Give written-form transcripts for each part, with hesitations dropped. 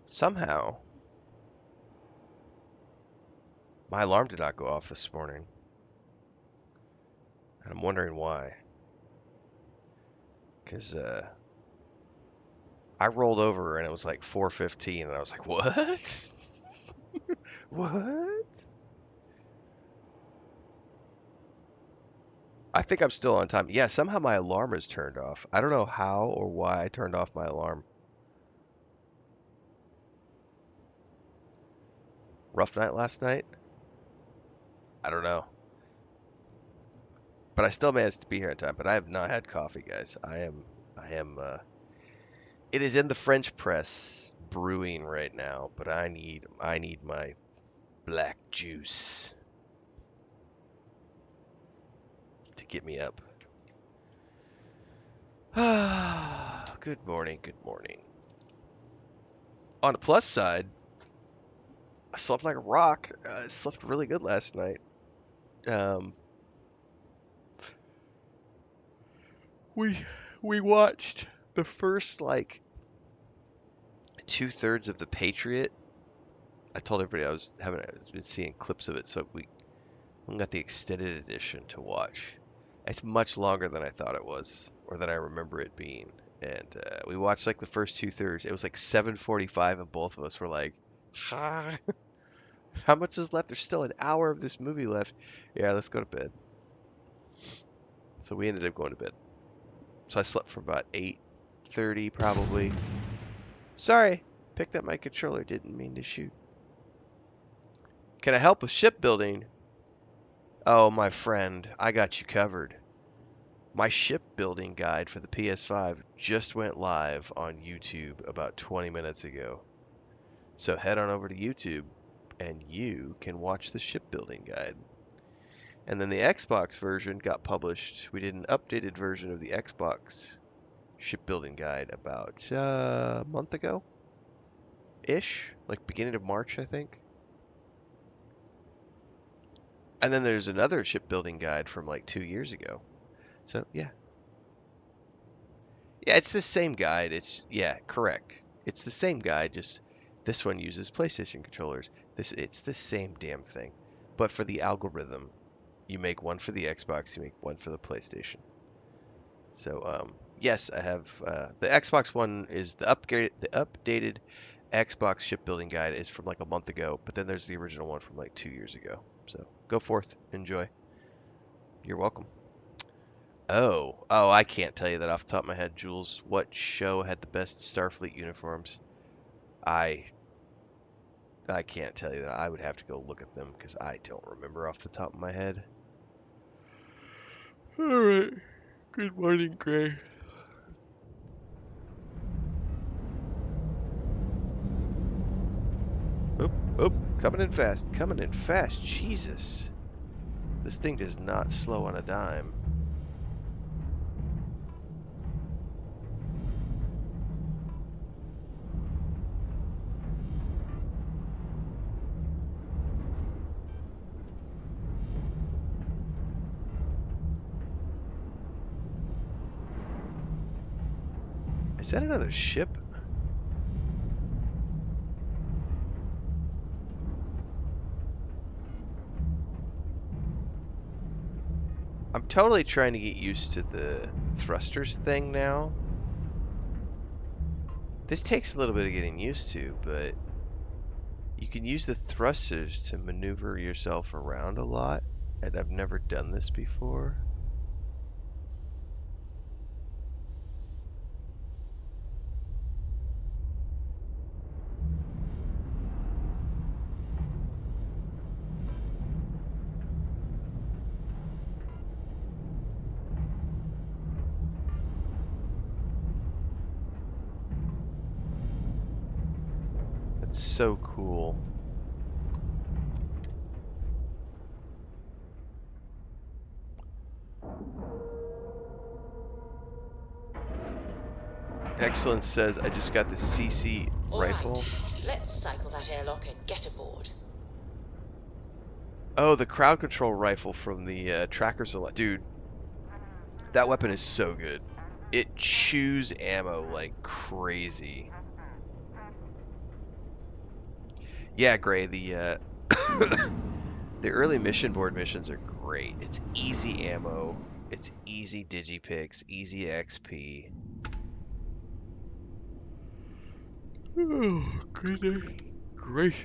Somehow, my alarm did not go off this morning. And I'm wondering why. Because I rolled over and it was like 4:15, and I was like, what? What? I think I'm still on time. Yeah, somehow my alarm is turned off. I don't know how or why I turned off my alarm. Rough night last night? I don't know. But I still managed to be here in time. But I have not had coffee, guys. It is in the French press brewing right now. But I need my black juice to get me up. Good morning, good morning. On the plus side, I slept like a rock. I slept really good last night. Um, we we watched the first like 2/3 of The Patriot. I told everybody I've been seeing clips of it, so we got the extended edition to watch. It's much longer than I thought it was, or than I remember it being. And we watched like the first 2/3. It was like 7:45, and both of us were like, "Ha, how much is left? There's still an hour of this movie left. Yeah, let's go to bed." So we ended up going to bed. So I slept from about 8:30 probably. Sorry, picked up my controller. Didn't mean to shoot. Can I help with shipbuilding? Oh, my friend, I got you covered. My shipbuilding guide for the PS5 just went live on YouTube about 20 minutes ago. So head on over to YouTube and you can watch the shipbuilding guide. And then the Xbox version got published. We did an updated version of the Xbox shipbuilding guide about a month ago ish, like beginning of March, I think. And then there's another shipbuilding guide from like 2 years ago. So yeah. Yeah, it's the same guide. Yeah, correct. It's the same guide, just this one uses PlayStation controllers. It's the same damn thing. But for the algorithm, you make one for the Xbox, you make one for the PlayStation. So yes, I have the Xbox one is the updated Xbox shipbuilding guide is from like a month ago, but then there's the original one from like 2 years ago. So go forth, enjoy. You're welcome. Oh, I can't tell you that off the top of my head, Jules. What show had the best Starfleet uniforms? I I can't tell you that. I would have to go look at them because I don't remember off the top of my head. All right. Good morning, Gray. Oh, oh, coming in fast. Coming in fast. Jesus. This thing does not slow on a dime. Is that another ship? I'm totally trying to get used to the thrusters thing now. This takes a little bit of getting used to, but you can use the thrusters to maneuver yourself around a lot, and I've never done this before. That's so cool. Excellence says, I just got the CC rifle. All right, let's cycle that airlock and get aboard. Oh, the crowd control rifle from the Tracker Select. Dude, that weapon is so good. It chews ammo like crazy. Yeah, Gray, the early mission board missions are great. It's easy ammo, it's easy digipicks, easy XP. Oh, goodness gracious.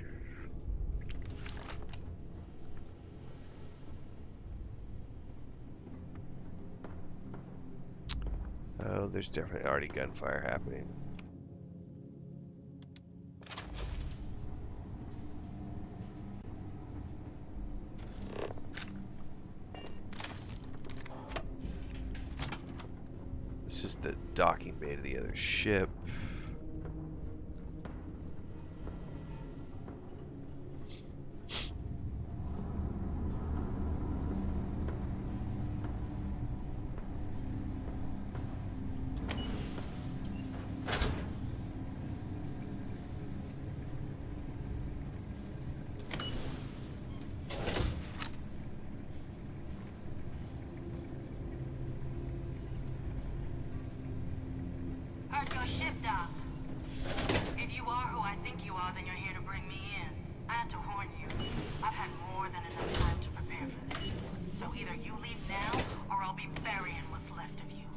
Oh, there's definitely already gunfire happening. This is the docking bay to the other ship. Heard your ship dock. If you are who I think you are, then you're here to bring me in. I had to warn you. I've had more than enough time to prepare for this. So either you leave now, or I'll be burying what's left of you.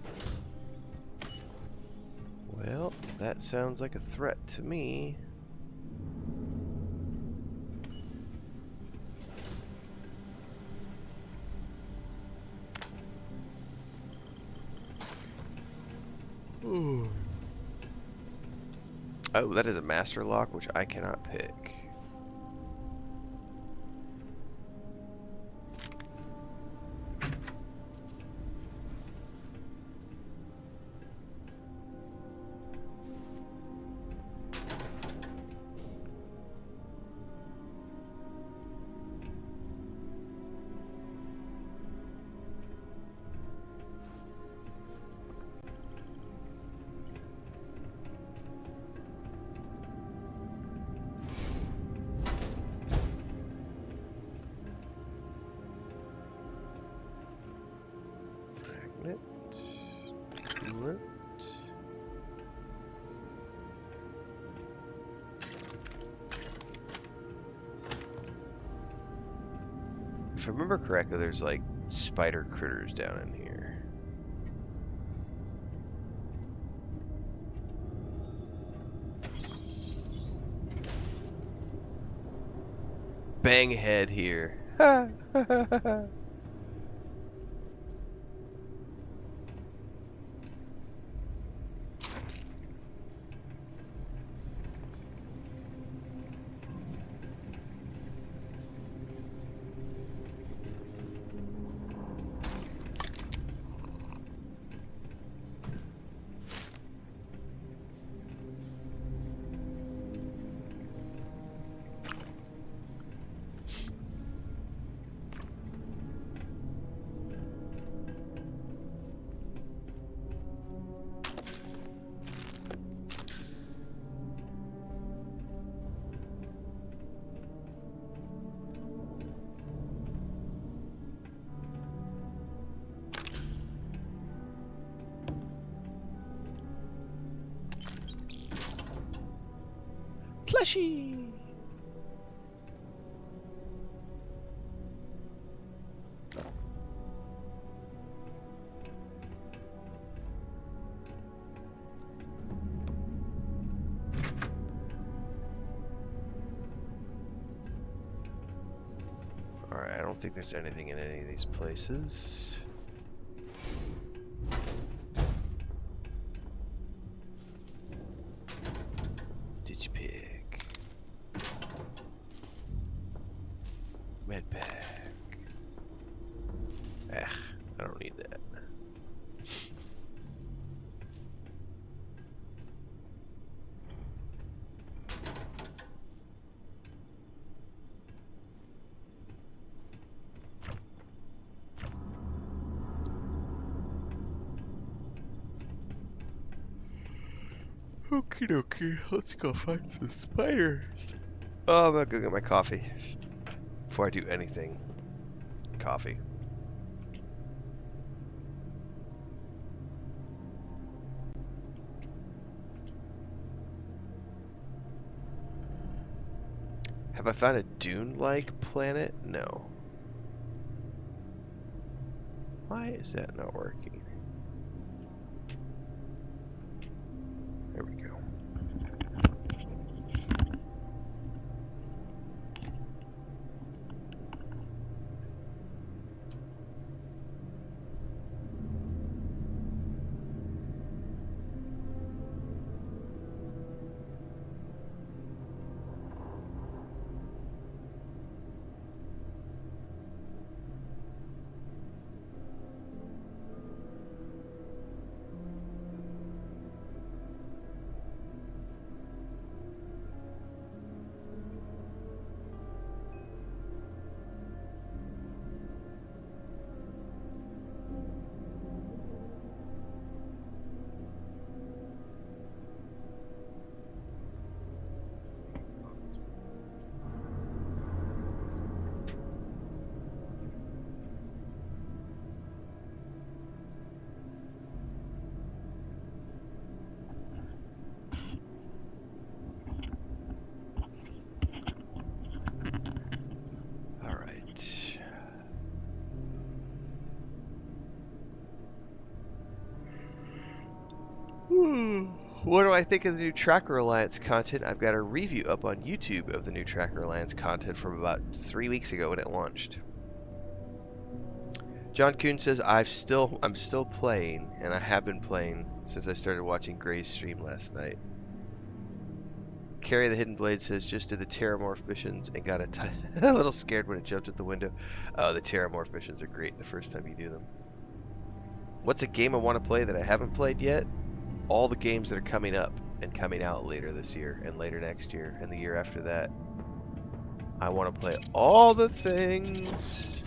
Well, that sounds like a threat to me. Ooh. Oh, that is a master lock, which I cannot pick. Magnet. Coolant. If I remember correctly, there's like spider critters down in here. Bang head here. Plushy. Alright, I don't think there's anything in any of these places. Digipick. Medpack. I don't need that. Okie dokie, let's go find some spiders. Oh, I'm gonna go get my coffee before I do anything. Coffee. Have I found a dune-like planet? No. Why is that not working? There we go. What do I think of the new Tracker Alliance content? I've got a review up on YouTube of the new Tracker Alliance content from about 3 weeks ago when it launched. John Kuhn says I'm still playing, and I have been playing since I started watching Gray's stream last night. Carrie the Hidden Blade says just did the Terramorph missions and got a little scared when it jumped at the window. Oh, the Terramorph missions are great the first time you do them. What's a game I want to play that I haven't played yet? All the games that are coming up and coming out later this year and later next year and the year after that. I want to play all the things.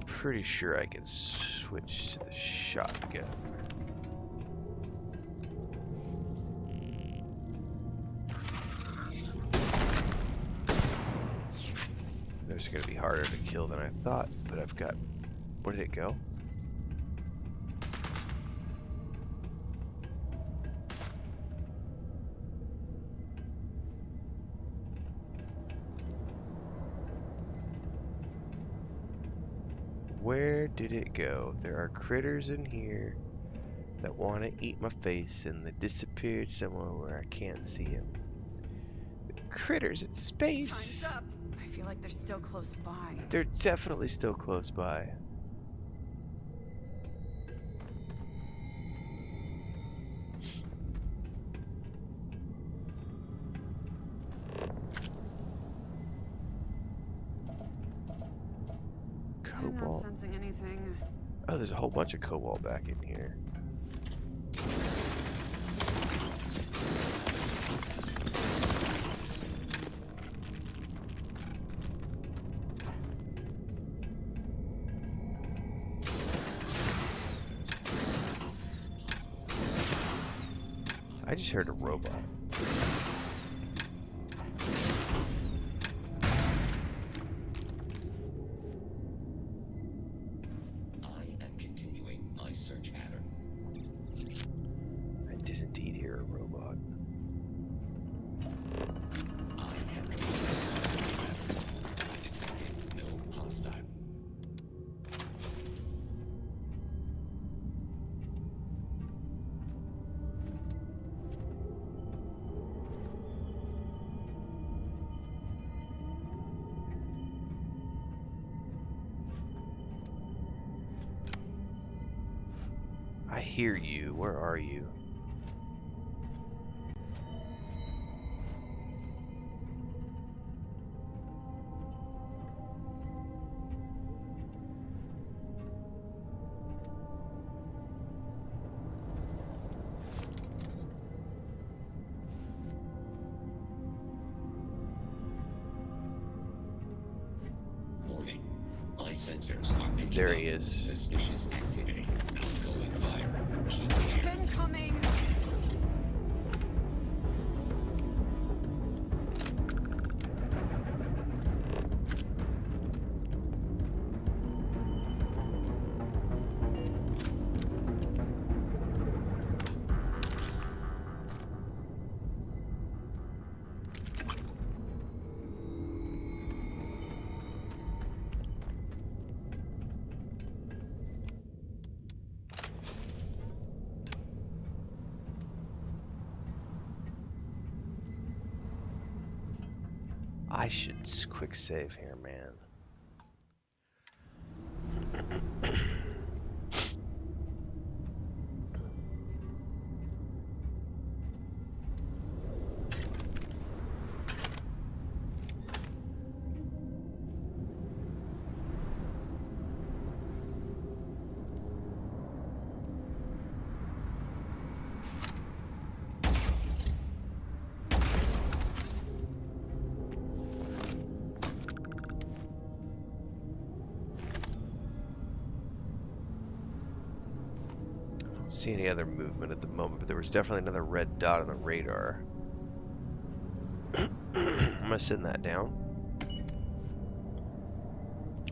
Pretty sure I can switch to the shotgun. It's going to be harder to kill than I thought, but I've got... Where did it go? Where did it go? There are critters in here that want to eat my face, and they disappeared somewhere where I can't see them. The critters in space! Time's up. I feel like they're still close by. They're definitely still close by. I'm not Cobalt. sensing anything. Oh, there's a whole bunch of cobalt back in here. I just heard a robot. I am continuing my search pattern. I did indeed hear a robot. I have completed I detected no hostile. I hear you. Where are you? Warning. My sensors are picking There up he is. suspicious activity. Outgoing fire. Keep clear. Incoming. I should quick save here, man. See any other movement at the moment, but there was definitely another red dot on the radar. I'm gonna send that down.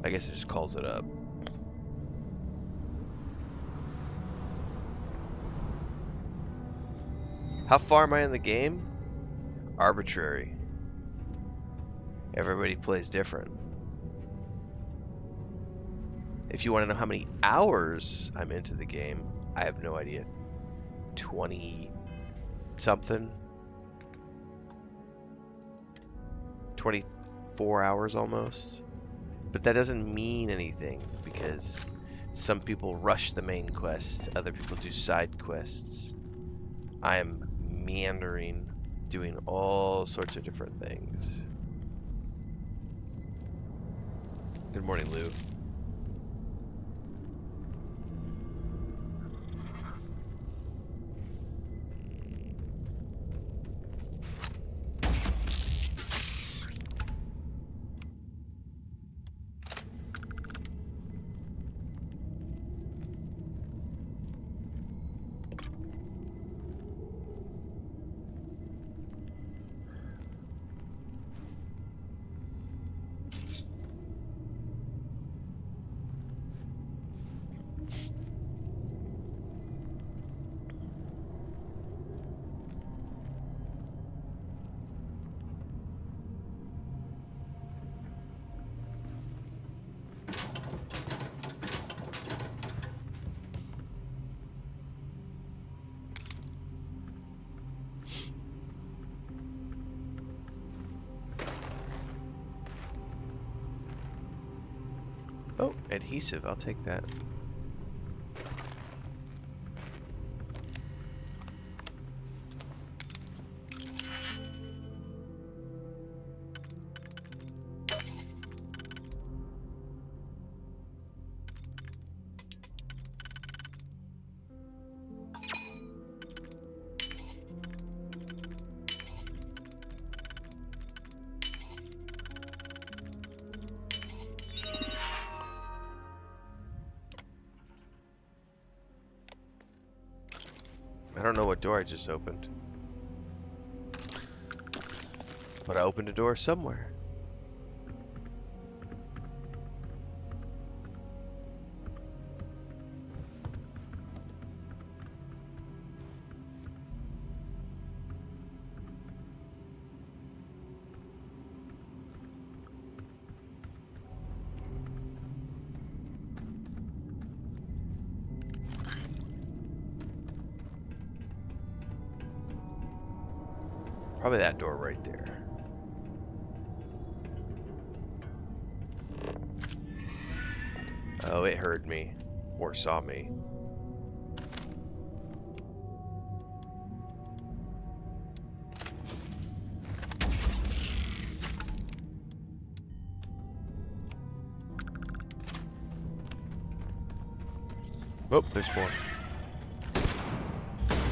I guess it just calls it up. How far am I in the game? Arbitrary. Everybody plays different. If you want to know how many hours I'm into the game, I have no idea. 20 something. 24 hours almost. But that doesn't mean anything because some people rush the main quest, other people do side quests. I am meandering, doing all sorts of different things. Good morning, Lou. Oh, adhesive, I'll take that. I don't know what door I just opened. But I opened a door somewhere. Probably that door right there. Oh, it heard me. Or saw me. Oh, there's more.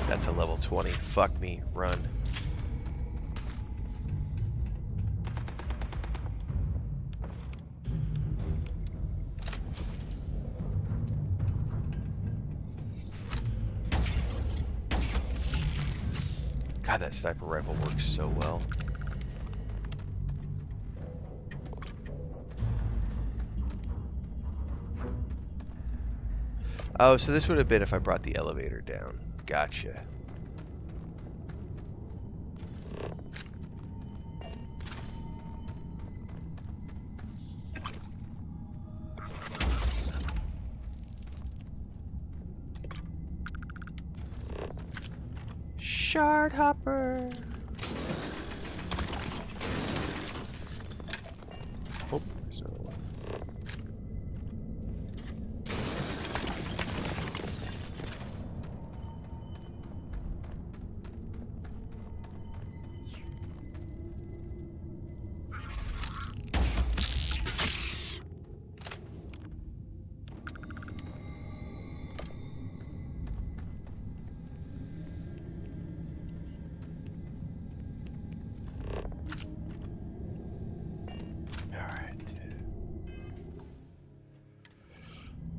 That's a level 20. Fuck me. Run. God, that sniper rifle works so well. Oh, so this would have been if I brought the elevator down. Gotcha. Shard hopper.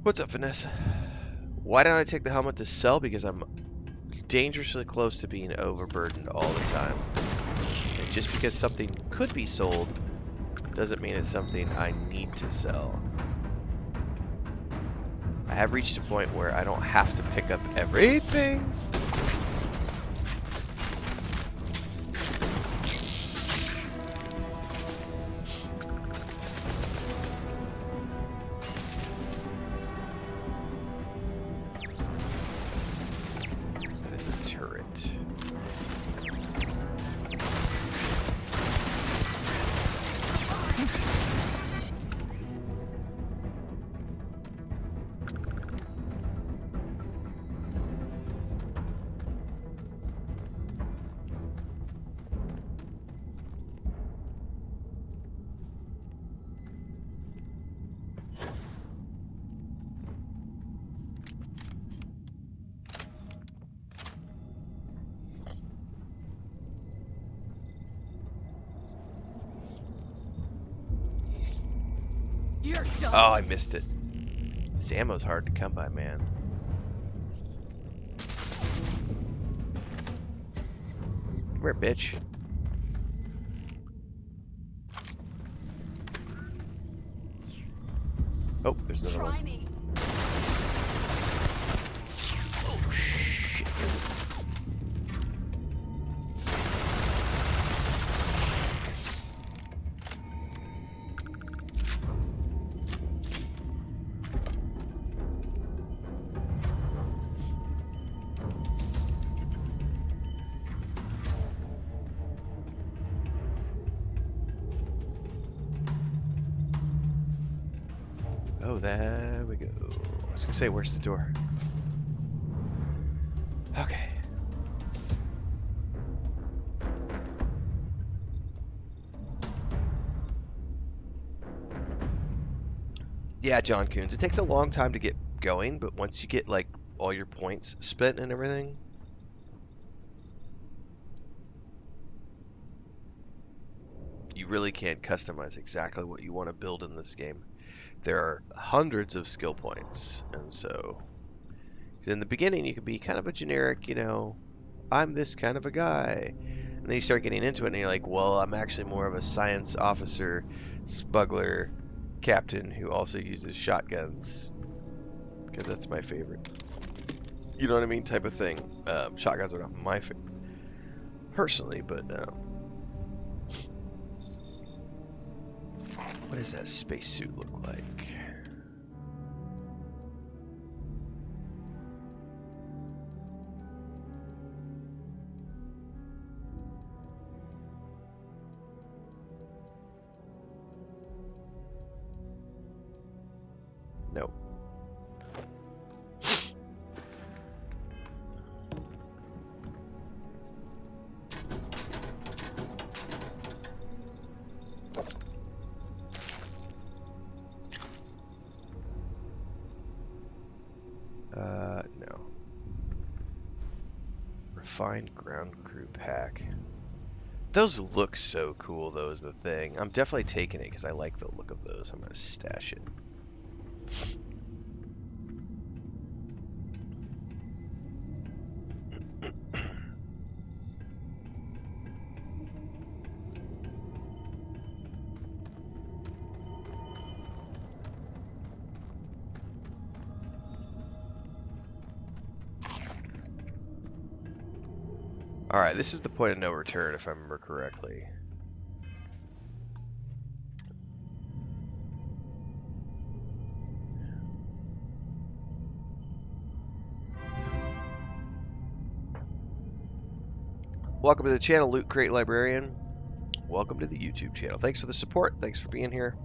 What's up, Vanessa? Why don't I take the helmet to sell? Because I'm dangerously close to being overburdened all the time. And just because something could be sold doesn't mean it's something I need to sell. I have reached a point where I don't have to pick up everything. That is a turret. You're done. Oh, I missed it. This ammo's hard to come by, man. Come here, bitch. Oh, there's another Try one. me. Oh, shit. Oh, there we go. I was gonna say, where's the door? Okay. Yeah, John Coons. It takes a long time to get going, but once you get like all your points spent and everything, you really can customize exactly what you want to build in this game. There are hundreds of skill points, and so in the beginning you can be kind of a generic, I'm this kind of a guy. And then you start getting into it and you're like, well, I'm actually more of a science officer, smuggler, captain who also uses shotguns, because that's my favorite. You know what I mean? Type of thing. Shotguns are not my favorite personally, but what does that spacesuit look like? Nope. No. Refined ground crew pack. Those look so cool, though, is the thing. I'm definitely taking it because I like the look of those. I'm going to stash it. Alright, this is the point of no return, if I remember correctly. Welcome to the channel, Loot Crate Librarian. Welcome to the YouTube channel. Thanks for the support. Thanks for being here.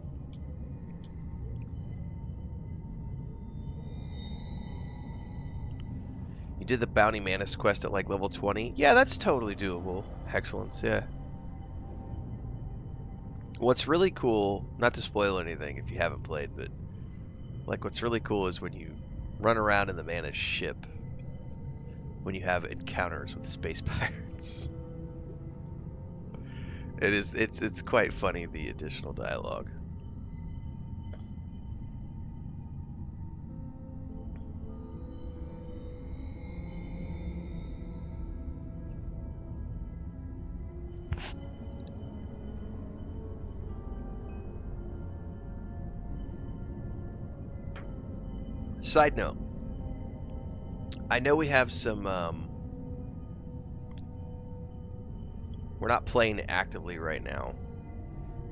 You did the Bounty Mantis quest at like level 20? Yeah, that's totally doable. Excellence, yeah. What's really cool, not to spoil anything if you haven't played, but like what's really cool is when you run around in the Mantis ship, when you have encounters with space pirates. It's quite funny, the additional dialogue. Side note, I know we have some, we're not playing actively right now,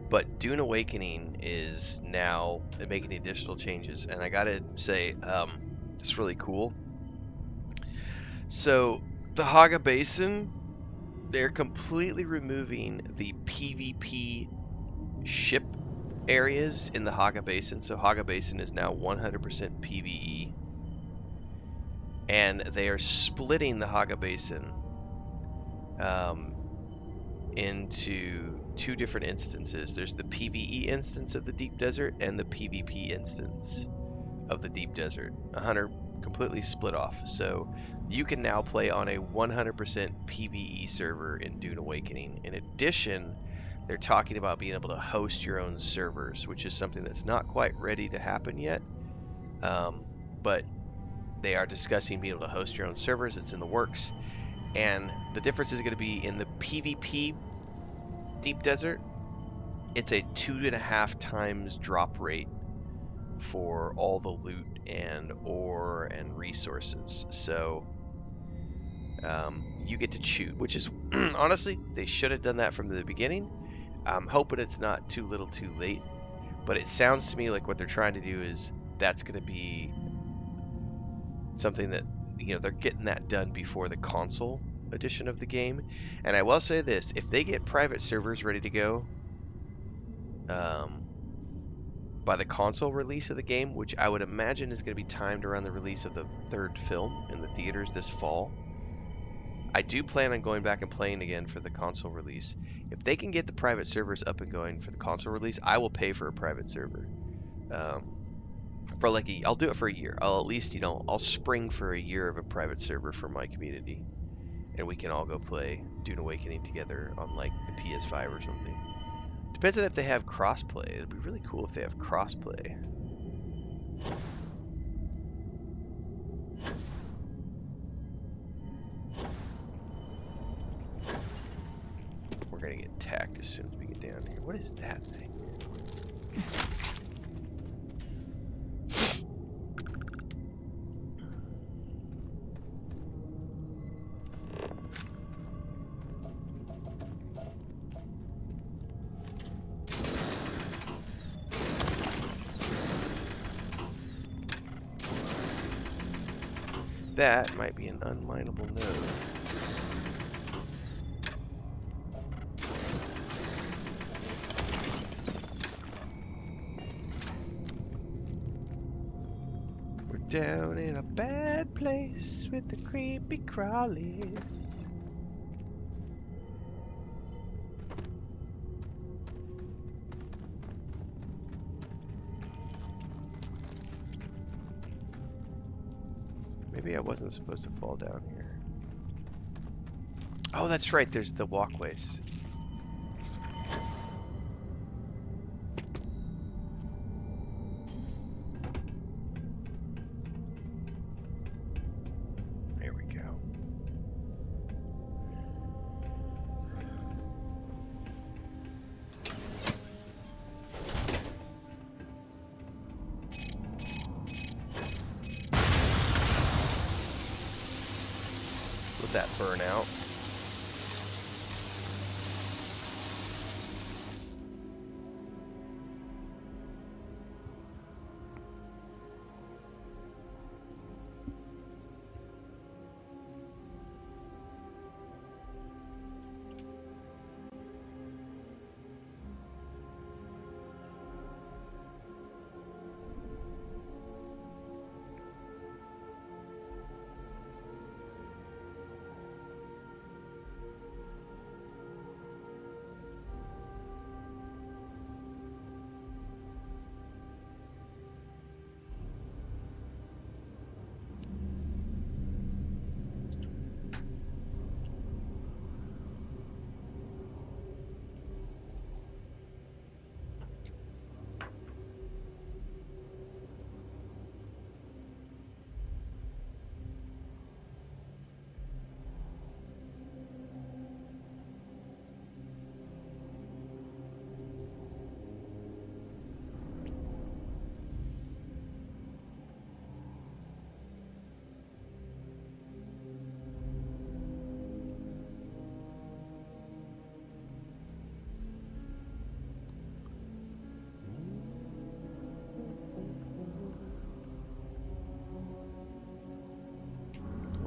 but Dune Awakening is now making additional changes, and I gotta say, it's really cool. So, the Haga Basin, they're completely removing the PvP ship areas in the Haga Basin. So Haga Basin is now 100% PvE. And they are splitting the Haga Basin um, into two different instances. There's the PvE instance of the Deep Desert and the PvP instance of the Deep Desert. 100 completely split off. So you can now play on a 100% PvE server in Dune Awakening. In addition, they're talking about being able to host your own servers, which is something that's not quite ready to happen yet. But they are discussing being able to host your own servers. It's in the works. And the difference is going to be in the PvP Deep Desert, it's a 2.5 times drop rate for all the loot and ore and resources. So you get to choose, which is honestly, they should have done that from the beginning. I'm hoping it's not too little too late, but it sounds to me like what they're trying to do is that's going to be something that, they're getting that done before the console edition of the game. And I will say this, if they get private servers ready to go by the console release of the game, which I would imagine is going to be timed around the release of the third film in the theaters this fall, I do plan on going back and playing again for the console release. If they can get the private servers up and going for the console release, I will pay for a private server. For like I'll do it for a year. I'll at least, I'll spring for a year of a private server for my community, and we can all go play Dune Awakening together on like the PS5 or something. Depends on if they have crossplay. It'd be really cool if they have crossplay. We're gonna get attacked as soon as we get down here. What is that thing? That might be an unmineable node. We're down in a bad place with the creepy crawlies. Maybe I wasn't supposed to fall down here. Oh, that's right, there's the walkways. There we go. Let that burn out.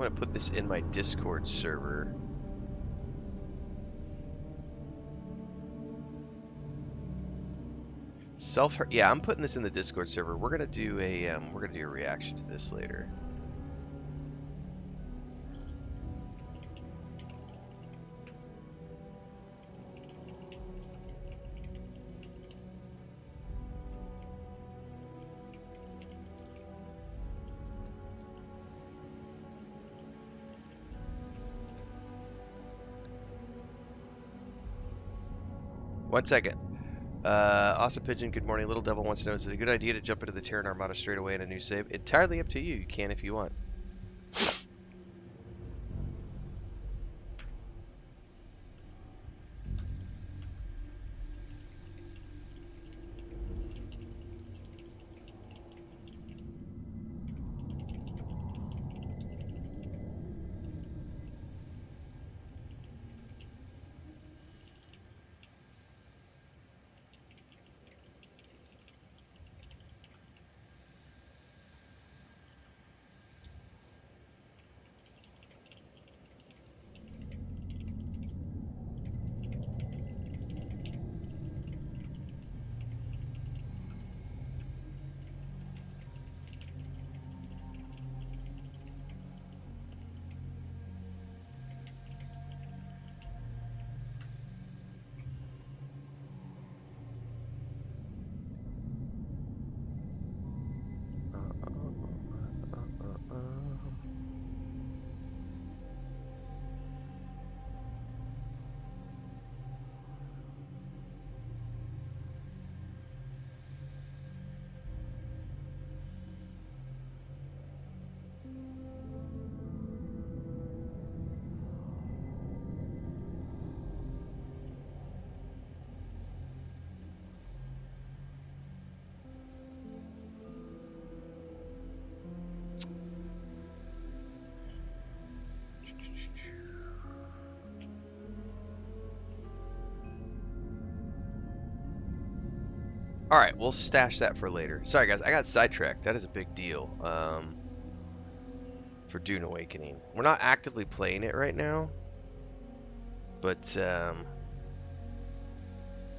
going to put this in my Discord server. Yeah, I'm putting this in the Discord server. We're gonna do a reaction to this later. One second. Awesome Pigeon, good morning. Little Devil wants to know, is it a good idea to jump into the Terran Armada straight away in a new save? Entirely up to you. You can if you want. All right, we'll stash that for later. Sorry, guys, I got sidetracked. That is a big deal for Dune Awakening. We're not actively playing it right now, but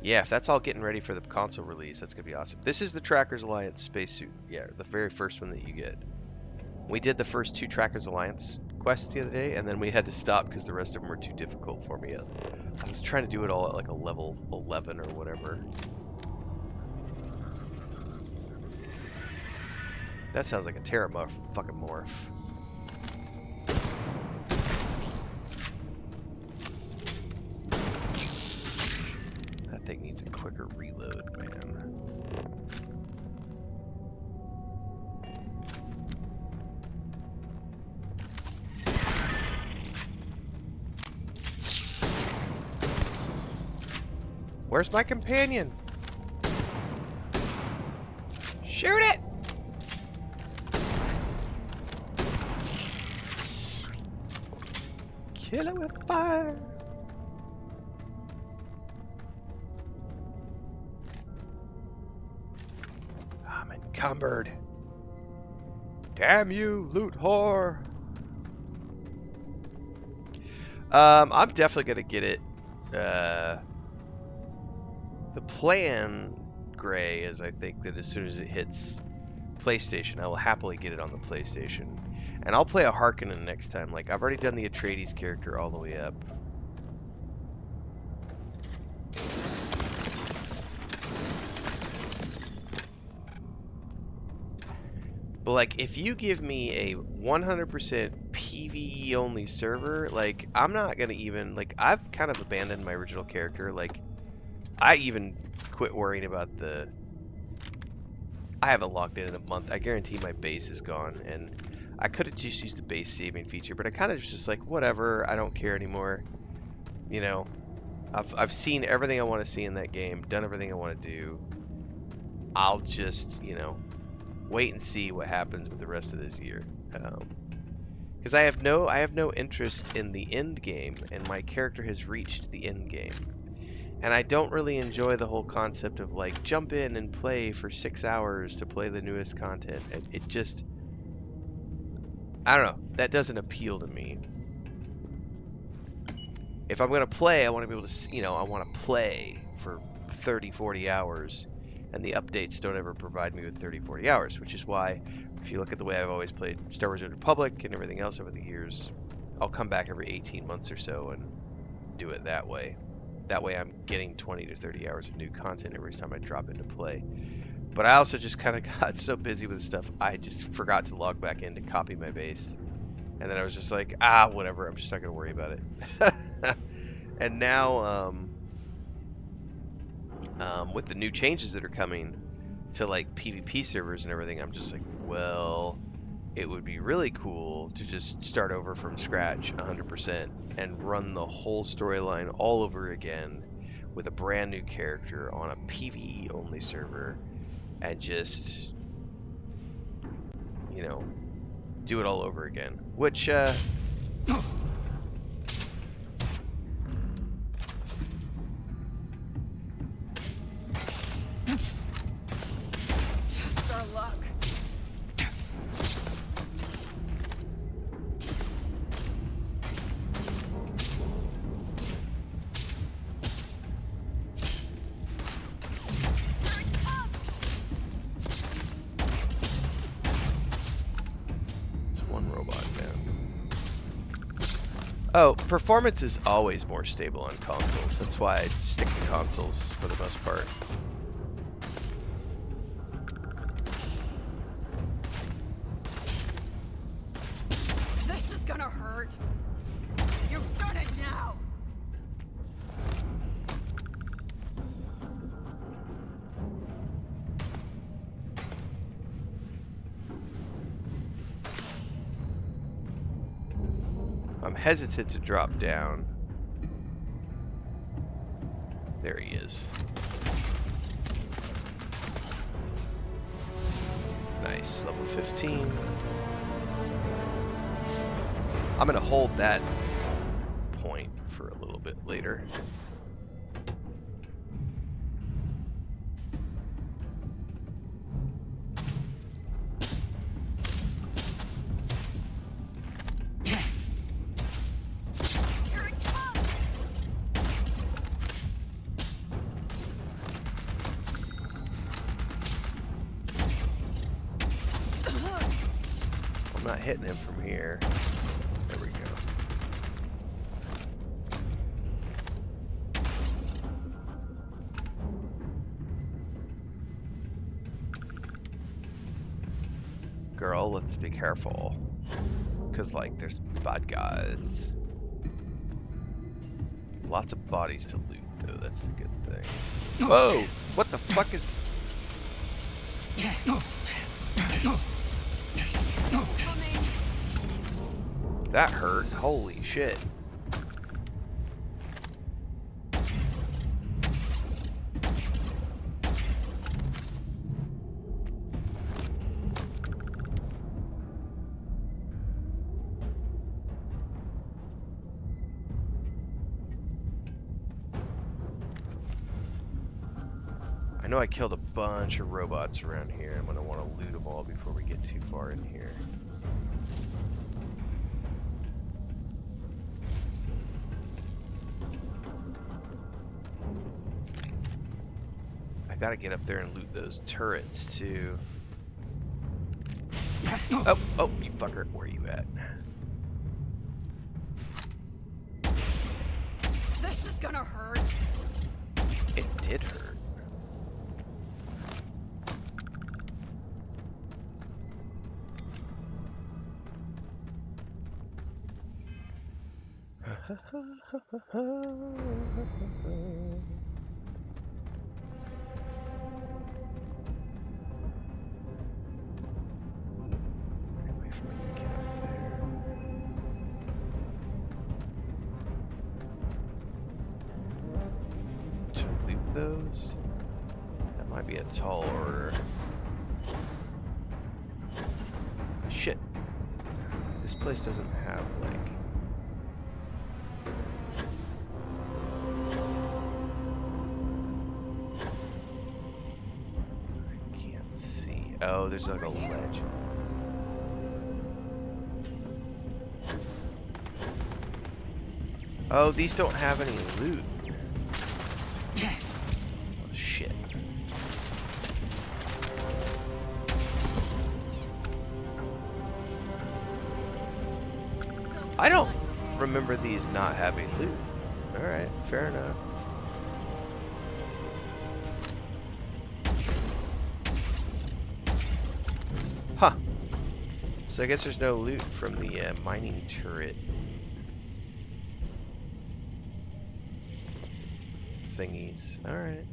yeah, if that's all getting ready for the console release, that's gonna be awesome. This is the Trackers Alliance spacesuit. Yeah, the very first one that you get. We did the first 2 Trackers Alliance quests the other day, and then we had to stop because the rest of them were too difficult for me. I was trying to do it all at like a level 11 or whatever. That sounds like a Terra fucking morph. That thing needs a quicker reload, man. Where's my companion? Shoot it! Kill it with fire. I'm encumbered. Damn you, loot whore. I'm definitely gonna get it. The plan, Gray, is I think that as soon as it hits PlayStation, I will happily get it on the PlayStation. And I'll play a Harkonnen next time. Like, I've already done the Atreides character all the way up. But, like, if you give me a 100% PvE only server, like, I'm not gonna even, like, I've kind of abandoned my original character. Like, I even quit worrying about I haven't logged in a month. I guarantee my base is gone, and I could have just used the base saving feature, but I kind of just like, whatever, I don't care anymore. You know, I've seen everything I want to see in that game, done everything I want to do. I'll just, you know, wait and see what happens with the rest of this year. Because I have no interest in the end game, and my character has reached the end game. And I don't really enjoy the whole concept of like jump in and play for 6 hours to play the newest content. It just I don't know. That doesn't appeal to me. If I'm going to play, I want to be able to, I want to play for 30, 40 hours, and the updates don't ever provide me with 30, 40 hours, which is why, if you look at the way I've always played Star Wars: Old Republic and everything else over the years, I'll come back every 18 months or so and do it that way. That way I'm getting 20 to 30 hours of new content every time I drop into play. But I also just kind of got so busy with stuff, I just forgot to log back in to copy my base. And then I was just like, whatever, I'm just not going to worry about it. And now, with the new changes that are coming to like PvP servers and everything, I'm just like, well, it would be really cool to just start over from scratch 100% and run the whole storyline all over again with a brand new character on a PvE only server and just, do it all over again. Which, Just our luck. it's one robot, man. Oh, performance is always more stable on consoles. That's why I stick to consoles for the most part. This is gonna hurt. You've done it now. I'm hesitant to drop down. There he is. Nice, level 15. I'm gonna hold that point for a little bit later. Here it comes. I'm not hitting him from here. There we go. Girl, let's be careful. Cause like there's bad guys. Lots of bodies to loot though, that's the good thing. Whoa! What the fuck is... That hurt. Holy shit. I know I killed a bunch of robots around here. I'm gonna want to loot them all before we get too far in here. I gotta get up there and loot those turrets too. Oh, you fucker, where are you at? This is gonna hurt. It did hurt. Wait for me to get up there. To loot those? That might be a tall order. Shit. This place doesn't have, like... I can't see. Oh, there's like a ledge. Oh, these don't have any loot. Oh, shit. I don't remember these not having loot. Alright, fair enough. Huh. So I guess there's no loot from the mining turret thingies. Alright.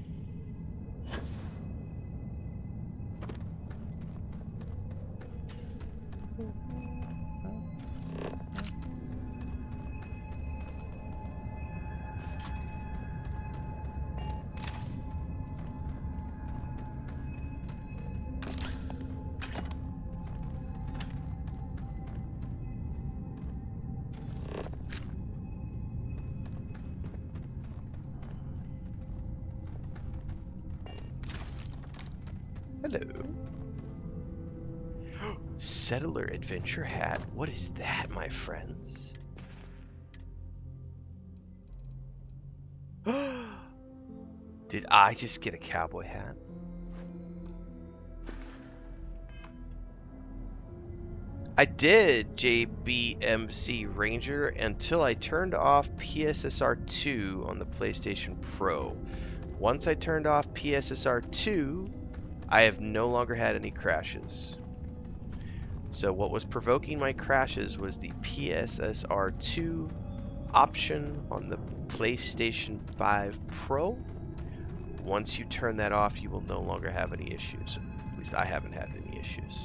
Hello. Settler adventure hat. What is that, my friends? Did I just get a cowboy hat? I did, JBMC Ranger, until I turned off PSSR 2 on the PlayStation Pro. Once I turned off PSSR 2, I have no longer had any crashes. So what was provoking my crashes was the PSSR 2 option on the PlayStation 5 Pro. Once you turn that off, you will no longer have any issues. At least I haven't had any issues.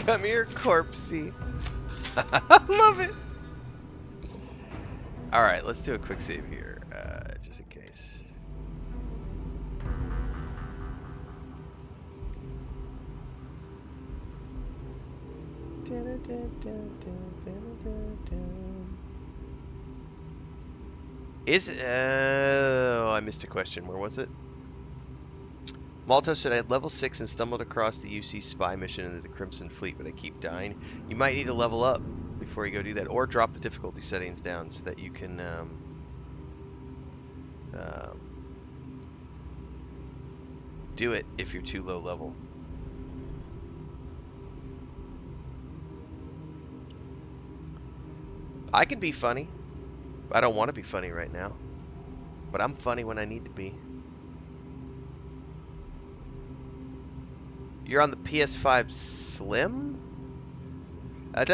Come here, corpsey. I love it. All right, let's do a quick save here, just in case. Oh, I missed a question. Where was it? Malta said I had level 6 and stumbled across the UC spy mission into the Crimson Fleet, but I keep dying. You might need to level up before you go do that, or drop the difficulty settings down so that you can do it if you're too low level. I can be funny. I don't want to be funny right now, but I'm funny when I need to be. You're on the PS5 Slim? Well,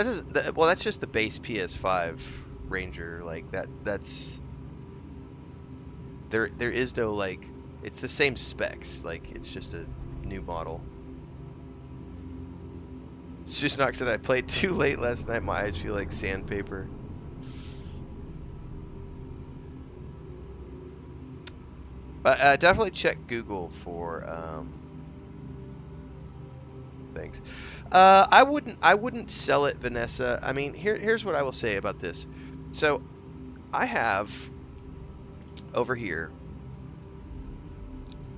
that's just the base PS5 Ranger. Like that's there is no, like, it's the same specs. Like, it's just a new model. Shishnock said I played too late last night. My eyes feel like sandpaper. But definitely check Google for things. I wouldn't sell it, Vanessa. I mean, here's what I will say about this. So I have over here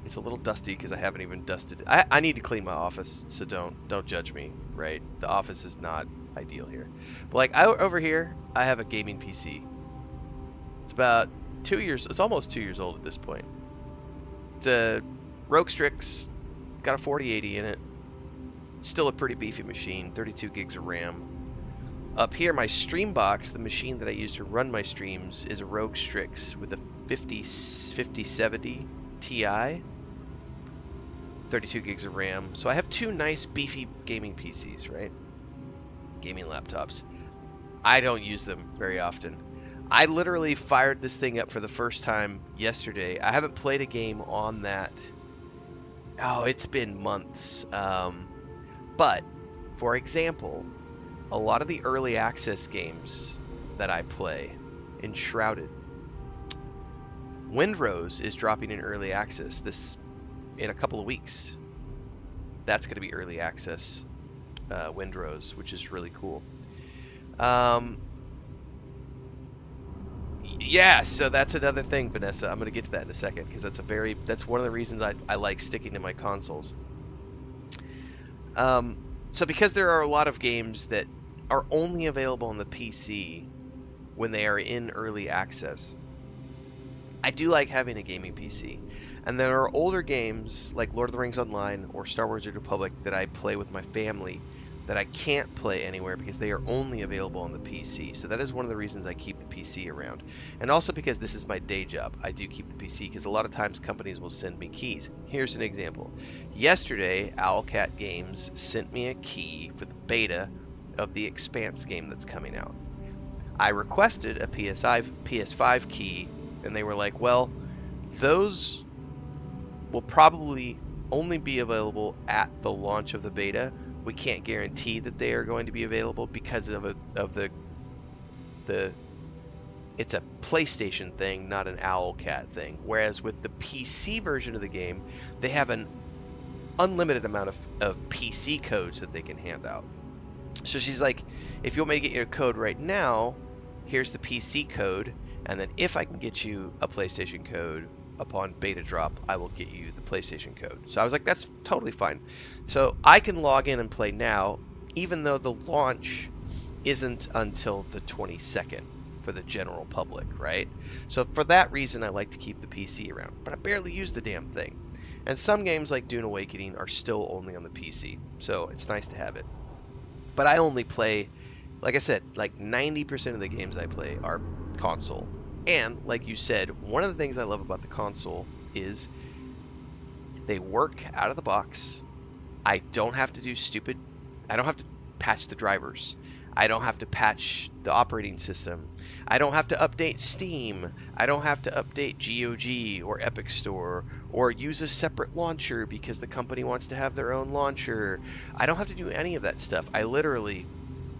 It's a little dusty because I haven't even dusted it. I need to clean my office, so don't judge me, right? The office is not ideal here. But like over here, I have a gaming PC. It's about 2 years. It's almost 2 years old at this point. It's a Rogue Strix, got a 4080 in it. Still a pretty beefy machine, 32 gigs of RAM. Up here, my stream box, the machine that I use to run my streams, is a Rogue Strix with a 5070 Ti, 32 gigs of RAM. So I have two nice beefy gaming PCs, right? Gaming laptops. I don't use them very often. I literally fired this thing up for the first time yesterday. I haven't played a game on that. Oh, it's been months. But, for example, a lot of the early access games that I play, Enshrouded, Windrose is dropping in early access in a couple of weeks. That's going to be early access, Windrose, which is really cool. Yeah, so that's another thing, Vanessa. I'm going to get to that in a second because that's one of the reasons I like sticking to my consoles. So because there are a lot of games that are only available on the PC when they are in early access, I do like having a gaming PC. And there are older games like Lord of the Rings Online or Star Wars: The Old Republic that I play with my family that I can't play anywhere because they are only available on the PC. So that is one of the reasons I keep the PC around. And also because this is my day job, I do keep the PC because a lot of times companies will send me keys. Here's an example. Yesterday, Owlcat Games sent me a key for the beta of the Expanse game that's coming out. I requested a PS5 key, and they were like, well, those will probably only be available at the launch of the beta. We can't guarantee that they are going to be available because of the it's a PlayStation thing, not an Owlcat thing. Whereas with the PC version of the game, they have an unlimited amount of PC codes that they can hand out. So she's like, if you want me to get your code right now, here's the PC code, and then if I can get you a PlayStation code upon beta drop, I will get you the PlayStation code. So I was like, that's totally fine. So I can log in and play now, even though the launch isn't until the 22nd for the general public, right? So for that reason, I like to keep the PC around, but I barely use the damn thing. And some games like Dune Awakening are still only on the PC, so it's nice to have it. But I only play, like I said, like 90% of the games I play are console. And, like you said, one of the things I love about the console is they work out of the box. I don't have to patch the drivers. I don't have to patch the operating system. I don't have to update Steam. I don't have to update GOG or Epic Store or use a separate launcher because the company wants to have their own launcher. I don't have to do any of that stuff. I literally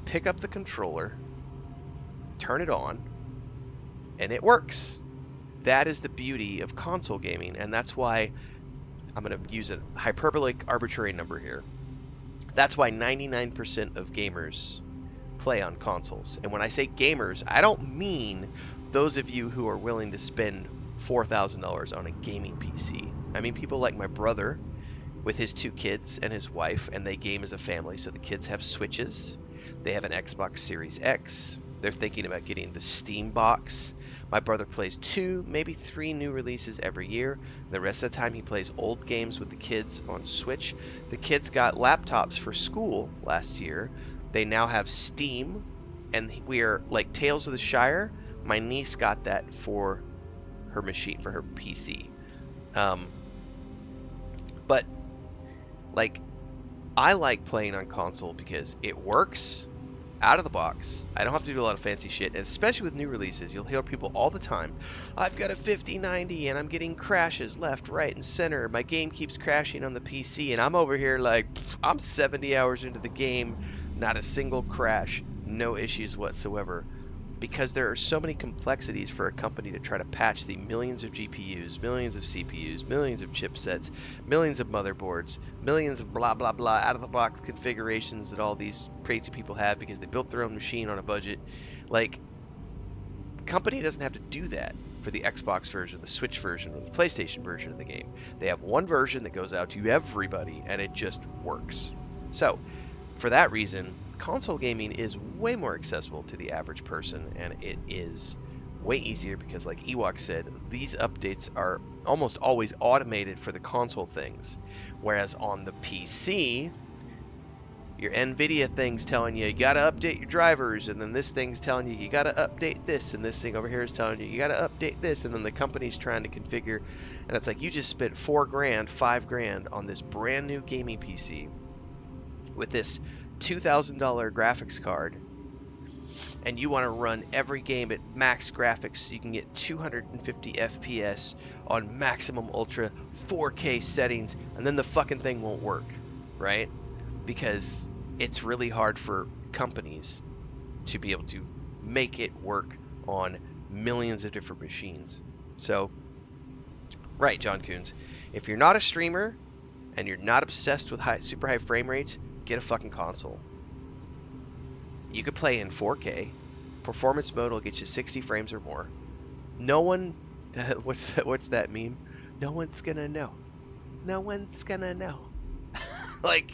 pick up the controller, turn it on, and it works. That is the beauty of console gaming, and that's why I'm going to use a hyperbolic arbitrary number here. That's why 99% of gamers play on consoles. And when I say gamers, I don't mean those of you who are willing to spend $4,000 on a gaming PC. I mean people like my brother with his 2 kids and his wife, and they game as a family. So the kids have Switches. They have an Xbox Series X. They're thinking about getting the Steam box. My brother plays 2, maybe 3 new releases every year. The rest of the time he plays old games with the kids on Switch. The kids got laptops for school last year. They now have Steam, and we're like Tales of the Shire. My niece got that for her machine, for her PC. But like, I like playing on console because it works out of the box. I don't have to do a lot of fancy shit, and especially with new releases, you'll hear people all the time, I've got a 5090 and I'm getting crashes left, right, and center. My game keeps crashing on the PC, and I'm over here like, I'm 70 hours into the game, not a single crash, no issues whatsoever. Because there are so many complexities for a company to try to patch the millions of GPUs, millions of CPUs, millions of chipsets, millions of motherboards, millions of blah blah blah out-of-the-box configurations that all these crazy people have because they built their own machine on a budget. Like, The company doesn't have to do that for the Xbox version, the Switch version, or the PlayStation version of the game. They have one version that goes out to everybody, and it just works. So, for that reason, console gaming is way more accessible to the average person, and it is way easier because, like Ewok said, these updates are almost always automated for the console things. Whereas on the PC, your NVIDIA thing's telling you gotta update your drivers, and then this thing's telling you gotta update this, and this thing over here is telling you gotta update this, and then the company's trying to configure, and it's like you just spent $4 grand, $5 grand on this brand new gaming PC with this $2,000 graphics card, and you want to run every game at max graphics so you can get 250 FPS on maximum ultra 4K settings, and then the fucking thing won't work, right? Because it's really hard for companies to be able to make it work on millions of different machines. So, right, John Coons, if you're not a streamer and you're not obsessed with super high frame rates, get a fucking console. You could play in 4K. Performance mode will get you 60 frames or more. No one, what's that meme? No one's gonna know. No one's gonna know. Like,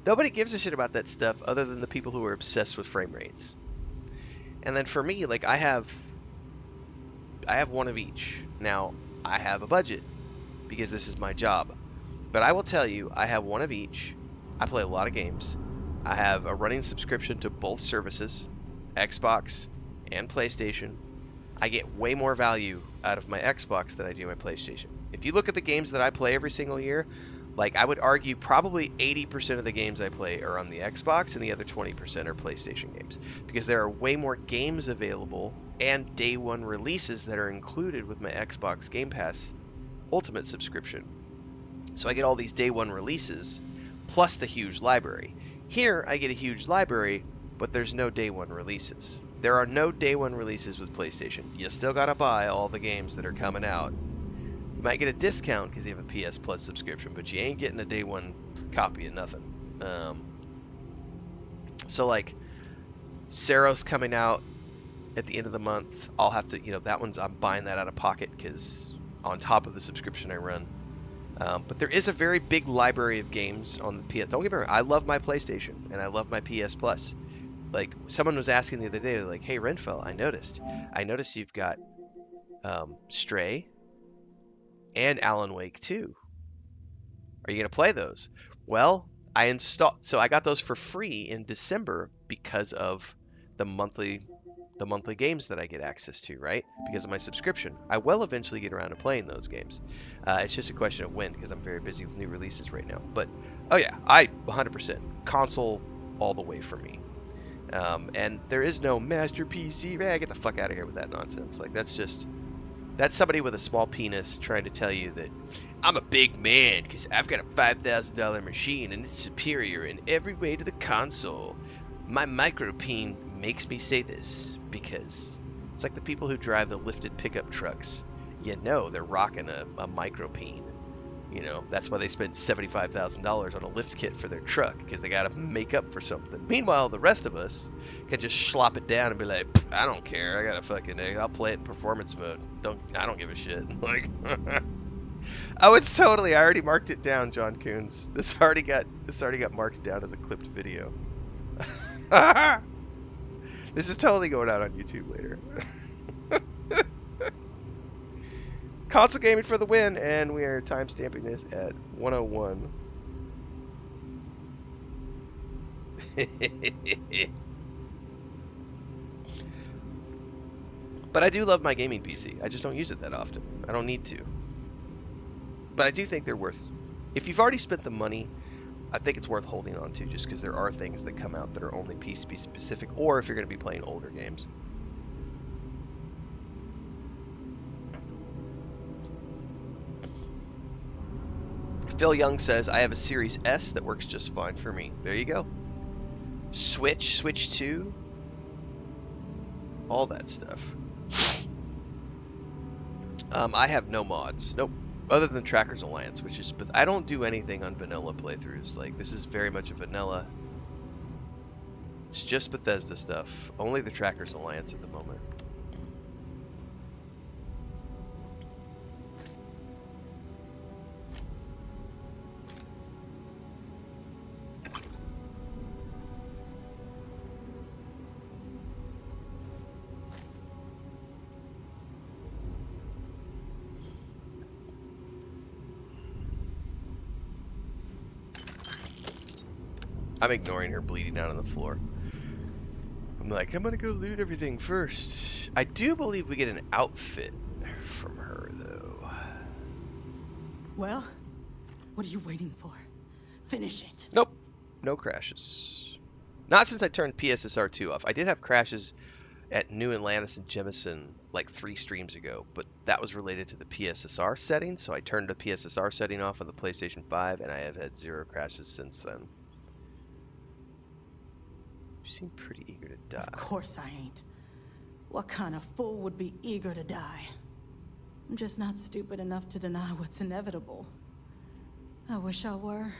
nobody gives a shit about that stuff other than the people who are obsessed with frame rates. And then for me, like, I have one of each. Now, I have a budget because this is my job. But I will tell you, I have one of each. I play a lot of games. I have a running subscription to both services, Xbox and PlayStation. I get way more value out of my Xbox than I do my PlayStation. If you look at the games that I play every single year, like, I would argue probably 80% of the games I play are on the Xbox and the other 20% are PlayStation games. Because there are way more games available and day one releases that are included with my Xbox Game Pass Ultimate subscription. So I get all these day one releases plus the huge library. Here I get a huge library, but there's no day one releases. There are no day one releases with PlayStation. You still gotta buy all the games that are coming out. You might get a discount because you have a PS Plus subscription, but you ain't getting a day one copy of nothing. So like, Ceros coming out at the end of the month. I'll have to, that one's, I'm buying that out of pocket because on top of the subscription I run. But there is a very big library of games on the PS. Don't get me wrong, I love my PlayStation and I love my PS Plus. Like, someone was asking the other day, like, hey, Renfail, I noticed you've got Stray and Alan Wake 2. Are you going to play those? Well, so I got those for free in December because of the monthly games that I get access to, right? Because of my subscription. I will eventually get around to playing those games. It's just a question of when, because I'm very busy with new releases right now. But, oh yeah, I 100% console all the way for me. And there is no master PC. Get the fuck out of here with that nonsense. Like, that's somebody with a small penis trying to tell you that I'm a big man because I've got a $5,000 machine and it's superior in every way to the console. My micropeen makes me say this because it's like the people who drive the lifted pickup trucks. They're rocking a micropeen. That's why they spent $75,000 on a lift kit for their truck, because they got to make up for something. Meanwhile, the rest of us can just slop it down and be like, I don't care. I got a fucking egg. I'll play it in performance mode. I don't give a shit. Like, oh, it's totally. I already marked it down, John Coons. This already got marked down as a clipped video. This is totally going out on YouTube later. Console gaming for the win, and we are timestamping this at 1:01. But I do love my gaming PC. I just don't use it that often. I don't need to. But I do think they're worth... If you've already spent the money, I think it's worth holding on to, just because there are things that come out that are only PC specific, or if you're going to be playing older games. Phil Young says, I have a Series S that works just fine for me. There you go. Switch 2, all that stuff. I have no mods. Nope. Other than Trackers Alliance, which is... But I don't do anything on vanilla playthroughs. Like, this is very much a vanilla. It's just Bethesda stuff. Only the Trackers Alliance at the moment. I'm ignoring her bleeding out on the floor. I'm like, I'm gonna go loot everything first. I do believe we get an outfit from her, though. Well, what are you waiting for? Finish it. Nope. No crashes. Not since I turned PSSR 2 off. I did have crashes at New Atlantis and Jemison like 3 streams ago, but that was related to the PSSR setting, so I turned the PSSR setting off on the PlayStation 5, and I have had 0 crashes since then. You seem pretty eager to die. Of course I ain't. What kind of fool would be eager to die? I'm just not stupid enough to deny what's inevitable. I wish I were.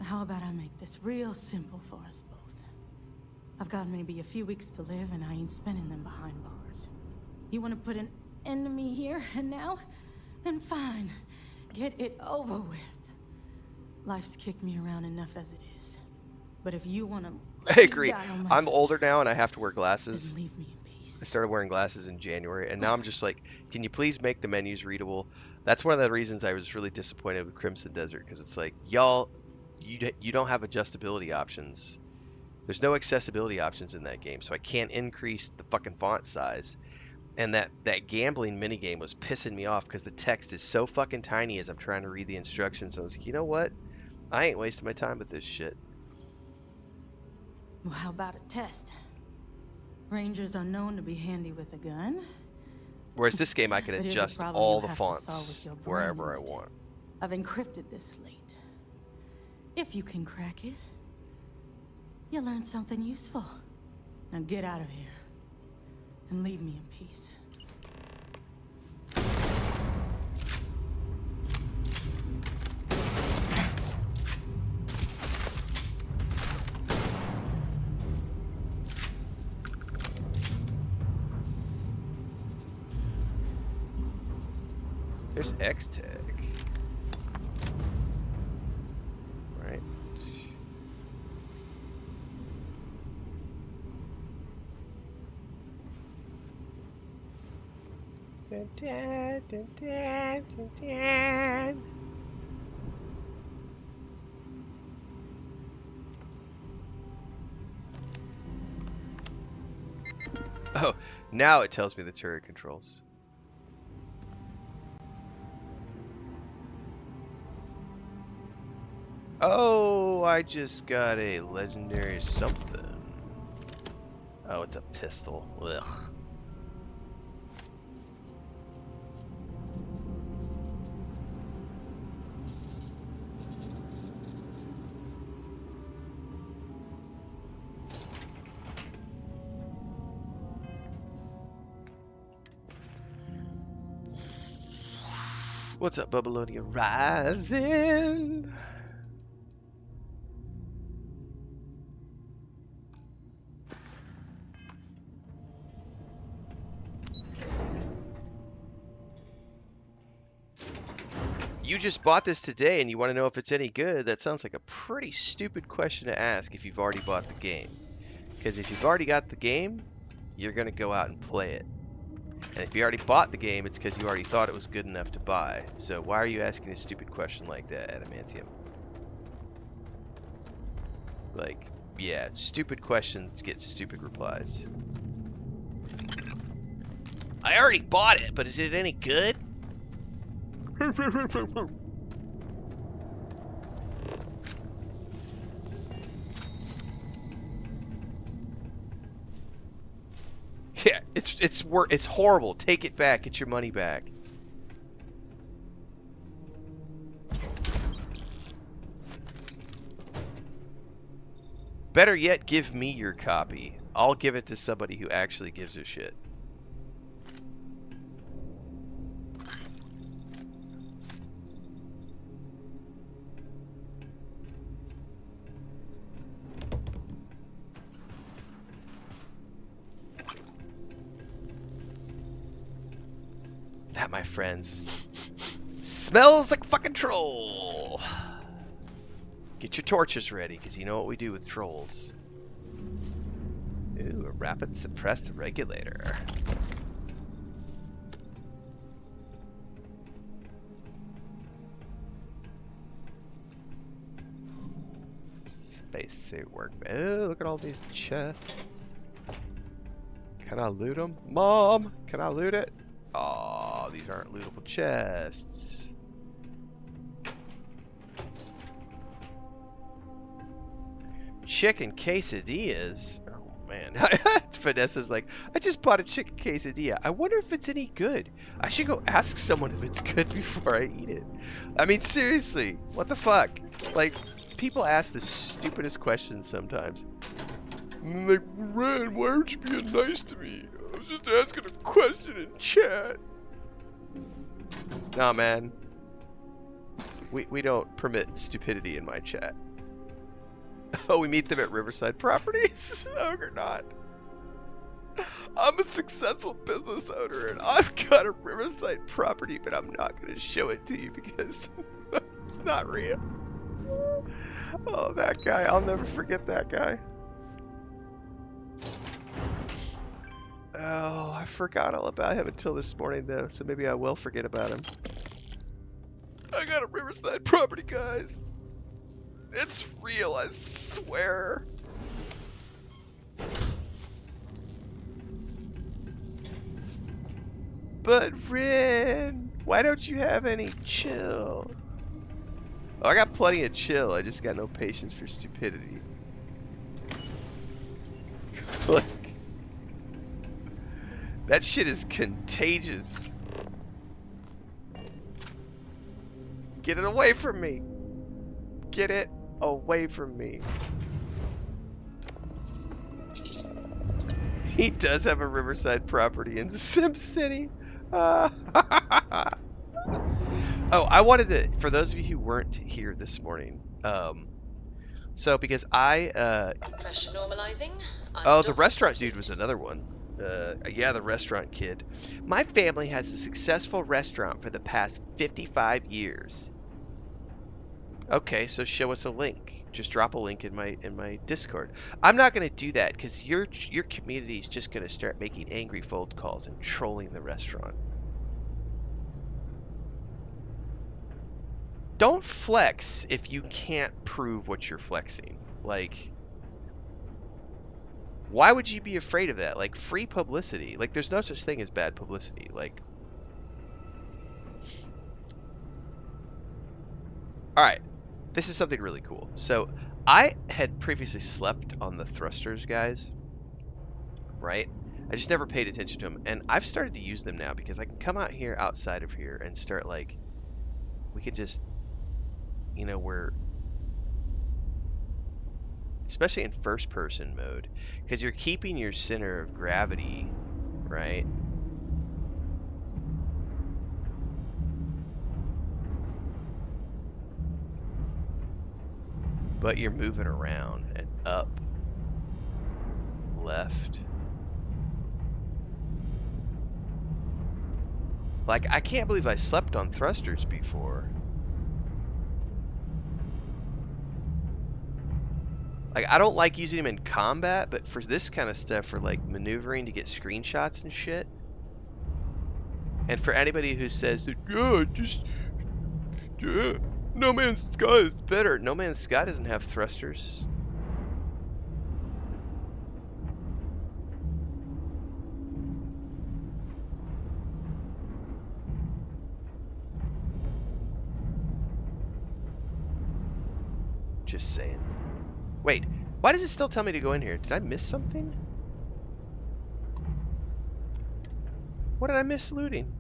How about I make this real simple for us both? I've got maybe a few weeks to live, and I ain't spending them behind bars. You want to put an end to me here and now? Then fine. Get it over with. Life's kicked me around enough as it is. But if you want to... I agree. I'm older now, and I have to wear glasses. Then leave me in peace. I started wearing glasses in January, and now I'm just like, can you please make the menus readable? That's one of the reasons I was really disappointed with Crimson Desert, because it's like, y'all, you don't have adjustability options. There's no accessibility options in that game, so I can't increase the fucking font size. And that gambling minigame was pissing me off because the text is so fucking tiny as I'm trying to read the instructions. I was like, you know what? I ain't wasting my time with this shit. Well, how about a test? Rangers are known to be handy with a gun. Whereas this game, I can But here's a adjust problem all you'll the have to solve with fonts your brain wherever I instead. want. I've encrypted this slate. If you can crack it, you'll learn something useful. Now get out of here and leave me in peace. There's X-Tech. Right. Dun, dun, dun, dun, dun, dun. Oh, now it tells me the turret controls. Oh, I just got a legendary something. Oh, it's a pistol. Ugh. What's up, Babylonia Rising? You just bought this today and you want to know if it's any good? That sounds like a pretty stupid question to ask if you've already bought the game. Because if you've already got the game, you're going to go out and play it. And if you already bought the game, it's because you already thought it was good enough to buy. So why are you asking a stupid question like that, Adamantium? Like, yeah, stupid questions get stupid replies. I already bought it, but is it any good? Yeah, it's horrible. Take it back. Get your money back. Better yet, give me your copy. I'll give it to somebody who actually gives a shit. That, my friends, smells like a fucking troll. Get your torches ready, because you know what we do with trolls. Ooh, a rapid suppressed regulator. Spacesuit work. Oh, look at all these chests. Can I loot them? Mom, can I loot it? Oh, these aren't lootable chests. Chicken quesadillas. Oh man, Vanessa's like, I just bought a chicken quesadilla. I wonder if it's any good. I should go ask someone if it's good before I eat it. I mean, seriously, what the fuck? Like, people ask the stupidest questions sometimes. And they're like, Ren, why aren't you being nice to me? I was just asking a question in chat. Nah, man. We don't permit stupidity in my chat. Oh, we meet them at Riverside Properties? No, we're not. I'm a successful business owner and I've got a Riverside property, but I'm not going to show it to you because it's not real. Oh, that guy. I'll never forget that guy. Oh, I forgot all about him until this morning, though, so maybe I will forget about him. I got a Riverside property, guys. It's real, I swear. But Ren, why don't you have any chill? Oh, I got plenty of chill. I just got no patience for stupidity. Look. That shit is contagious. Get it away from me. Get it away from me. He does have a Riverside property in Sim City. Oh, I wanted to, for those of you who weren't here this morning, so because Pressure normalizing. oh, the restaurant dude was another one. Yeah, the restaurant kid. My family has a successful restaurant for the past 55 years. Okay, so show us a link. Just drop a link in my Discord. I'm not gonna do that because your community is just gonna start making angry phone calls and trolling the restaurant. Don't flex if you can't prove what you're flexing. Like, why would you be afraid of that? Like, free publicity. Like, there's no such thing as bad publicity. Like, all right. This is something really cool. So I had previously slept on the thrusters, guys, right? I just never paid attention to them. And I've started to use them now because I can come out here outside of here and start, like, we can just, you know, we're, especially in first person mode, because you're keeping your center of gravity, right? But you're moving around and up, left. Like, I can't believe I slept on thrusters before. Like, I don't like using them in combat, but for this kind of stuff, for like maneuvering to get screenshots and shit. And for anybody who says that, No Man's Sky is better. No Man's Sky doesn't have thrusters. Just saying. Wait, why does it still tell me to go in here? Did I miss something? What did I miss looting?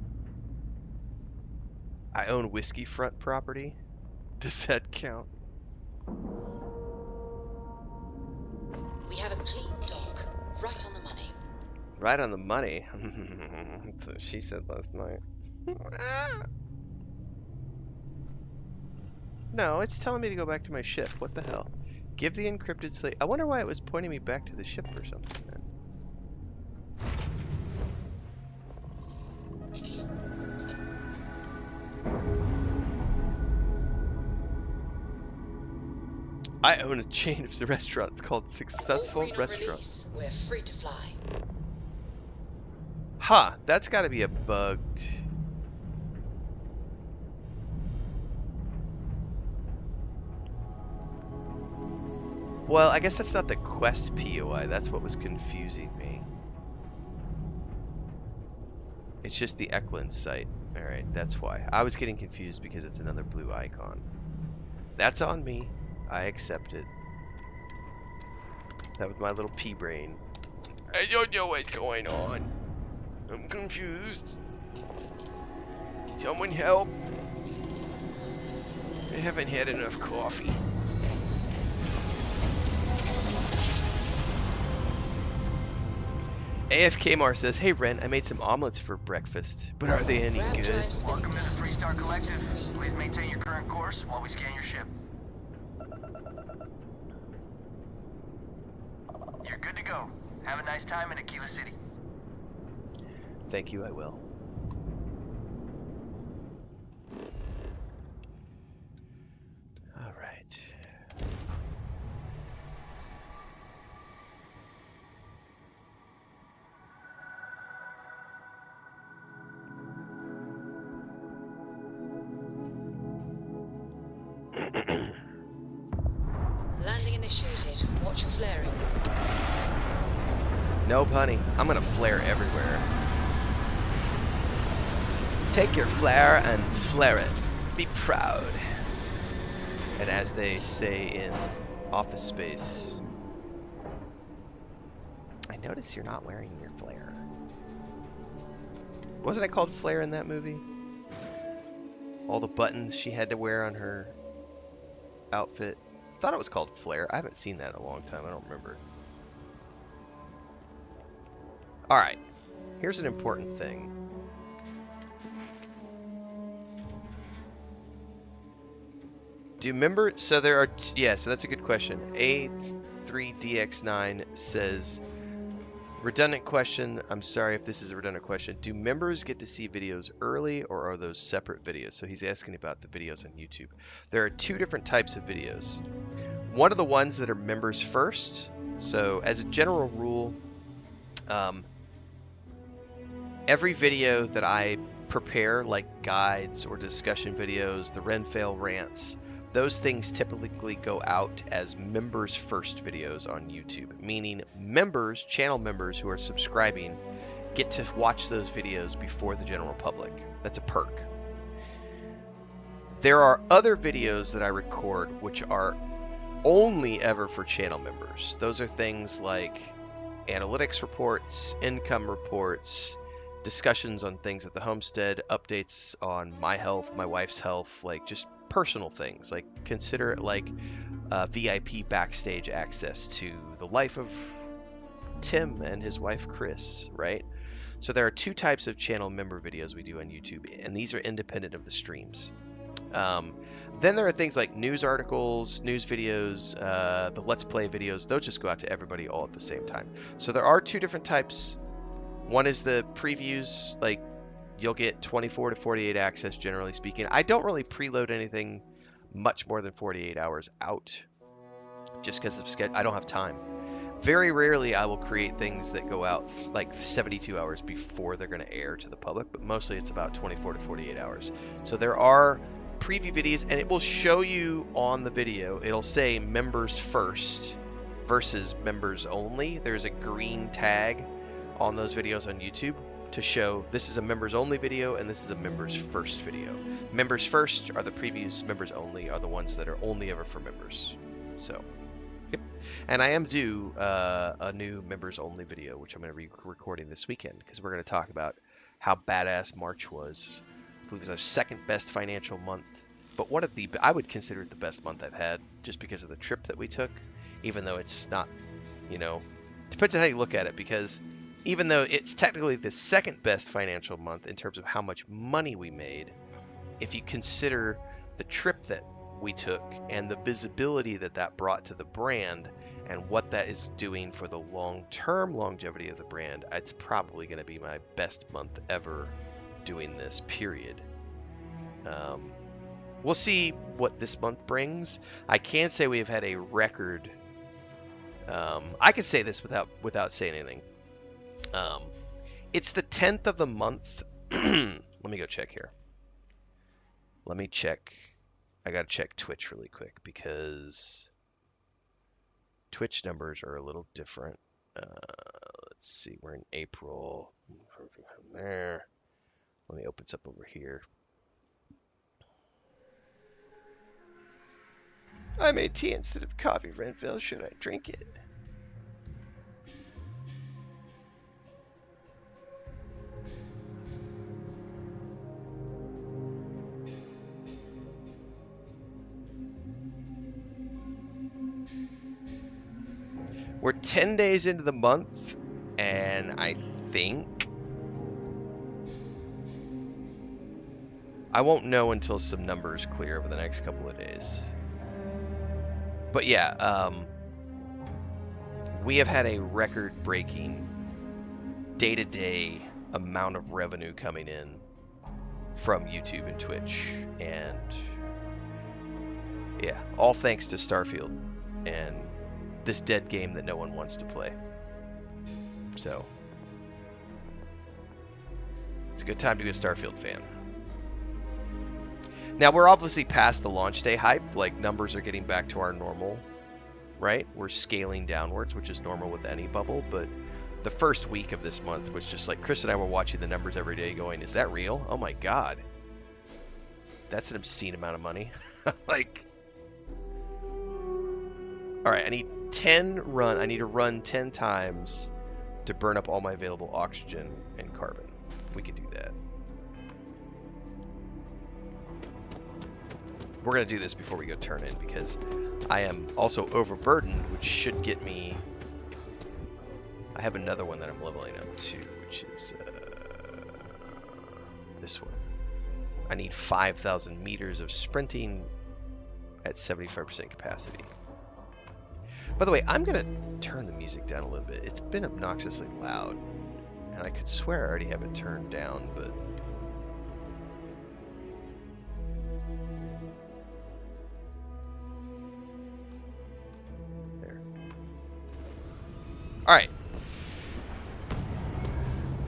I own Whiskey Front property. Does that count? We have a clean dock, right on the money. Right on the money. That's what she said last night. No, it's telling me to go back to my ship. What the hell? Give the encrypted slate. I wonder why it was pointing me back to the ship or something then. I own a chain of restaurants called Successful Restaurants. We're free to fly. Huh, that's got to be a bugged. Well, I guess that's not the quest POI. That's what was confusing me. It's just the Eklund site. Alright, that's why. I was getting confused because it's another blue icon. That's on me. I accept it. That was my little pea brain. I don't know what's going on. I'm confused. Someone help. I haven't had enough coffee. AFK Mar says, "Hey Ren, I made some omelets for breakfast, but are they any Grab good?" drive spinning Welcome to the now. 3-star collective. Systems green. Please maintain your current course while we scan your ship. You're good to go. Have a nice time in Aquila City. Thank you, I will. All right. Landing initiated. Watch your flaring. Nope, honey. I'm gonna flare everywhere. Take your flare and flare it. Be proud. And as they say in Office Space, I notice you're not wearing your flare. Wasn't it called Flare in that movie? All the buttons she had to wear on her outfit. I thought it was called Flare. I haven't seen that in a long time. I don't remember. Alright. Here's an important thing. Do you remember? So there are... yeah, so that's a good question. A3DX9 says... redundant question. I'm sorry if this is a redundant question. Do members get to see videos early, or are those separate videos? So he's asking about the videos on YouTube. There are two different types of videos. One of the ones that are members first. So as a general rule, every video that I prepare, like guides or discussion videos, the Renfail rants, those things typically go out as members first videos on YouTube, meaning members, channel members who are subscribing, get to watch those videos before the general public. That's a perk. There are other videos that I record which are only ever for channel members. Those are things like analytics reports, income reports, discussions on things at the homestead, updates on my health, my wife's health, like just personal things. Like consider it like VIP backstage access to the life of Tim and his wife Chris, right? So there are two types of channel member videos we do on YouTube, and these are independent of the streams. Then there are things like news articles, news videos, the Let's Play videos. Those just go out to everybody all at the same time. So there are two different types. One is the previews, like you'll get 24 to 48 access, generally speaking. I don't really preload anything much more than 48 hours out, just because of schedule. I don't have time. Very rarely I will create things that go out like 72 hours before they're going to air to the public, but mostly it's about 24 to 48 hours. So there are preview videos, and it will show you on the video, it'll say members first versus members only. There's a green tag on those videos on YouTube to show this is a members only video and this is a members first video. Members first are the previews, members only are the ones that are only ever for members. So, yep. And I am due a new members only video, which I'm going to be recording this weekend, because we're going to talk about how badass March was. I believe it was our second best financial month, but one of the, I would consider it the best month I've had, just because of the trip that we took, even though it's not, you know, depends on how you look at it, because even though it's technically the second best financial month in terms of how much money we made, if you consider the trip that we took and the visibility that that brought to the brand and what that is doing for the long-term longevity of the brand, it's probably going to be my best month ever doing this, period. We'll see what this month brings. I can say we have had a record. I can say this without saying anything. It's the 10th of the month. Let me go check here. Let me check. I gotta check Twitch really quick, because Twitch numbers are a little different. Let's see, we're in April. There. Let me open this up over here. I made tea instead of coffee, Renfail. Should I drink it? We're 10 days into the month, and I think I won't know until some numbers clear over the next couple of days. But yeah, we have had a record-breaking day-to-day amount of revenue coming in from YouTube and Twitch, and yeah, all thanks to Starfield and this dead game that no one wants to play. So it's a good time to be a Starfield fan. Now we're obviously past the launch day hype, like numbers are getting back to our normal, right? We're scaling downwards, which is normal with any bubble, but the first week of this month was just like, Chris and I were watching the numbers every day going, is that real? Oh my God. That's an obscene amount of money. Like, all right, I need to run 10 times to burn up all my available oxygen and carbon. We can do that. We're going to do this before we go turn in because I am also overburdened, which should get me... I have another one that I'm leveling up to, which is this one. I need 5,000 meters of sprinting at 75% capacity. By the way, I'm going to turn the music down a little bit. It's been obnoxiously loud, and I could swear I already have it turned down, but... There. Alright.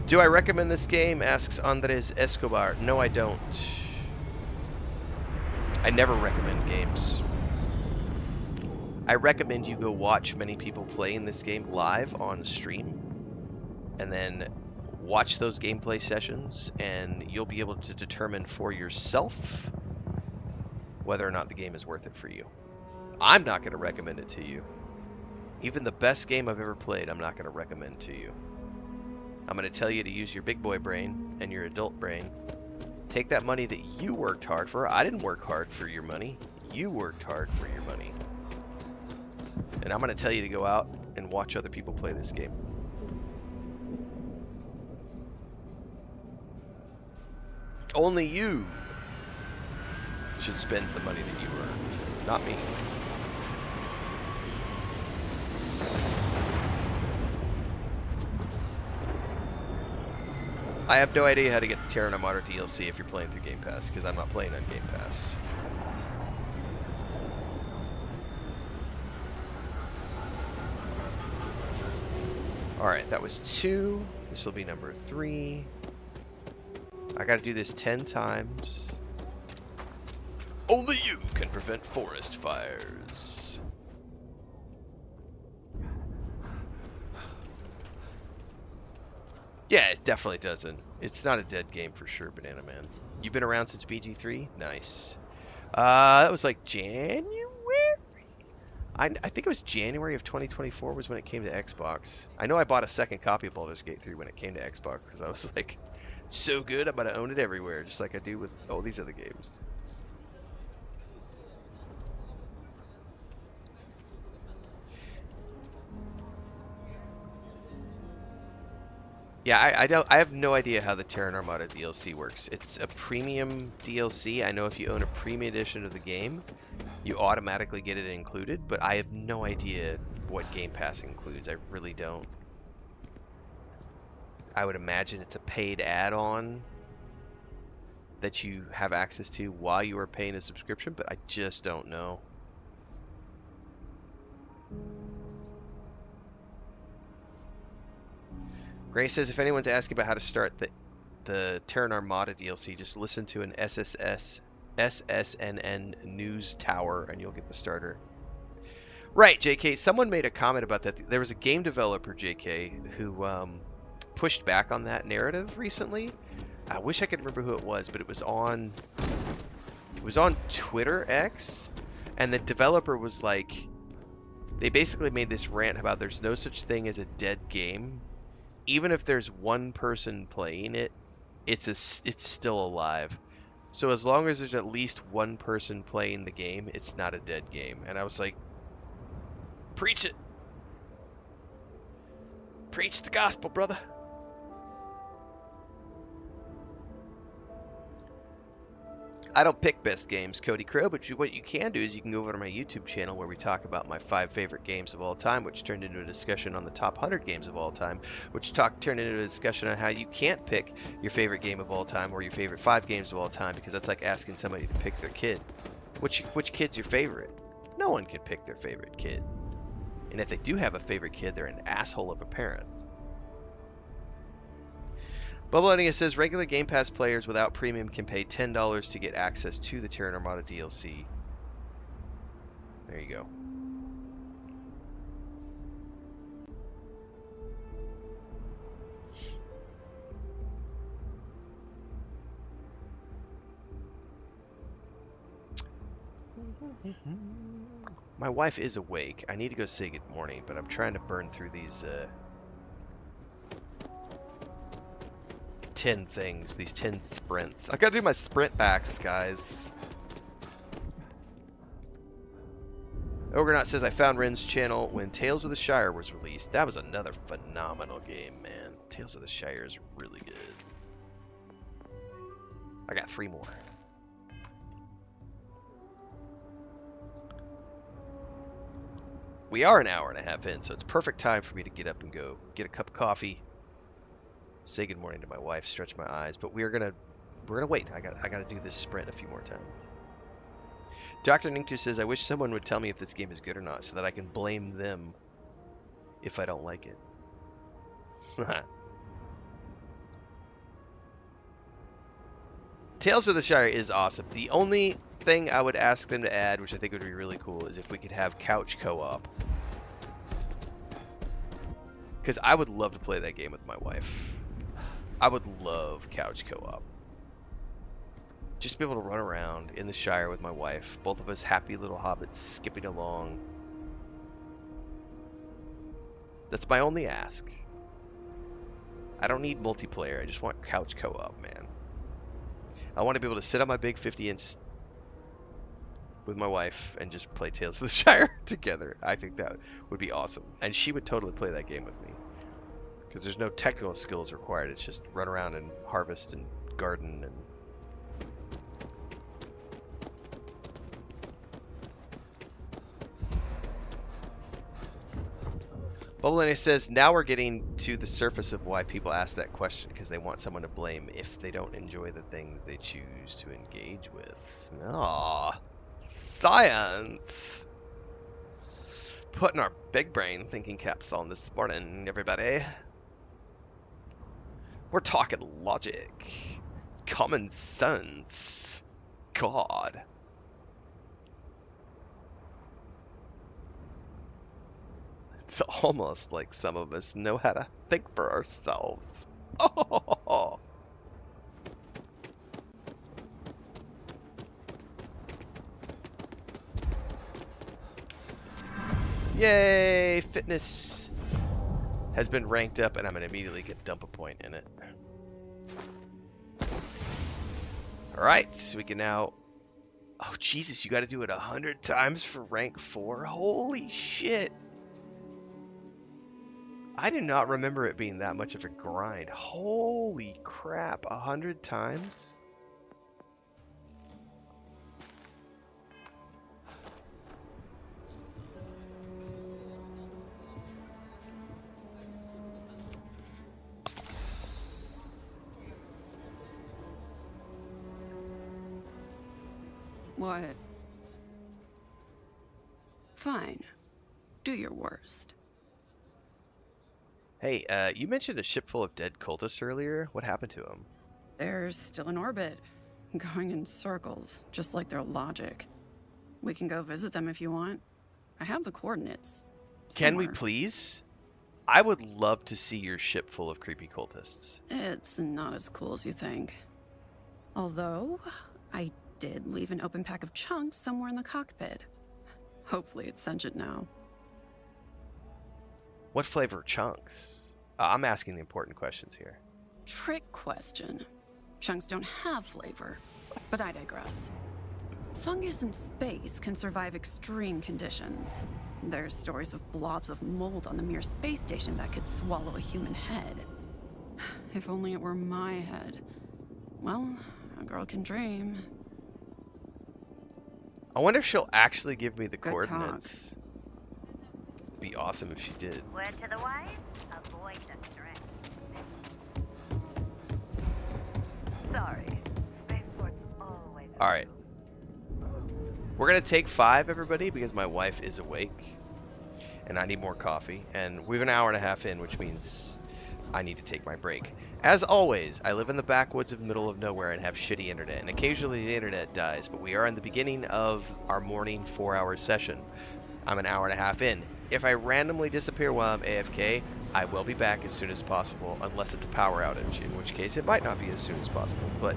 Do I recommend this game? Asks Andres Escobar. No, I don't. I never recommend games. I recommend you go watch many people playing this game live on stream, and then watch those gameplay sessions, and you'll be able to determine for yourself whether or not the game is worth it for you. I'm not going to recommend it to you. Even the best game I've ever played, I'm not going to recommend to you. I'm going to tell you to use your big boy brain and your adult brain. Take that money that you worked hard for. I didn't work hard for your money. You worked hard for your money. And I'm going to tell you to go out and watch other people play this game. Only you should spend the money that you earned, not me. I have no idea how to get the Terran Armada DLC if you're playing through Game Pass, because I'm not playing on Game Pass. Alright, that was 2. This will be number 3. I gotta do this 10 times. Only you can prevent forest fires. Yeah, it definitely doesn't. It's not a dead game for sure, Banana Man. You've been around since BG3? Nice. That was like January? I think it was January of 2024 was when it came to Xbox. I know I bought a second copy of Baldur's Gate 3 when it came to Xbox because I was like, so good, I'm going to own it everywhere, just like I do with all these other games. Yeah, I have no idea how the Terran Armada DLC works. It's a premium DLC. I know if you own a premium edition of the game, you automatically get it included, but I have no idea what Game Pass includes. I really don't. I would imagine it's a paid add-on that you have access to while you are paying a subscription, but I just don't know. Gray says if anyone's asking about how to start the Terran Armada DLC, just listen to an SSNN news tower and you'll get the starter. Right, JK. Someone made a comment about that. There was a game developer, JK, who pushed back on that narrative recently. I wish I could remember who it was, but it was on Twitter X, and the developer was like, they basically made this rant about there's no such thing as a dead game. Even if there's one person playing it, it's still alive. So as long as there's at least one person playing the game, it's not a dead game. And I was like, preach it. Preach the gospel, brother. I don't pick best games, Cody Crow, but what you can do is you can go over to my YouTube channel where we talk about my 5 favorite games of all time, which turned into a discussion on the top 100 games of all time, which turned into a discussion on how you can't pick your favorite game of all time or your favorite 5 games of all time, because that's like asking somebody to pick their kid. Which kid's your favorite? No one can pick their favorite kid. And if they do have a favorite kid, they're an asshole of a parent. Bubbleloading says regular Game Pass players without premium can pay $10 to get access to the Terran Armada DLC. There you go. My wife is awake. I need to go say good morning, but I'm trying to burn through these 10 things, these 10 sprints. I gotta do my sprint backs, guys. Ogrenaut says, I found Ren's channel when Tales of the Shire was released. That was another phenomenal game, man. Tales of the Shire is really good. I got 3 more. We are an hour and a half in, so it's perfect time for me to get up and go get a cup of coffee, say good morning to my wife, stretch my eyes, but we're gonna wait. I gotta do this sprint a few more times. Dr. Ninktu says, I wish someone would tell me if this game is good or not, so that I can blame them if I don't like it. Tales of the Shire is awesome. The only thing I would ask them to add, which I think would be really cool, is if we could have couch co-op. Because I would love to play that game with my wife. I would love couch co-op. Just be able to run around in the Shire with my wife. Both of us happy little hobbits skipping along. That's my only ask. I don't need multiplayer. I just want couch co-op, man. I want to be able to sit on my big 50-inch with my wife and just play Tales of the Shire together. I think that would be awesome. And she would totally play that game with me. Because there's no technical skills required. It's just run around and harvest and garden and... Bubblelenny says, now we're getting to the surface of why people ask that question, because they want someone to blame if they don't enjoy the thing that they choose to engage with. Aww. Science! Putting our big brain thinking caps on this morning, everybody. We're talking logic. Common sense. God. It's almost like some of us know how to think for ourselves. Oh. Yay! Fitness has been ranked up, and I'm going to immediately get dump a point in it. Alright, so we can now... Oh, Jesus, you got to do it 100 times for rank 4? Holy shit! I do not remember it being that much of a grind. Holy crap, 100 times? What? Fine. Do your worst. Hey, you mentioned a ship full of dead cultists earlier. What happened to them? They're still in orbit, going in circles, just like their logic. We can go visit them if you want. I have the coordinates. Can we somewhere. please? I would love to see your ship full of creepy cultists. It's not as cool as you think. Although, I did leave an open pack of chunks somewhere in the cockpit. Hopefully it's sentient now. What flavor chunks? I'm asking the important questions here. Trick question. Chunks don't have flavor, but I digress. Fungus in space can survive extreme conditions. There's stories of blobs of mold on the Mir space station that could swallow a human head. If only it were my head. Well, a girl can dream. I wonder if she'll actually give me the Good coordinates. Be awesome if she did. Word to the wise, avoid the stress. Sorry, spaceport's always. All right. We're gonna take 5, everybody, because my wife is awake, and I need more coffee. And we're an hour and a half in, which means I need to take my break. As always, I live in the backwoods of the middle of nowhere and have shitty internet, and occasionally the internet dies. But we are in the beginning of our morning 4-hour session. I'm an hour and a half in. If I randomly disappear while I'm AFK, I will be back as soon as possible, unless it's a power outage, in which case it might not be as soon as possible. But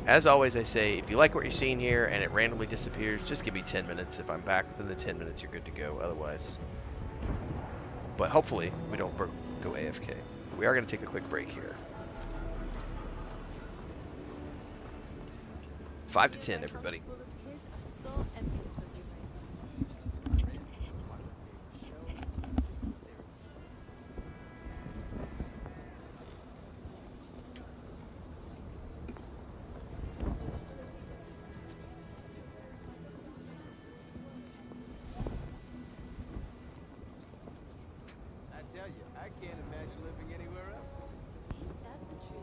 as always, I say, if you like what you're seeing here and it randomly disappears, just give me 10 minutes. If I'm back within the 10 minutes, you're good to go. Otherwise, but hopefully we don't go AFK. We are going to take a quick break here. 5 to 10, everybody. I can't imagine living anywhere else. Ain't that the truth?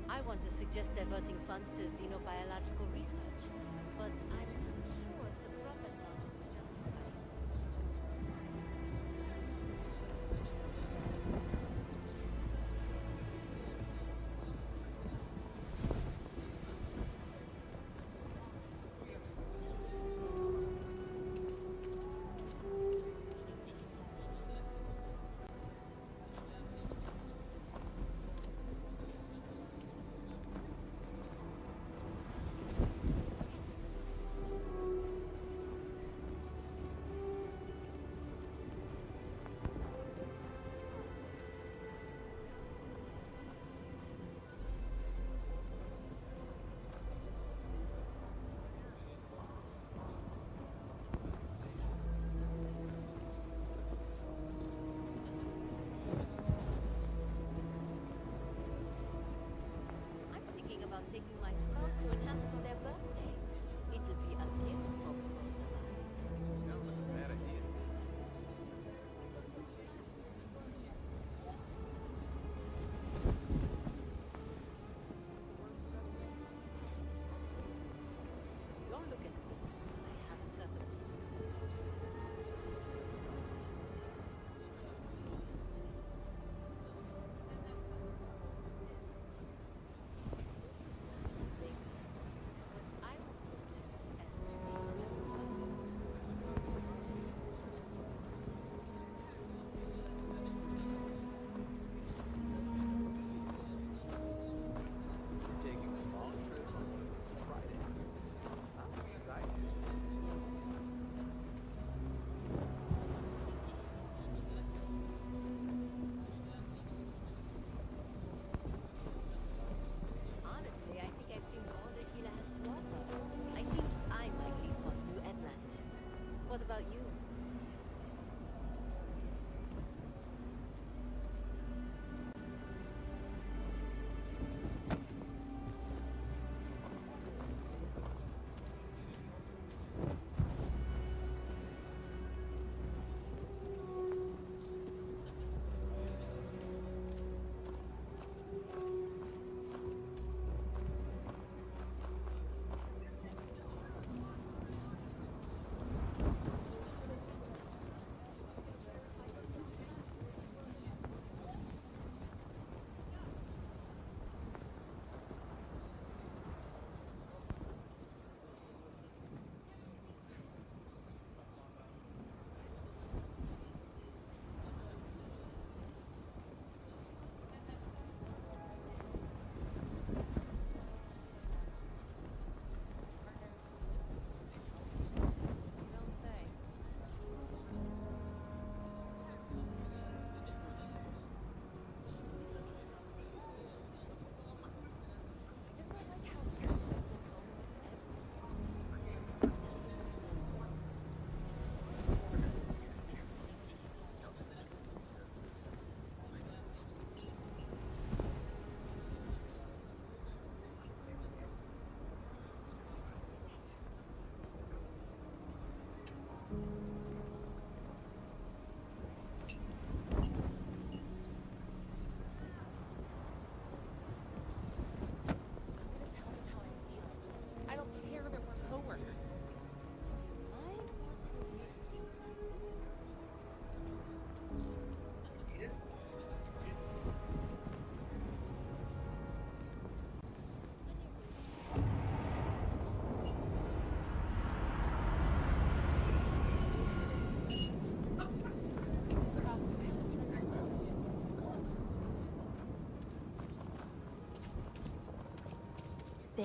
I want to suggest diverting funds to xenobiological research, but I'm not sure if the profit margins justify it.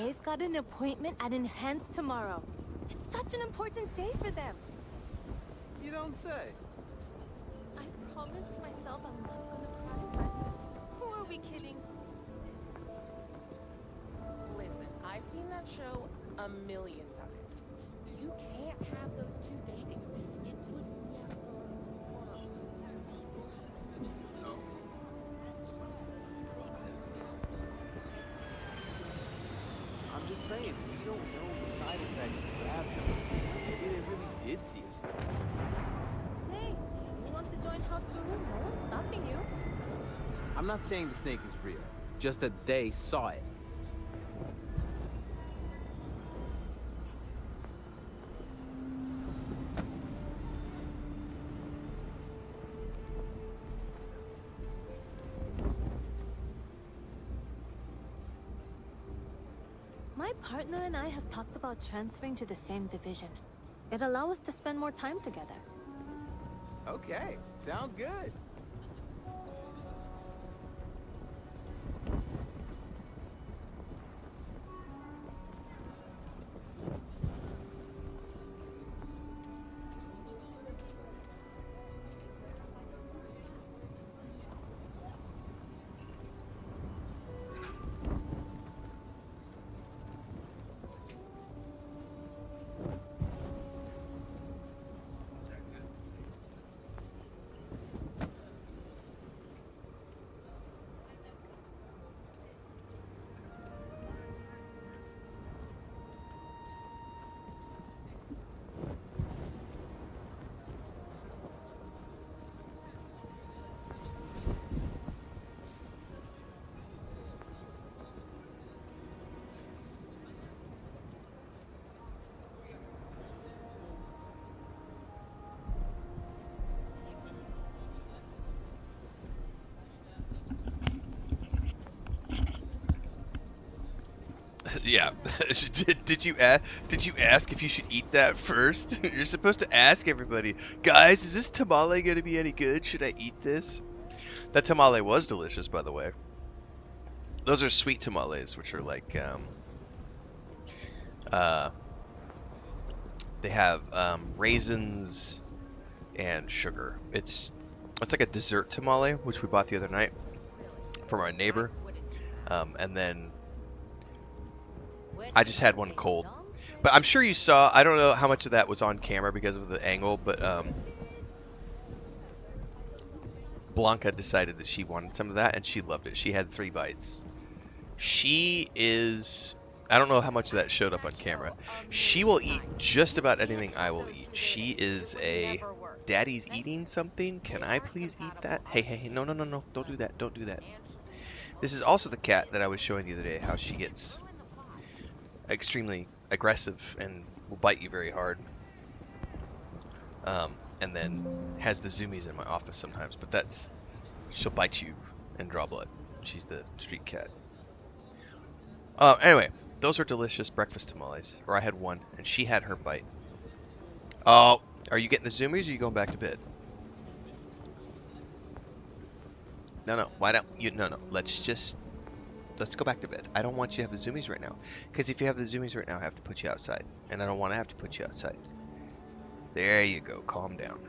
They've got an appointment at Enhance tomorrow. It's such an important day for them. You don't say. I promised myself I'm not gonna cry, but who are we kidding? Listen, I've seen that show a million times. You can't have those two dating. It would never work. I'm just saying, we don't know the side effects of baptism. Maybe they really did see us. Hey, you want to join House Farouk? No one's stopping you. I'm not saying the snake is real, just that they saw it. My partner and I have talked about transferring to the same division. It'll allow us to spend more time together. Okay, sounds good. Yeah. Did you ask if you should eat that first? You're supposed to ask everybody, guys, is this tamale gonna be any good? Should I eat this? That tamale was delicious, by the way. Those are sweet tamales, which are like they have raisins and sugar. It's like a dessert tamale, which we bought the other night from our neighbor, and then I just had one cold. But I'm sure you saw, I don't know how much of that was on camera because of the angle, but Blanca decided that she wanted some of that, and she loved it. She had 3 bites. She is, I don't know how much of that showed up on camera. She will eat just about anything I will eat. She is a, daddy's eating something, can I please eat that? Hey, no, don't do that, don't do that. This is also the cat that I was showing the other day, how she gets extremely aggressive and will bite you very hard. And then has the zoomies in my office sometimes, but that's, she'll bite you and draw blood. She's the street cat. Anyway, those are delicious breakfast tamales, or I had one, and she had her bite. Oh, are you getting the zoomies, or are you going back to bed? No, why don't you, no, let's go back to bed. I don't want you to have the zoomies right now, because if you have the zoomies right now, I have to put you outside, and I don't want to have to put you outside. There you go, calm down.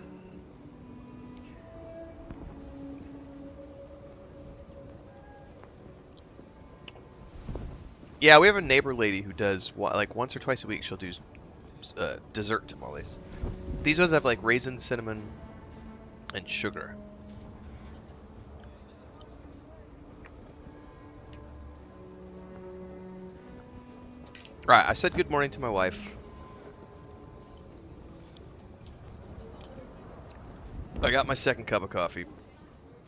Yeah, we have a neighbor lady who does, like, once or twice a week, she'll do dessert tamales. These ones have, like, raisin, cinnamon, and sugar. Right, I said good morning to my wife. I got my second cup of coffee.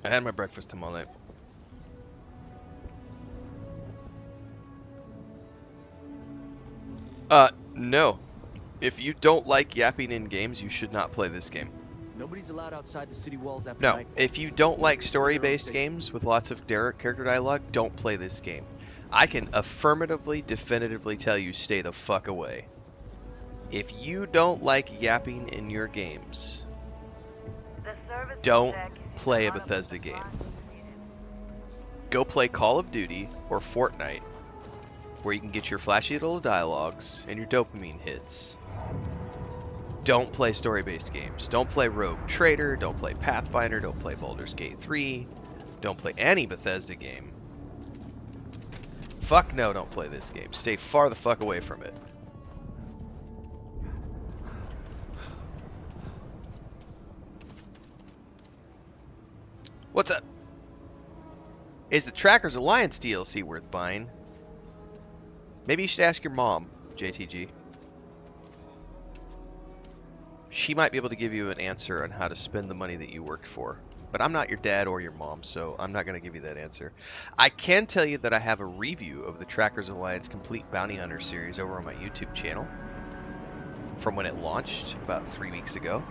I had my breakfast tamale. No. If you don't like yapping in games, you should not play this game. Nobody's allowed outside the city walls after No, night. if you don't like story-based games with lots of character dialogue, don't play this game. I can affirmatively, definitively tell you, stay the fuck away. If you don't like yapping in your games, don't play a Bethesda game. Go play Call of Duty or Fortnite where you can get your flashy little dialogues and your dopamine hits. Don't play story-based games. Don't play Rogue Trader. Don't play Pathfinder. Don't play Baldur's Gate 3. Don't play any Bethesda game. Fuck no, don't play this game. Stay far the fuck away from it. What's up? Is the Trackers Alliance DLC worth buying? Maybe you should ask your mom, JTG. She might be able to give you an answer on how to spend the money that you worked for. But I'm not your dad or your mom, so I'm not going to give you that answer. I can tell you that I have a review of the Trackers Alliance Complete Bounty Hunter series over on my YouTube channel from when it launched about 3 weeks ago.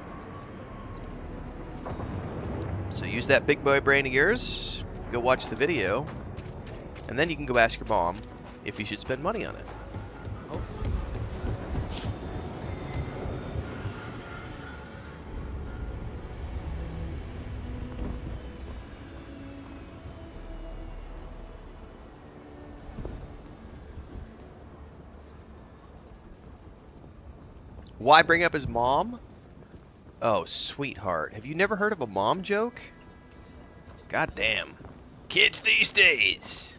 So use that big boy brain of yours, go watch the video, and then you can go ask your mom if you should spend money on it. Hopefully. Why bring up his mom? Oh, sweetheart. Have you never heard of a mom joke? God damn. Kids these days.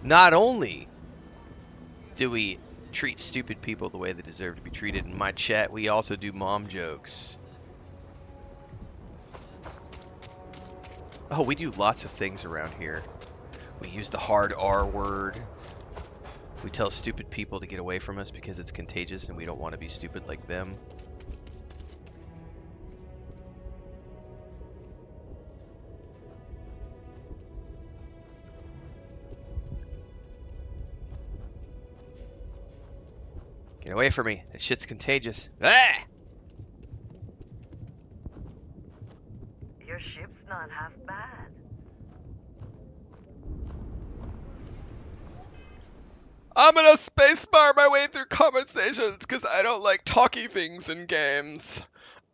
Not only do we treat stupid people the way they deserve to be treated in my chat, we also do mom jokes. Oh, we do lots of things around here. We use the hard R word. We tell stupid people to get away from us because it's contagious and we don't want to be stupid like them. Get away from me. That shit's contagious. Ah! Your ship's not half bad. I'm gonna spacebar my way through conversations because I don't like talky things in games.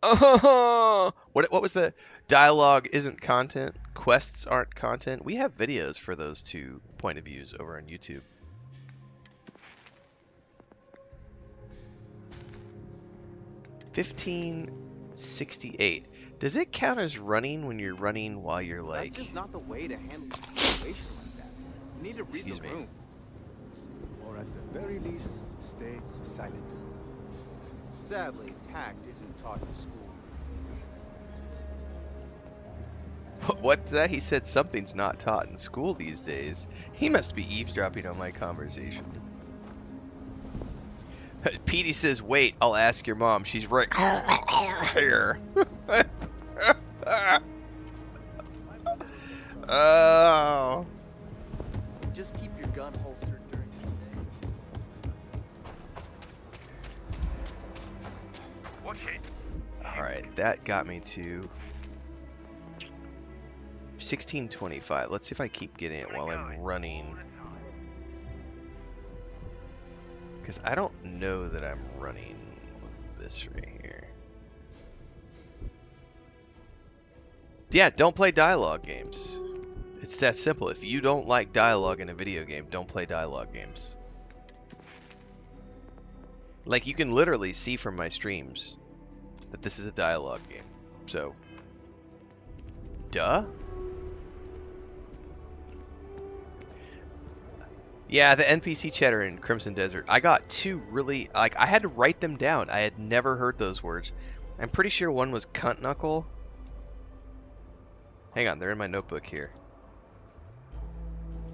What was the dialogue isn't content? Quests aren't content? We have videos for those two point of views over on YouTube. $15.68. Does it count as running when you're running while you're like... That's just not the way to handle a situation like that. You need to read the room. Or at the very least, stay silent. Sadly, tact isn't taught in school these days. What's that? He said something's not taught in school these days. He must be eavesdropping on my conversation. Petey says, wait, I'll ask your mom. She's right here. Oh. Just keep your gun holstered during the day. Alright, that got me to 1625. Let's see if I keep getting it while I'm running. Because I don't know that I'm running with this right here. Yeah, don't play dialogue games. It's that simple. If you don't like dialogue in a video game, don't play dialogue games. Like, you can literally see from my streams that this is a dialogue game. So, duh? Yeah, the NPC chatter in Crimson Desert. I got two really, like, I had to write them down. I had never heard those words. I'm pretty sure one was cunt knuckle. Hang on, they're in my notebook here.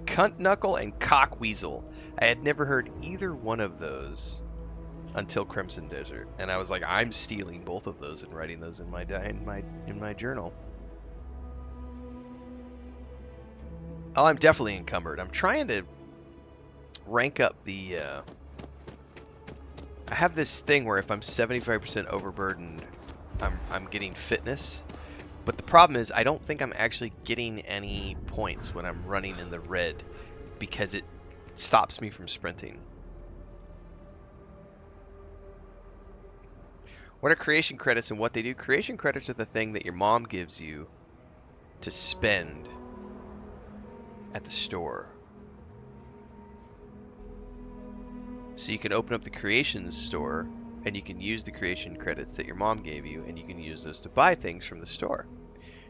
Cunt knuckle and cock weasel. I had never heard either one of those until Crimson Desert, and I was like, I'm stealing both of those and writing those in my journal. Oh, I'm definitely encumbered. I'm trying to rank up the I have this thing where if I'm 75% overburdened, I'm getting fitness. But the problem is I don't think I'm actually getting any points when I'm running in the red because it stops me from sprinting. What are creation credits and what they do? Creation credits are the thing that your mom gives you to spend at the store. So you can open up the creations store and you can use the creation credits that your mom gave you, and you can use those to buy things from the store.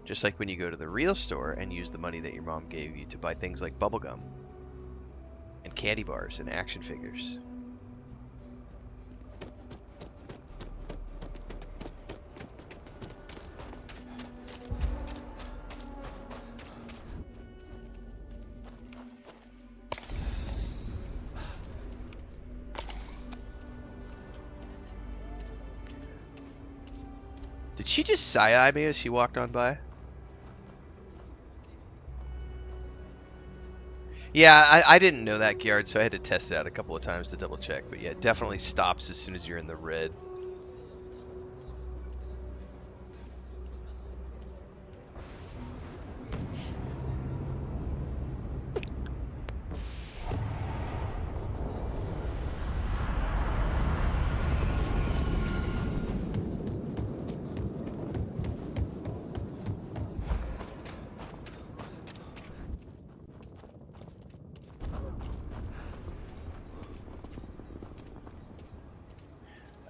Just like when you go to the real store and use the money that your mom gave you to buy things like bubblegum and candy bars and action figures. Did she just side-eye me as she walked on by? Yeah, I didn't know that, Gyard, so I had to test it out a couple of times to double check. But yeah, it definitely stops as soon as you're in the red.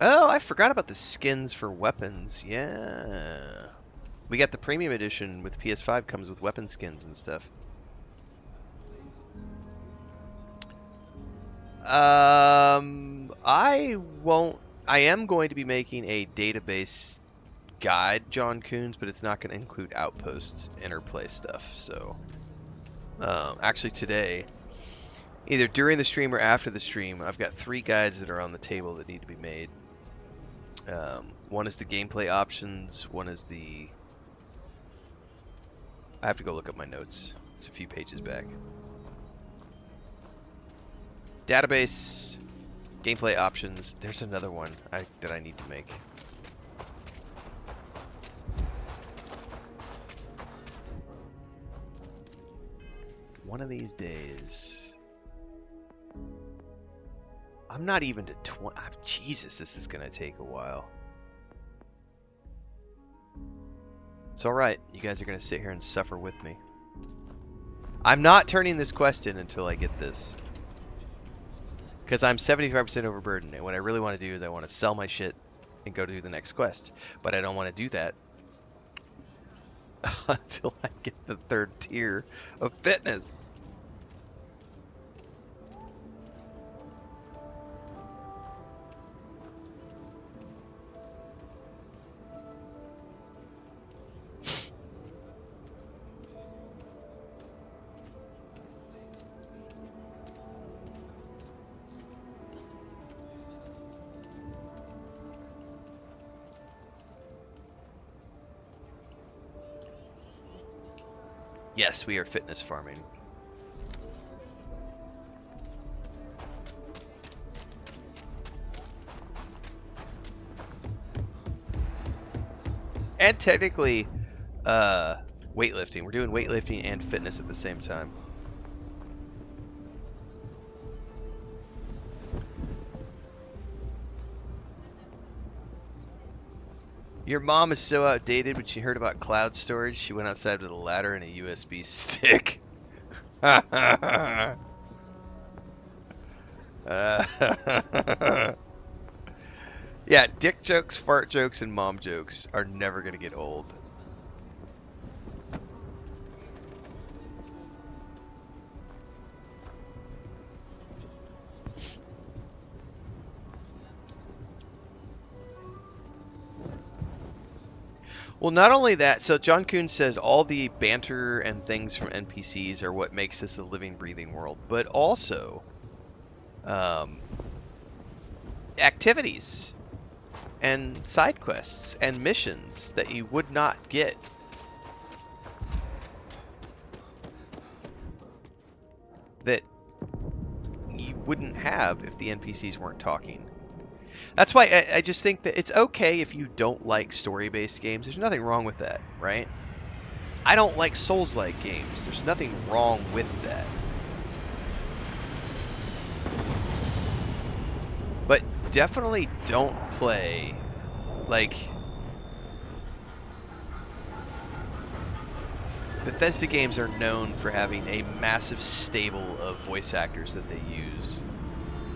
Oh, I forgot about the skins for weapons. Yeah. We got the premium edition with PS5, comes with weapon skins and stuff. I am going to be making a database guide, John Coons, but it's not going to include Outposts interplay stuff. So, actually today, either during the stream or after the stream, I've got 3 guides that are on the table that need to be made. One is the gameplay options, one is the... I have to go look up my notes. It's a few pages back. Database, gameplay options. There's another one that I need to make. One of these days. I'm not even to 20. Jesus, this is going to take a while. It's alright. You guys are going to sit here and suffer with me. I'm not turning this quest in until I get this. Because I'm 75% overburdened. And what I really want to do is I want to sell my shit and go to the next quest. But I don't want to do that until I get the 3rd tier of fitness. Yes, we are fitness farming. And technically, weightlifting. We're doing weightlifting and fitness at the same time. Your mom is so outdated. When she heard about cloud storage, she went outside with a ladder and a USB stick. Yeah, dick jokes, fart jokes, and mom jokes are never going to get old. Well, not only that, so John Kuhn says all the banter and things from NPCs are what makes this a living, breathing world, but also activities and side quests and missions that you would not get. That you wouldn't have if the NPCs weren't talking. That's why I just think that it's okay if you don't like story-based games. There's nothing wrong with that, right? I don't like Souls-like games. There's nothing wrong with that. But definitely don't play, like... Bethesda games are known for having a massive stable of voice actors that they use,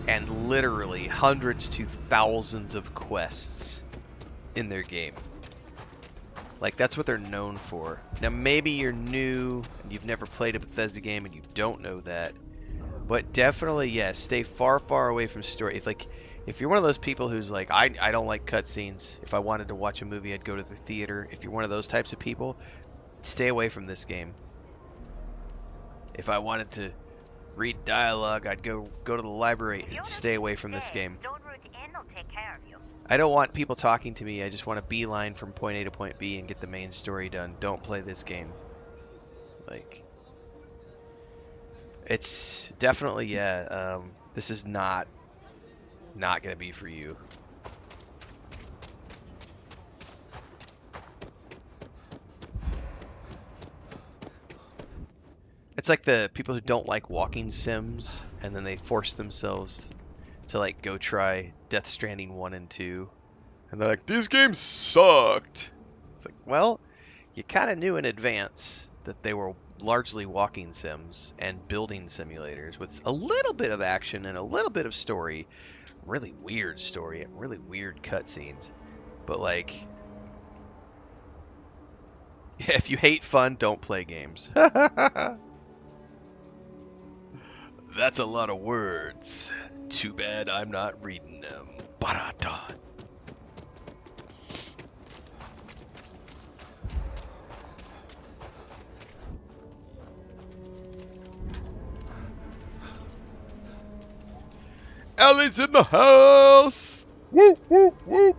and literally hundreds to thousands of quests in their game. Like, that's what they're known for. Now, maybe you're new and you've never played a Bethesda game and you don't know that, but definitely, yes, stay far, far away from story. If you're one of those people who's like, I don't like cutscenes. If I wanted to watch a movie, I'd go to the theater. If you're one of those types of people, stay away from this game. If I wanted to read dialogue, I'd go to the library and stay away from this game. I don't want people talking to me. I just want a beeline from point A to point B and get the main story done. Don't play this game. Like, it's definitely, yeah, this is not gonna be for you. It's like the people who don't like walking sims, and then they force themselves to like go try Death Stranding 1 and 2, and they're like, these games sucked. It's like, well, you kind of knew in advance that they were largely walking sims and building simulators with a little bit of action and a little bit of story, really weird story and really weird cutscenes. But like, if you hate fun, don't play games. That's a lot of words. Too bad I'm not reading them. Barata. Ellie's in the house! Woo, woo, woo!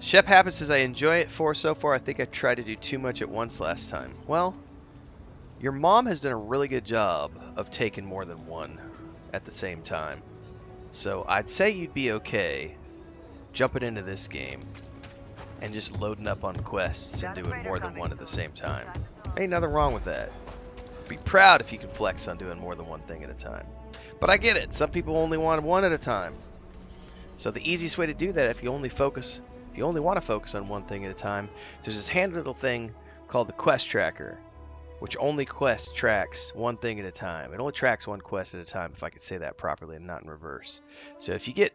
Shep Happens says, I enjoy it so far. I think I tried to do too much at once last time. Well, your mom has done a really good job of taking more than one at the same time. So I'd say you'd be okay jumping into this game and just loading up on quests and doing more than one at the same time. Ain't nothing wrong with that. Be proud if you can flex on doing more than one thing at a time. But I get it. Some people only want one at a time. So the easiest way to do that, if you only want to focus on one thing at a time, there's this handy little thing called the quest tracker, which only quest tracks one thing at a time. It only tracks one quest at a time, if I could say that properly and not in reverse. So if you get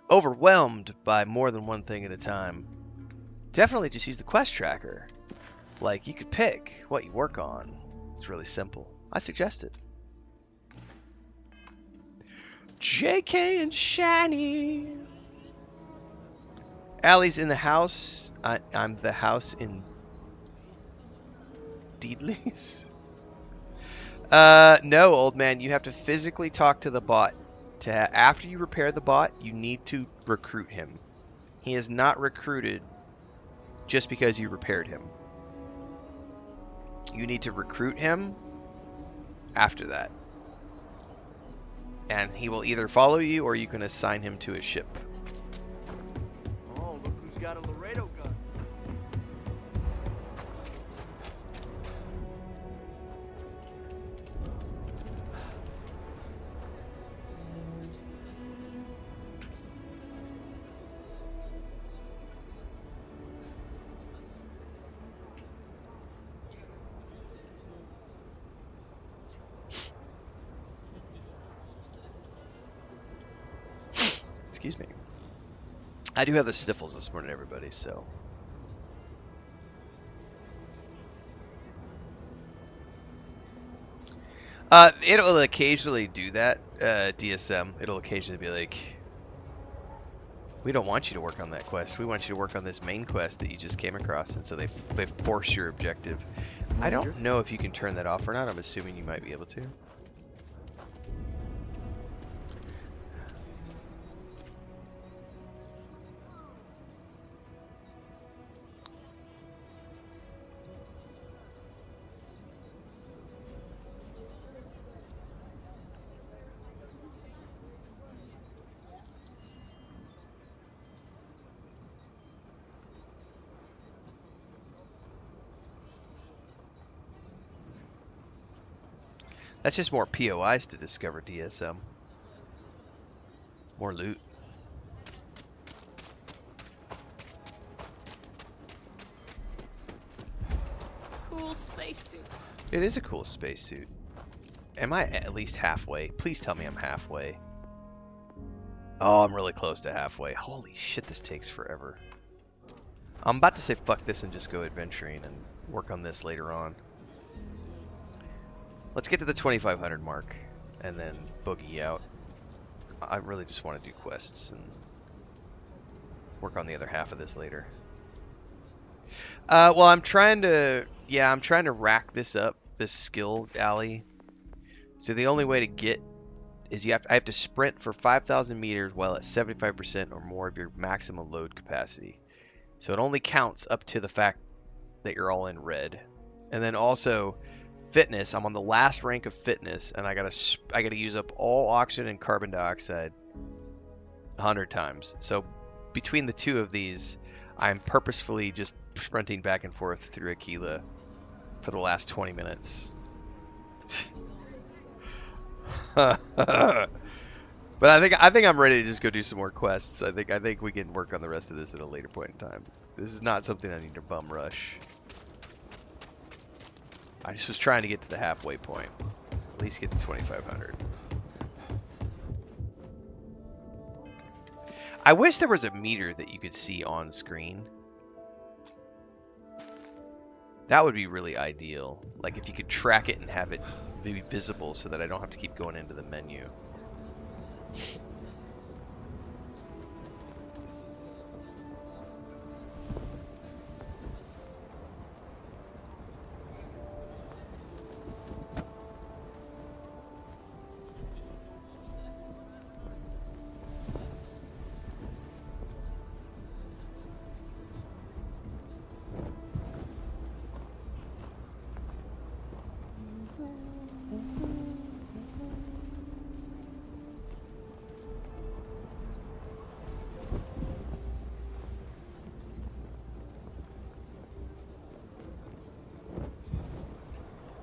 overwhelmed by more than one thing at a time, definitely just use the quest tracker. Like, you could pick what you work on. It's really simple. I suggest it. JK and Shani. Allie's in the house. I'm the house in Deedley's. No, old man. You have to physically talk to the bot. After you repair the bot, you need to recruit him. He is not recruited just because you repaired him. You need to recruit him after that. And he will either follow you or you can assign him to a ship. Oh, look who's got a Laredo gun. Excuse me. I do have the sniffles this morning, everybody, so. It'll occasionally do that, DSM. It'll occasionally be like, we don't want you to work on that quest. We want you to work on this main quest that you just came across, and so they force your objective. I don't know if you can turn that off or not. I'm assuming you might be able to. That's just more POIs to discover, DSM. More loot. Cool spacesuit. It is a cool spacesuit. Am I at least halfway? Please tell me I'm halfway. Oh, I'm really close to halfway. Holy shit, this takes forever. I'm about to say fuck this and just go adventuring and work on this later on. Let's get to the 2500 mark and then boogie out. I really just want to do quests and work on the other half of this later. Well, I'm trying to rack this up, this skill alley. So the only way to get is I have to sprint for 5,000 meters while at 75% or more of your maximum load capacity. So it only counts up to the fact that you're all in red. And then also fitness, I'm on the last rank of fitness, and I gotta use up all oxygen and carbon dioxide 100 times. So between the two of these, I'm purposefully just sprinting back and forth through Aquila for the last 20 minutes. But I think I'm ready to just go do some more quests. I think we can work on the rest of this at a later point in time. This is not something I need to bum rush. I just was trying to get to the halfway point. At least get to 2,500. I wish there was a meter that you could see on screen. That would be really ideal. Like if you could track it and have it be visible so that I don't have to keep going into the menu.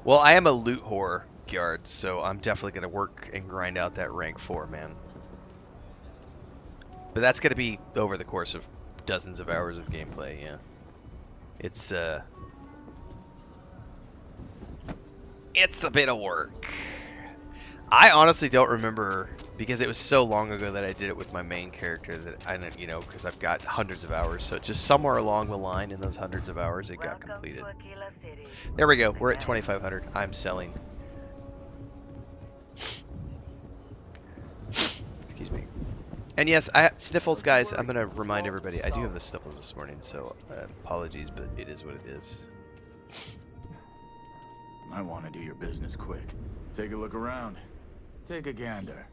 Well, I am a loot whore, Gyard, so I'm definitely going to work and grind out that rank 4, man. But that's going to be over the course of dozens of hours of gameplay, yeah. It's a bit of work. I honestly don't remember, because it was so long ago that I did it with my main character that I didn't, because I've got hundreds of hours. So just somewhere along the line in those hundreds of hours, it got completed. There we go. We're at 2,500. I'm selling. Excuse me. And yes, sniffles, guys. I'm gonna remind everybody. I do have the sniffles this morning, so apologies, but it is what it is. I want to do your business quick. Take a look around. Take a gander.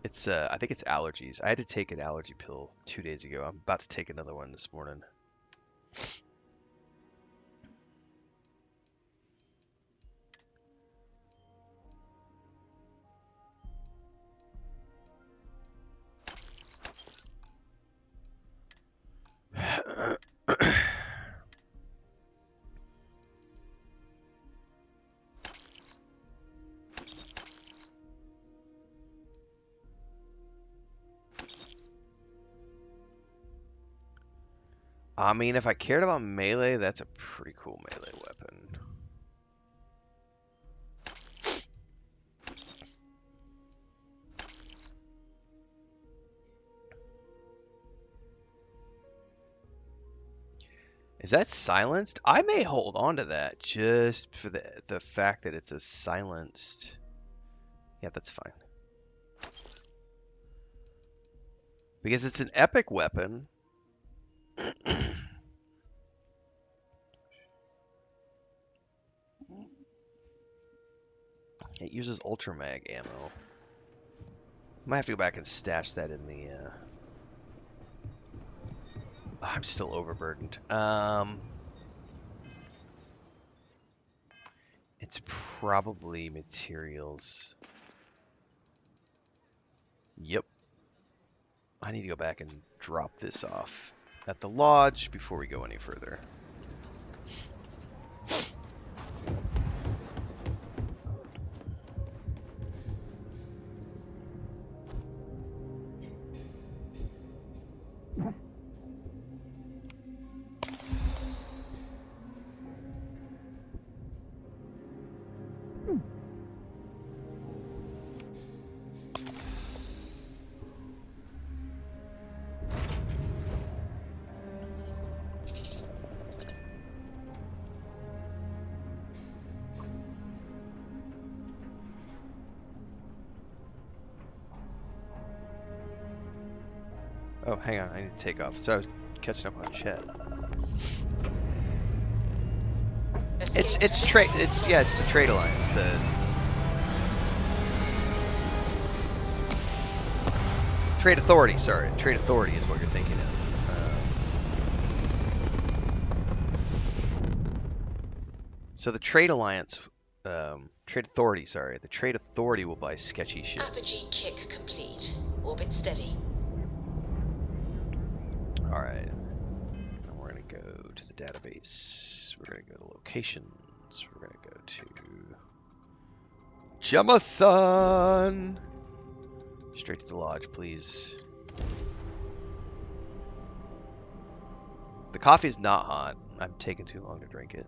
It's I think it's allergies. I had to take an allergy pill 2 days ago. I'm about to take another one this morning. I mean, if I cared about melee, that's a pretty cool melee weapon. Is that silenced? I may hold on to that just for the fact that it's a silenced. Yeah, that's fine. Because it's an epic weapon. It uses ultra mag ammo. Might have to go back and stash that in the I'm still overburdened. It's probably materials. Yep. I need to go back and drop this off at the lodge before we go any further. Oh, hang on, I need to take off. So I was catching up on chat. It's the Trade Alliance. The Trade Authority. Sorry, Trade Authority is what you're thinking of. So the Trade Alliance, Trade Authority. Sorry, the Trade Authority will buy sketchy shit. Apogee kick complete. Orbit steady. All right. Now we're gonna go to the database. We're gonna go to locations. We're gonna go to Jamathon. Straight to the lodge, please. The coffee's not hot. I'm taking too long to drink it.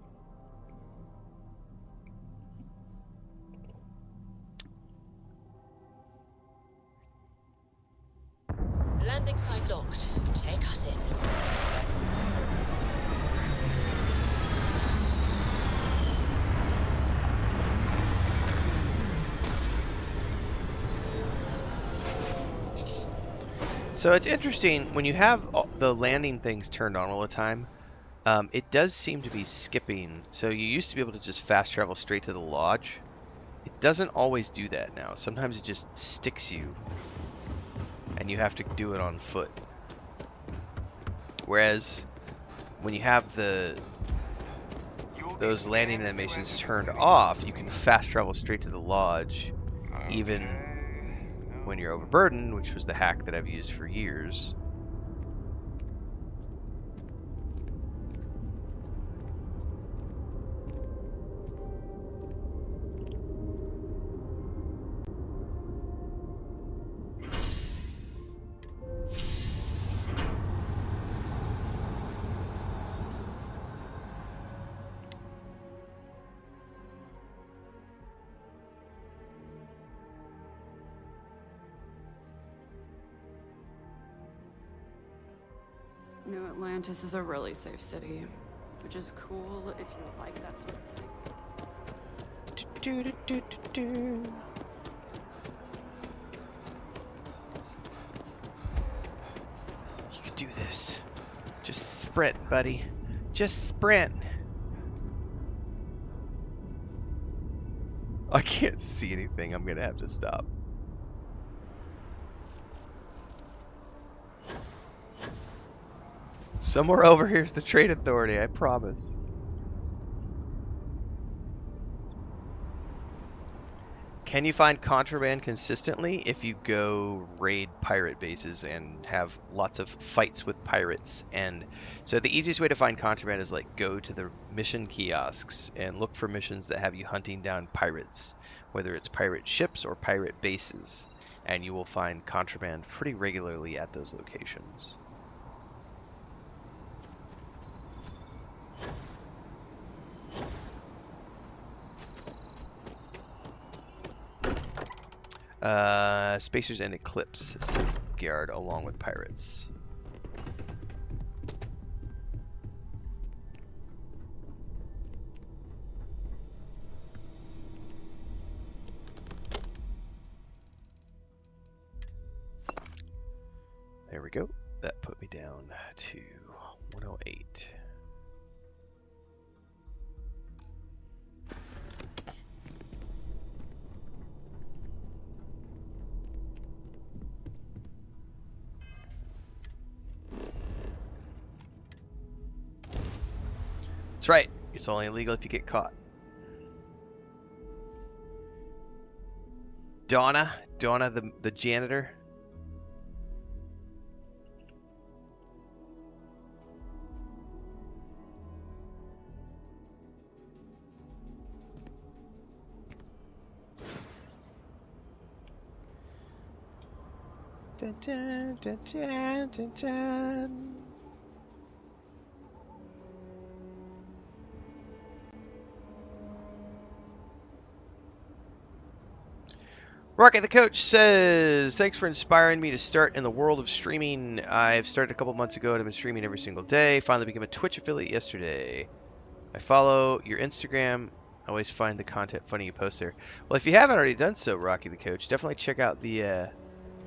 Landing site locked. Take us in. So it's interesting when you have the landing things turned on all the time. It does seem to be skipping. So you used to be able to just fast travel straight to the lodge. It doesn't always do that now. Sometimes it just sticks you, and you have to do it on foot. Whereas when you have those landing animations turned off, you can fast travel straight to the lodge, even when you're overburdened, which was the hack that I've used for years. New Atlantis is a really safe city, which is cool if you like that sort of thing. You can do this. Just sprint, buddy. Just sprint. I can't see anything. I'm gonna have to stop. Somewhere over here's the Trade Authority, I promise. Can you find contraband consistently if you go raid pirate bases and have lots of fights with pirates? And so the easiest way to find contraband is like go to the mission kiosks and look for missions that have you hunting down pirates, whether it's pirate ships or pirate bases, and you will find contraband pretty regularly at those locations. Spacers and Eclipse, says Guard, along with pirates. There we go. That put me down to 108. That's right. It's only illegal if you get caught. Donna the janitor. Dun, dun, dun, dun, dun, dun. Rocket the Coach says, thanks for inspiring me to start in the world of streaming. I've started a couple months ago and I've been streaming every single day. Finally became a Twitch affiliate yesterday. I follow your Instagram. I always find the content funny you post there. Well, if you haven't already done so, Rocky the Coach, definitely check out the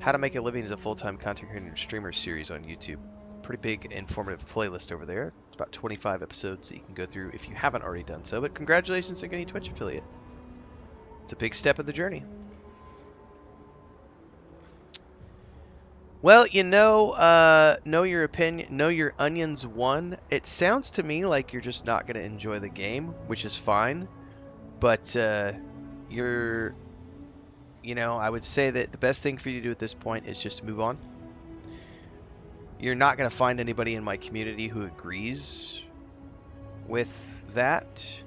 How to Make a Living as a Full-Time Content Creator and Streamer series on YouTube. Pretty big informative playlist over there. It's about 25 episodes that you can go through if you haven't already done so. But congratulations on getting a Twitch affiliate. It's a big step of the journey. Well, you know your opinion, know your onions won. It sounds to me like you're just not going to enjoy the game, which is fine. But I would say that the best thing for you to do at this point is just move on. You're not going to find anybody in my community who agrees with that.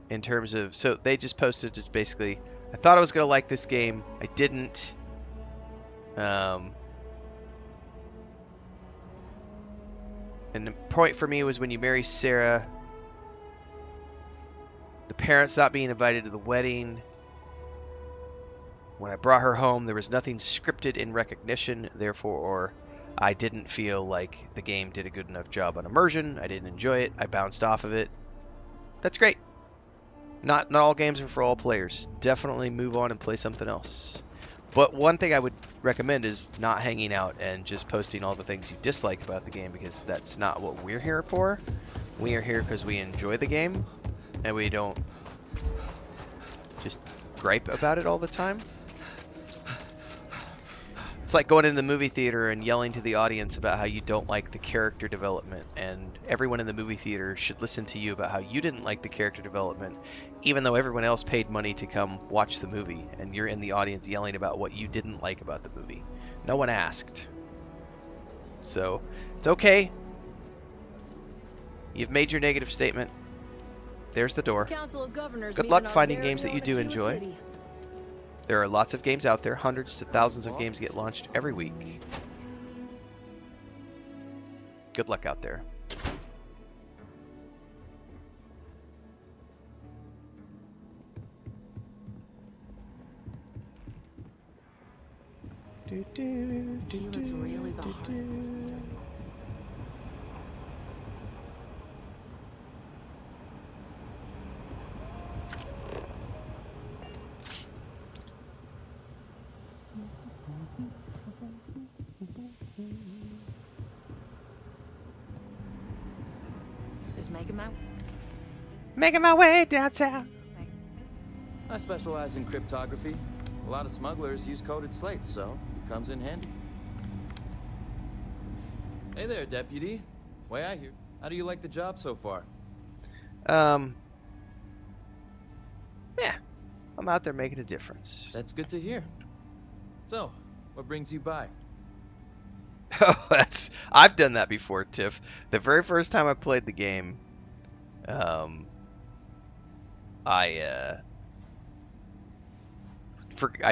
In terms of, so they just posted just basically, I thought I was going to like this game. I didn't. And the point for me was when you marry Sarah, the parents not being invited to the wedding. When I brought her home, there was nothing scripted in recognition, therefore I didn't feel like the game did a good enough job on immersion. I didn't enjoy it. I bounced off of it. That's great. Not all games are for all players. Definitely move on and play something else. But one thing I would recommend is not hanging out and just posting all the things you dislike about the game, because that's not what we're here for. We are here because we enjoy the game, and we don't just gripe about it all the time. It's like going into the movie theater and yelling to the audience about how you don't like the character development, and everyone in the movie theater should listen to you about how you didn't like the character development, even though everyone else paid money to come watch the movie, and you're in the audience yelling about what you didn't like about the movie. No one asked. So, it's okay. You've made your negative statement. There's the door. Good luck finding games that you do enjoy. There are lots of games out there. Hundreds to thousands of games get launched every week. Good luck out there. Keelan's really the heart of it. Just making my way downtown. I specialize in cryptography. A lot of smugglers use coded slates, so it comes in handy. Hey there, deputy. Way I hear. How do you like the job so far? Yeah, I'm out there making a difference. That's good to hear. So, what brings you by? Oh, I've done that before, Tiff. The very first time I played the game, I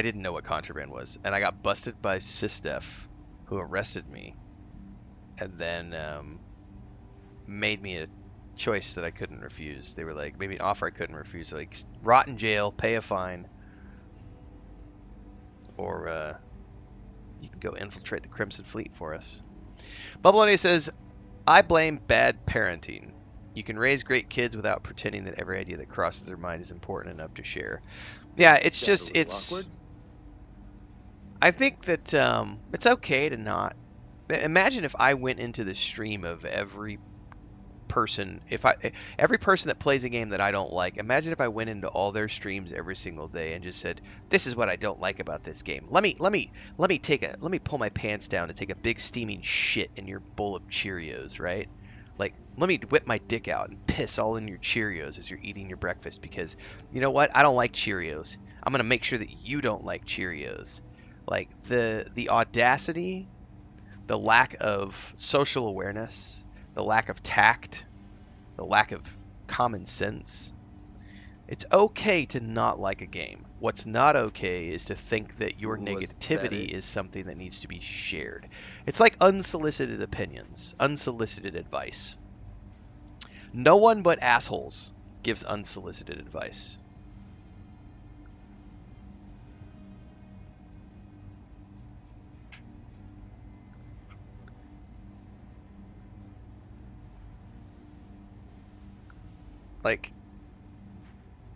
didn't know what contraband was, and I got busted by SysDef, who arrested me, and then made me a choice that I couldn't refuse. They were like, maybe an offer I couldn't refuse. They're like, rot in jail, pay a fine, or you can go infiltrate the Crimson Fleet for us. Bubbloni says, I blame bad parenting. You can raise great kids without pretending that every idea that crosses their mind is important enough to share. Yeah, it's just, awkward. I think that it's okay to not. Imagine if I went into the stream of every person, every person that plays a game that I don't like. Imagine if I went into all their streams every single day and just said, "This is what I don't like about this game. Let me pull my pants down and take a big steaming shit in your bowl of Cheerios, right? Like, let me whip my dick out and piss all in your Cheerios as you're eating your breakfast, because you know what? I don't like Cheerios. I'm gonna make sure that you don't like Cheerios." Like the audacity, the lack of social awareness, the lack of tact, the lack of common sense. It's okay to not like a game. What's not okay is to think that your negativity is something that needs to be shared. It's like unsolicited opinions, unsolicited advice. No one but assholes gives unsolicited advice. Like,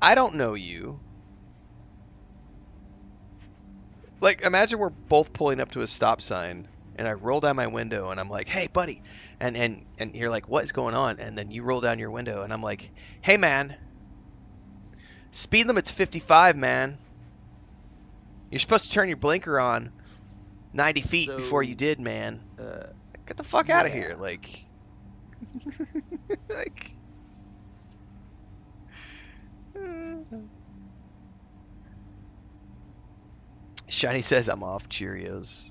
I don't know you. Like, imagine we're both pulling up to a stop sign, and I roll down my window, and I'm like, "Hey, buddy," and you're like, "What is going on?" And then you roll down your window, and I'm like, "Hey, man, speed limit's 55, man. You're supposed to turn your blinker on 90 feet before you did, man. Get the fuck out of here!" Like, like. Shiny says I'm off Cheerios.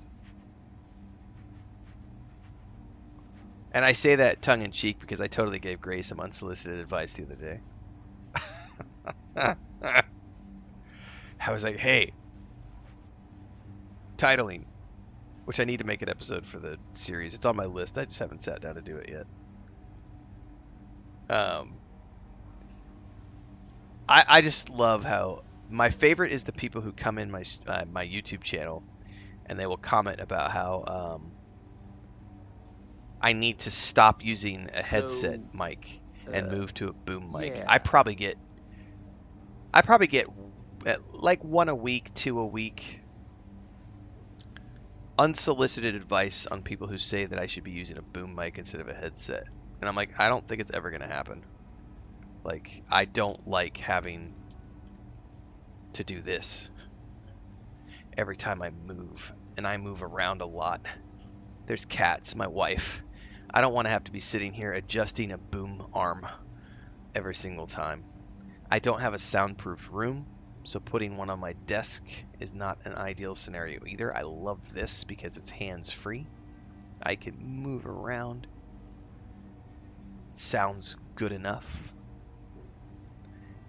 And I say that tongue in cheek because I totally gave Gray some unsolicited advice the other day. I was like, hey, titling, which I need to make an episode for the series. It's on my list. I just haven't sat down to do it yet. I just love how my favorite is the people who come in my my YouTube channel and they will comment about how I need to stop using a headset mic and move to a boom mic. yeah. I probably get like 1 a week, 2 a week unsolicited advice on people who say that I should be using a boom mic instead of a headset. And I'm like, I don't think it's ever going to happen. Like, I don't like having to do this every time I move, and I move around a lot. There's cats, my wife. I don't want to have to be sitting here adjusting a boom arm every single time. I don't have a soundproof room, so putting one on my desk is not an ideal scenario either. I love this because it's hands-free. I can move around. Sounds good enough.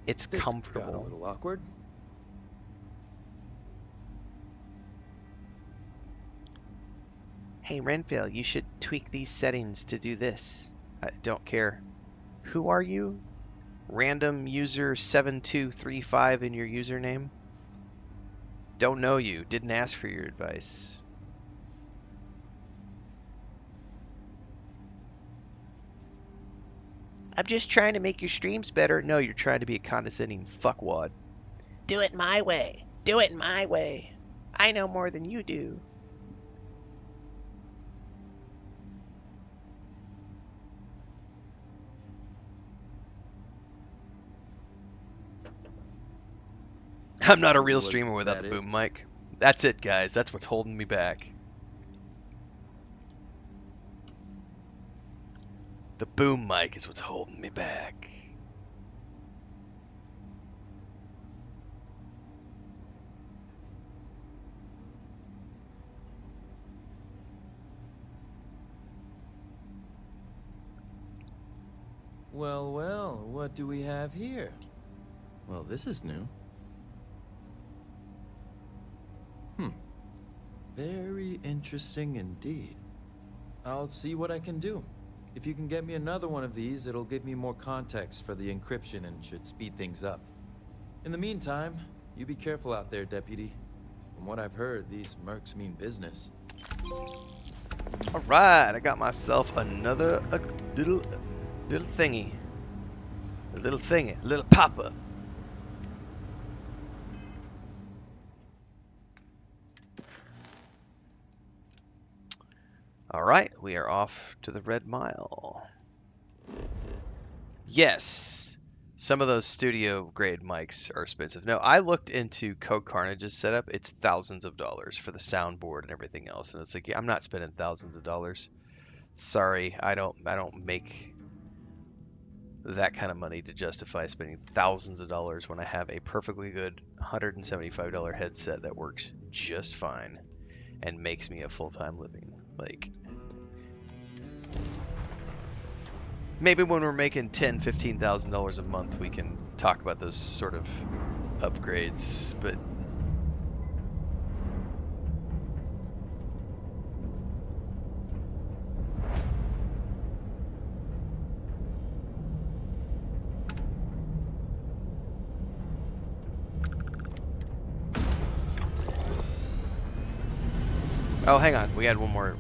It's This comfortable. got a little awkward. Hey, Renfail, you should tweak these settings to do this. I don't care. Who are you? Random user 7235 in your username? Don't know you. Didn't ask for your advice. I'm just trying to make your streams better. No, you're trying to be a condescending fuckwad. Do it my way. Do it my way. I know more than you do. I'm not a real streamer without the boom mic. That's it, guys. That's what's holding me back. The boom mic is what's holding me back. Well, well, what do we have here? Well, this is new. Very interesting indeed. I'll see what I can do. If you can get me another one of these, it'll give me more context for the encryption and should speed things up. In the meantime, you be careful out there, Deputy. From what I've heard, these mercs mean business. Alright, I got myself another little thingy. A little pop-up. Alright, we are off to the Red Mile. Yes, some of those studio grade mics are expensive. No, I looked into Code Carnage's setup. It's thousands of dollars for the soundboard and everything else. And it's like, yeah, I'm not spending thousands of dollars. Sorry, I don't make that kind of money to justify spending thousands of dollars when I have a perfectly good $175 headset that works just fine and makes me a full-time living. Like, maybe when we're making $10,000-$15,000 a month, we can talk about those sort of upgrades, but oh, hang on. We had one more.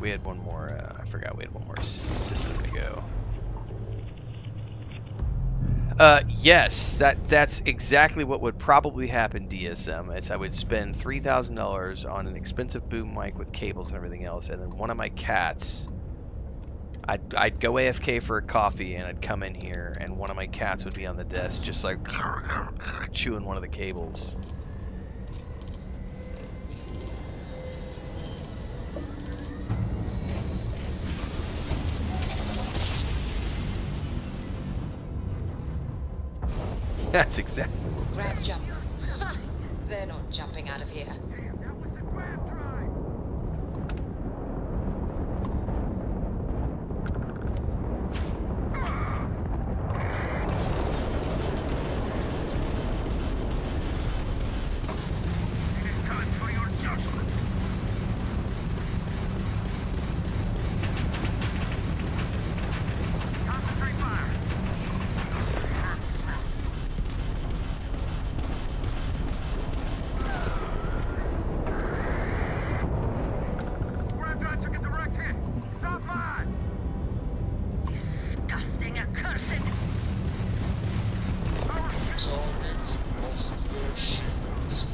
I forgot we had one more system to go. Yes, that's exactly what would probably happen, DSM. Is I would spend $3,000 on an expensive boom mic with cables and everything else, and then one of my cats, I'd go AFK for a coffee, and I'd come in here, and one of my cats would be on the desk, just like chewing one of the cables. That's exactly. Grab jump. They're not jumping out of here. Torments lost their shields.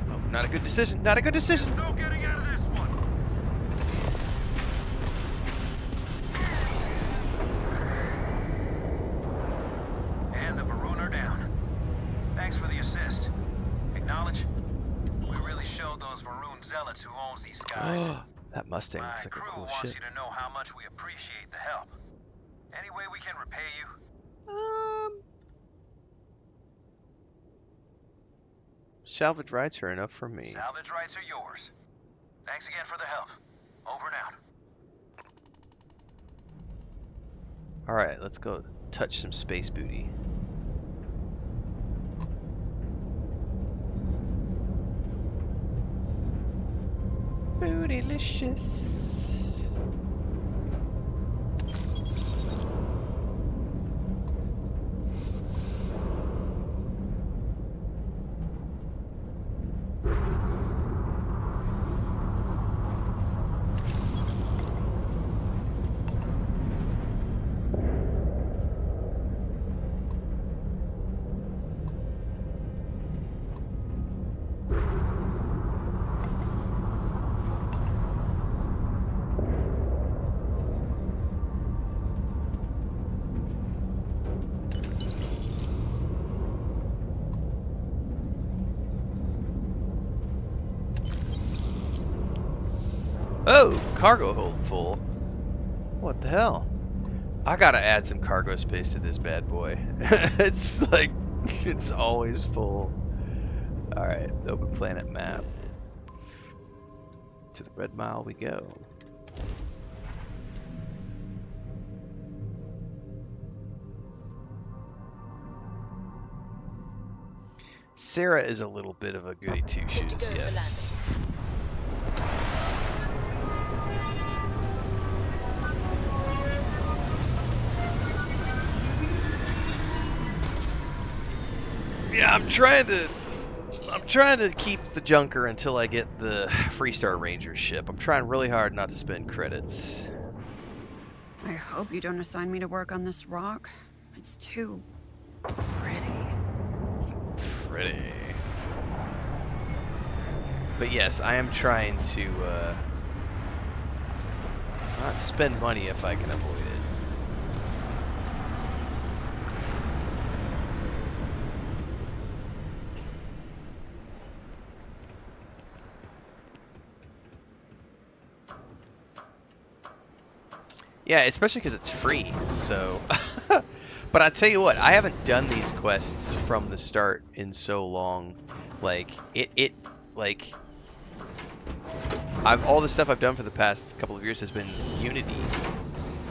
Oh, not a good decision. Not a good decision. No getting out of this one. And the Maroon are down. Thanks for the assist. Acknowledge. We really showed those Maroon zealots who owns these skies. That Mustang My looks like a crew cool wants shit. you to know how much we appreciate the help. Any way we can repay you? Salvage rights are enough for me. Salvage rights are yours. Thanks again for the help. Over and out. Alright, let's go touch some space booty. Bootylicious. Oh, cargo hold full. What the hell? I gotta add some cargo space to this bad boy. It's like, it's always full. Alright, open planet map. To the Red Mile we go. Sarah is a little bit of a goody two-shoes, yes. Yeah, I'm trying to keep the junker until I get the Freestar Ranger ship. I'm trying really hard not to spend credits. I hope you don't assign me to work on this rock. It's too pretty. Pretty. But yes, I am trying to not spend money if I can avoid it. Yeah, especially because it's free, so... But I tell you what, I haven't done these quests from the start in so long. Like, all the stuff I've done for the past couple of years has been Unity.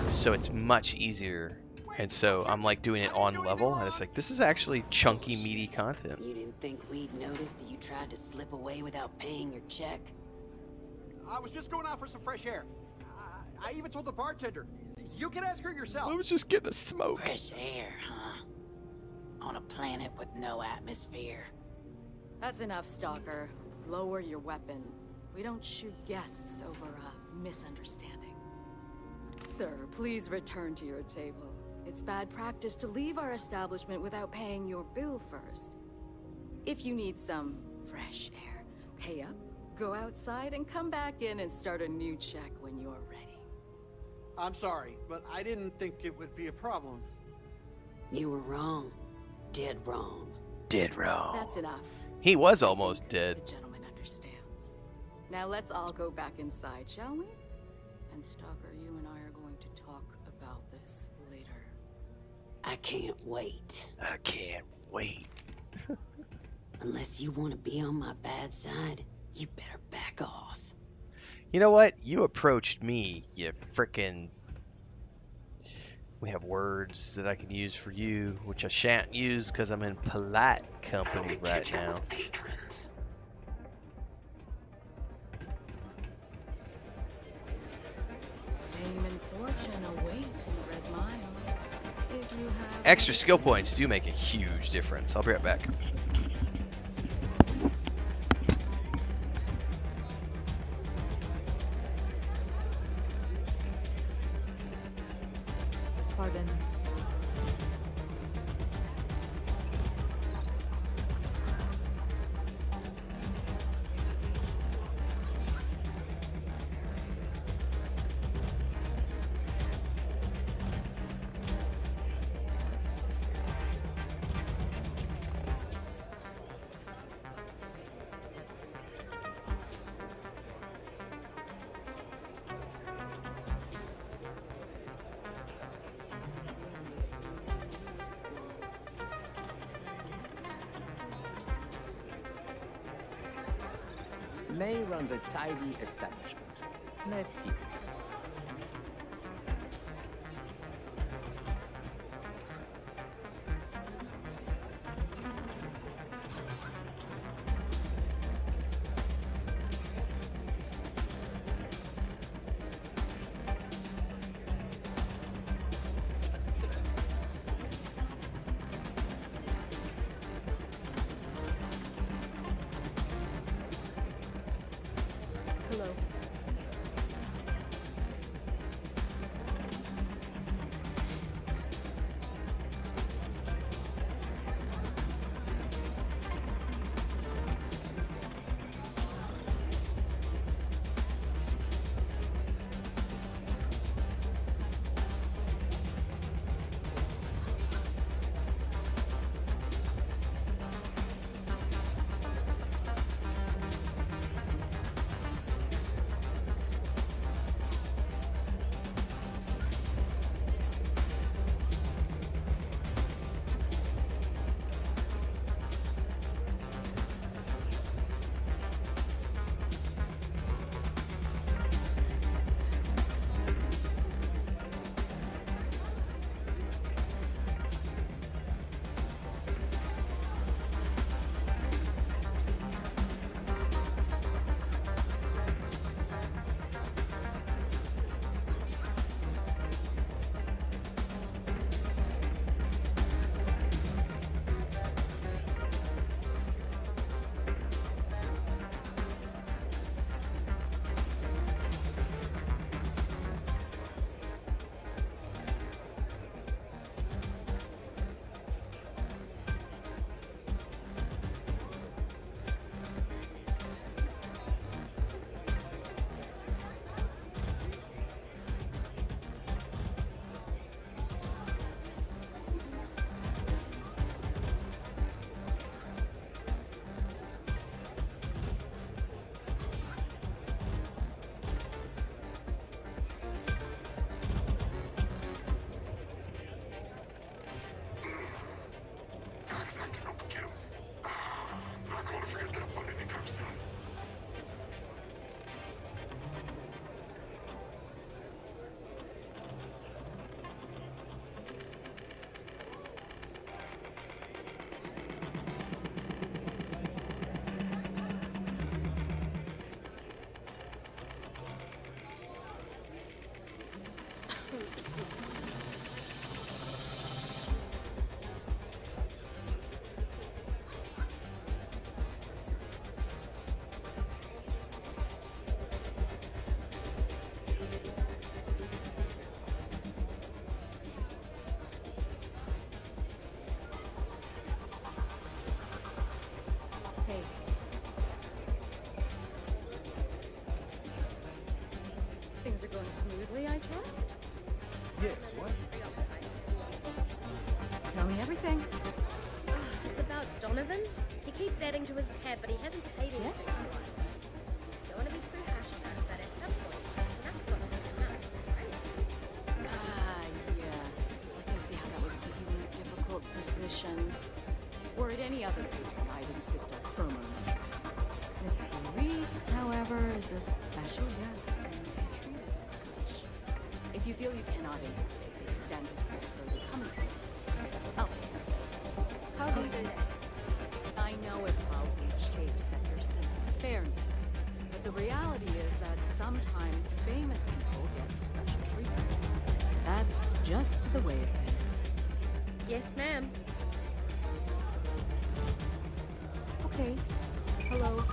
So it's much easier. And so I'm like doing it on level, and it's like, this is actually chunky, meaty content. You didn't think we'd notice that you tried to slip away without paying your check? I was just going out for some fresh air. I even told the bartender. You can ask her yourself. I was just getting a smoke. Fresh air, huh? On a planet with no atmosphere. That's enough, Stalker. Lower your weapon. We don't shoot guests over misunderstanding. Sir, please return to your table. It's bad practice to leave our establishment without paying your bill first. If you need some fresh air, pay up, go outside, and come back in and start a new check when you're ready. I'm sorry, but I didn't think it would be a problem. You were wrong. Dead wrong. Dead wrong. That's enough. He was almost dead. The gentleman understands. Now let's all go back inside, shall we? And Stalker, you and I are going to talk about this later. I can't wait. I can't wait. Unless you want to be on my bad side, you better back off. You know what? You approached me, you frickin'... We have words that I can use for you, which I shan't use because I'm in polite company right now. Patrons. Fame and fortune await in the Red Mile. If you have Extra skill points do make a huge difference. I'll be right back. Pardon. May runs a tidy establishment. Let's keep it simple. Hello. smoothly, I trust? Yes, what? Tell me everything. It's about Donovan. He keeps adding to his tab, but he hasn't paid anything. Yes? Don't want to be too harsh about it, but at some point, enough's got to be enough, right? Yes. I can see how that would put you in a difficult position. Were it any other patron, I'd insist on firmer measures. Mr. Reese, however, is a special guest and will be treated as such. If you feel you cannot stand this credit further, come and see me. I'll take care of it. How do you do that? I know it probably chafes at your sense of fairness, but the reality is that sometimes famous people get special treatment. That's just the way of things. Yes, ma'am. Okay. Hello.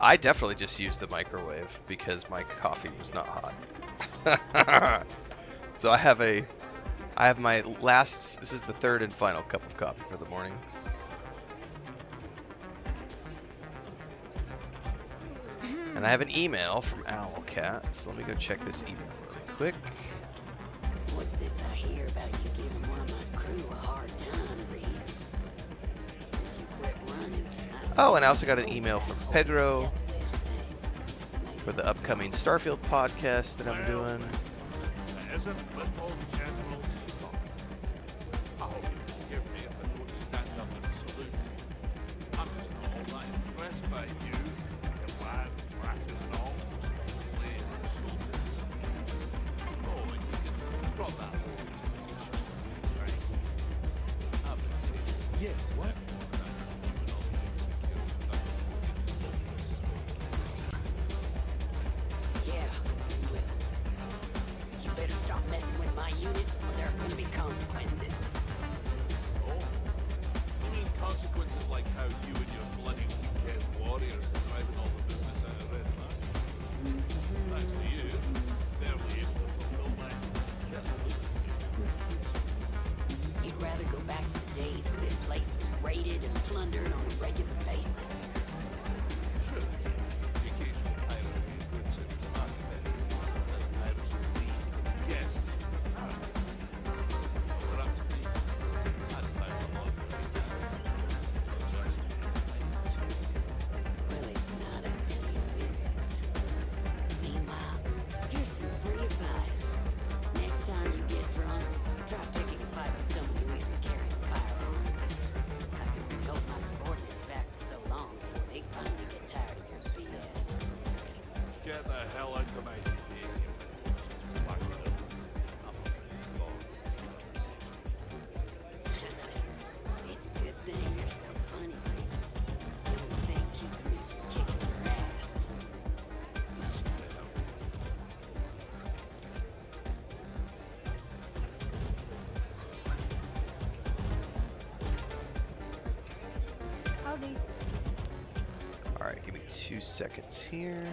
I definitely just used the microwave because my coffee was not hot. So I have my last, this is the third and final cup of coffee for the morning. And I have an email from Owlcat, so let me go check this email really quick. What's this I hear about you giving one of my crew a hard time, Reese? Since you quit running, Oh, and I also got an email from Pedro for the upcoming Starfield podcast that I'm doing. Isn't little General Scott? I hope you forgive me if I don't stand up and salute. I'm just not all that impressed by you, your lads, lasses and all. Playing soldiers. Oh, and you can drop that whole right? Yes, what? Yeah, you will. You better stop messing with my unit, or there are gonna be consequences. Oh, you mean consequences like how you and your bloody weekend warriors are driving all the business out of Red Mark? Thanks to you, barely able to fulfill my You'd rather go back to the days when this place was raided and plundered on a regular basis. Sure, the occasional pirate is good since not better than pirates would be guests. We're up to me. I'd find a lot of Well, it's not up to you, is it? Meanwhile, here's some free advice. Next time you get drunk, try picking a fight with someone who isn't carrying a firearm. I can only hope my subordinates back for so long before they finally get tired of your BS. Get the hell out of my face, you pretentious bugger. I'm a dog. It's a good thing you're so funny, Reese. It's the only thing keeping me from kicking your ass. Howdy. Alright, give me 2 seconds here.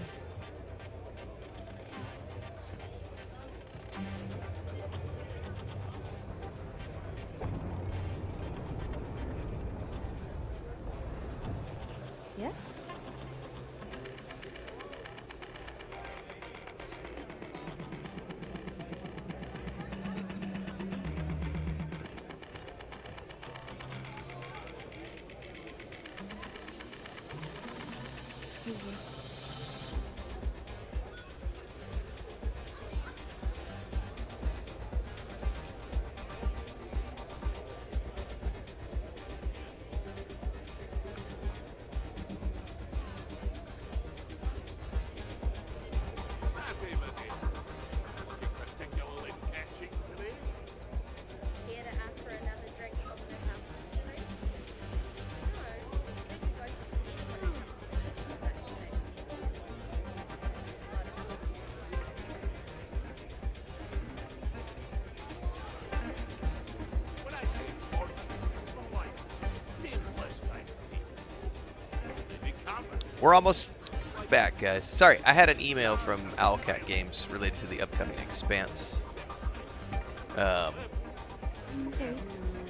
Yes? Excuse me. We're almost back, guys. Sorry, I had an email from Owlcat Games related to the upcoming Expanse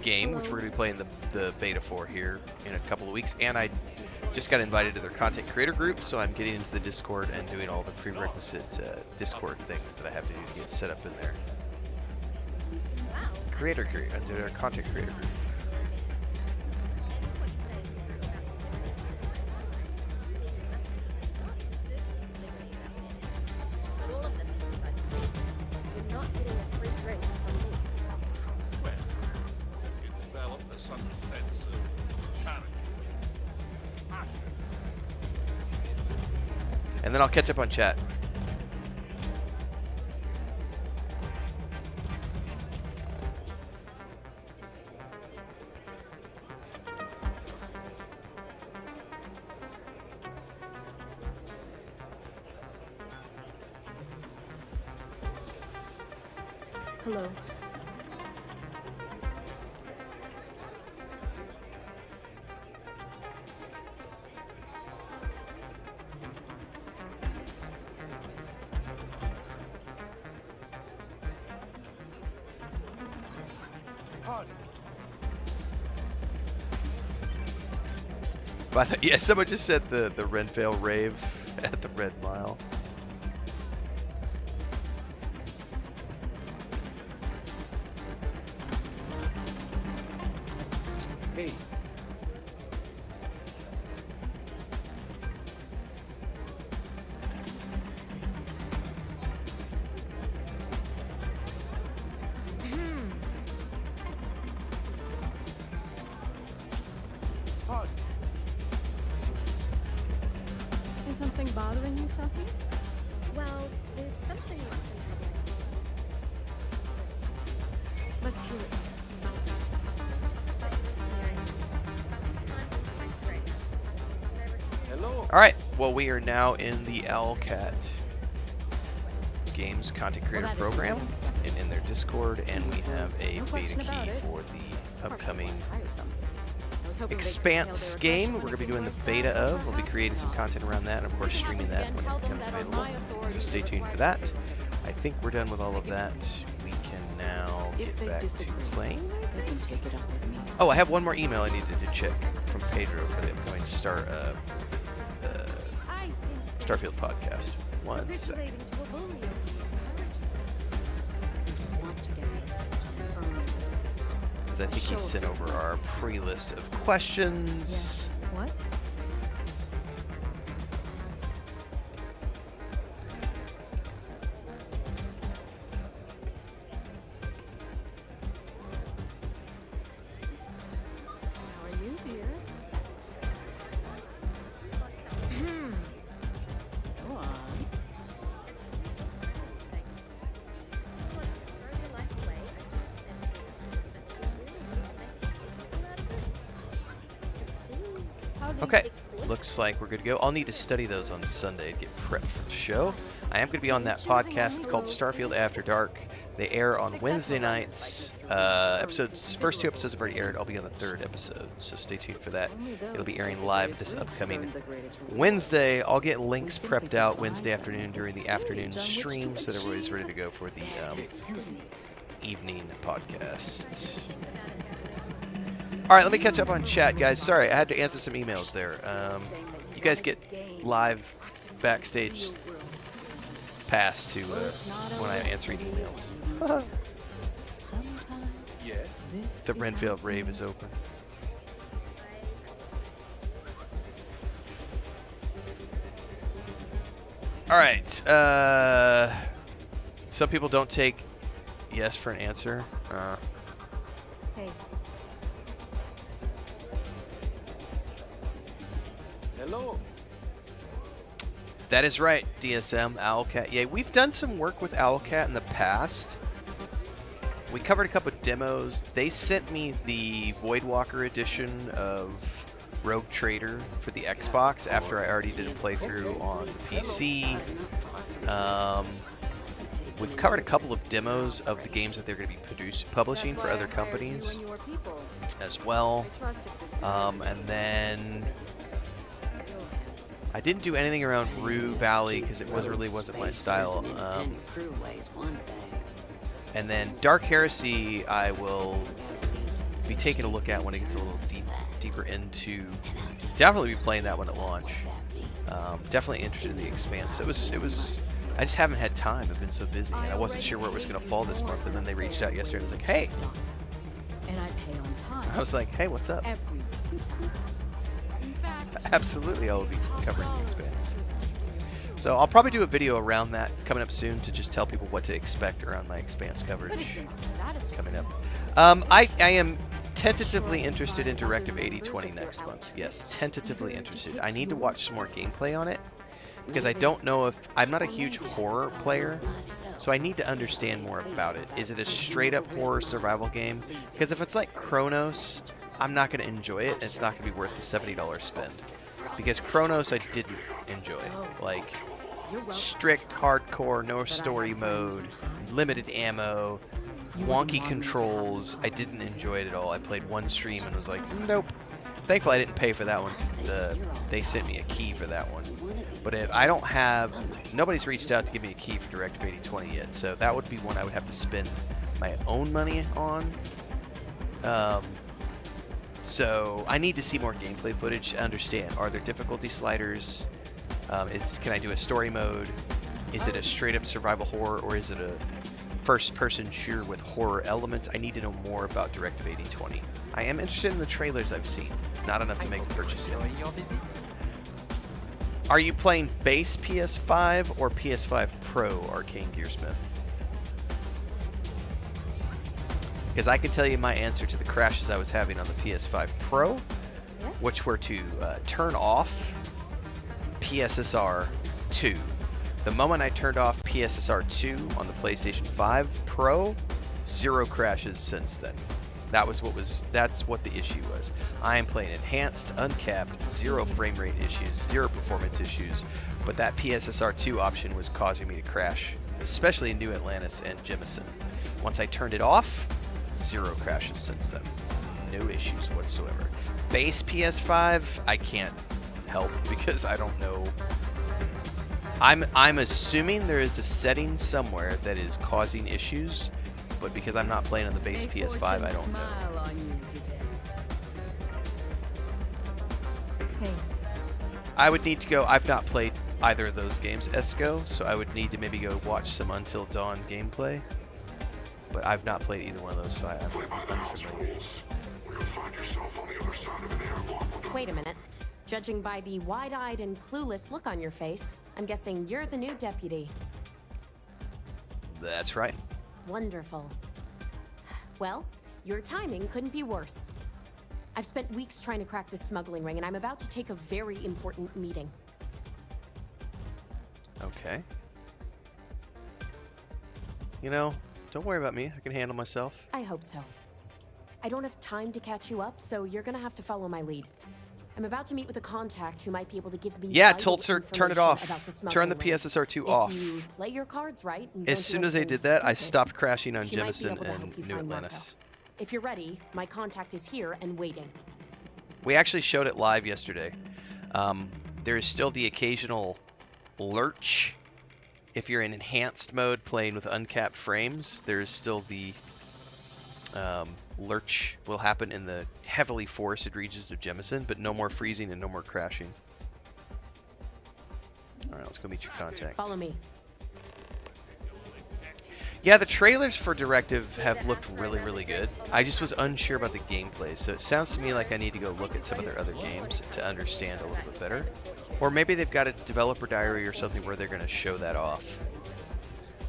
game, which we're going to be playing the beta for here in a couple of weeks. And I just got invited to their content creator group, so I'm getting into the Discord and doing all the prerequisite Discord things that I have to do to get set up in there. Their content creator group. And then I'll catch up on chat. Hello. Yeah, someone just said the Renfail rave at the Red Mile. Hey. Is something bothering you, Saki? Well, there's something that's been troubling me. Let's hear it. Hello. All right. Well, we are now in the Owlcat Games Content Creator Program and in their Discord, and we have a beta key for the upcoming Expanse game. We're going to be doing the beta of. We'll be creating some content around that, and of course streaming that when it becomes available. So stay tuned for that. I think we're done with all of that. We can now get back to playing. Oh, I have one more email I needed to check from Pedro for the upcoming Starfield podcast. One second. I think he sent over our pre-list of questions. What? How are you, dear? Go on. Okay, looks like we're good to go. I'll need to study those on Sunday to get prepped for the show. I am going to be on that podcast. It's called Starfield After Dark. They air on Wednesday nights. First two episodes have already aired. I'll be on the third episode, so stay tuned for that. It'll be airing live this upcoming Wednesday. I'll get links prepped out Wednesday afternoon during the afternoon stream, so that everybody's ready to go for the evening podcast. All right, let me catch up on chat, guys. Sorry, I had to answer some emails there. You guys get live backstage pass to when I'm answering emails. Yes. The Renfail rave is open. All right. Some people don't take yes for an answer. Hey. Hello. That is right, DSM, Owlcat. Yeah, we've done some work with Owlcat in the past. We covered a couple of demos. They sent me the Voidwalker edition of Rogue Trader for the Xbox after I already did a playthrough on the PC. We've covered a couple of demos of the games that they're going to be publishing for other companies as well. And then I didn't do anything around Rue Valley because it wasn't my style. And then Dark Heresy, I will be taking a look at when it gets a little deeper into. Definitely be playing that one at launch. Definitely interested in the Expanse. It was. I just haven't had time. I've been so busy, and I wasn't sure where it was going to fall this month. And then they reached out yesterday and was like, "Hey." And I pay on time. I was like, "Hey, what's up?" Every time. In fact, Absolutely, I will be covering the Expanse. So I'll probably do a video around that coming up soon to just tell people what to expect around my Expanse coverage coming up. I am tentatively interested in Directive 8020 next month. Yes, tentatively interested. I need to watch some more gameplay on it because I don't know if I'm not a huge horror player, so I need to understand more about it. Is it a straight up horror survival game? Because if it's like Chronos, I'm not going to enjoy it, and it's not going to be worth the $70 spend. Because Chronos I didn't enjoy. Like, strict hardcore, no story mode, limited ammo, wonky controls. I didn't enjoy it at all. I played one stream and was like, nope. Thankfully I didn't pay for that one because they sent me a key for that one. But if I don't have, nobody's reached out to give me a key for Directive 8020 yet, so that would be one I would have to spend my own money on. So I need to see more gameplay footage to understand. Are there difficulty sliders? Can I do a story mode? Is it a straight up survival horror, or is it a first person shooter with horror elements? I need to know more about Directive 8020. I am interested in the trailers I've seen. Not enough to make a purchase yet. Are you playing base PS5 or PS5 Pro, Arcane Gearsmith? Because I can tell you my answer to the crashes I was having on the PS5 Pro, which were to turn off PSSR 2. The moment I turned off PSSR 2 on the PlayStation 5 Pro, 0 crashes since then. That's what the issue was. I am playing enhanced, uncapped, 0 frame rate issues, 0 performance issues, but that PSSR 2 option was causing me to crash, especially in New Atlantis and Jemison. Once I turned it off, 0 crashes since then. No issues whatsoever. Base PS5, I can't help because I don't know. I'm assuming there is a setting somewhere that is causing issues, but because I'm not playing on the base PS5, I don't know. Hey. I would need to go. I've not played either of those games, Esco, so I would need to maybe go watch some Until Dawn gameplay. But I've not played either one of those, so I'm unfamiliar. Wait a minute. Judging by the wide-eyed and clueless look on your face, I'm guessing you're the new deputy. That's right. Wonderful. Well, your timing couldn't be worse. I've spent weeks trying to crack this smuggling ring, and I'm about to take a very important meeting. Okay. You know, don't worry about me. I can handle myself. I hope so. I don't have time to catch you up, so you're gonna have to follow my lead. I'm about to meet with a contact who might be able to give me Tolzer, turn it off. Turn the ring. PSSR 2 off. You play your cards right and As soon as they did that, I stopped crashing on Jemison and New find Atlantis. If you're ready, my contact is here and waiting. We actually showed it live yesterday. There is still the occasional lurch. If you're in enhanced mode playing with uncapped frames, there is still the lurch will happen in the heavily forested regions of Jemison, but no more freezing and no more crashing. Alright, let's go meet your contact. Follow me. Yeah, the trailers for Directive have looked really, really good. I just was unsure about the gameplay, so it sounds to me like I need to go look at some of their other games to understand a little bit better. Or maybe they've got a developer diary or something where they're going to show that off.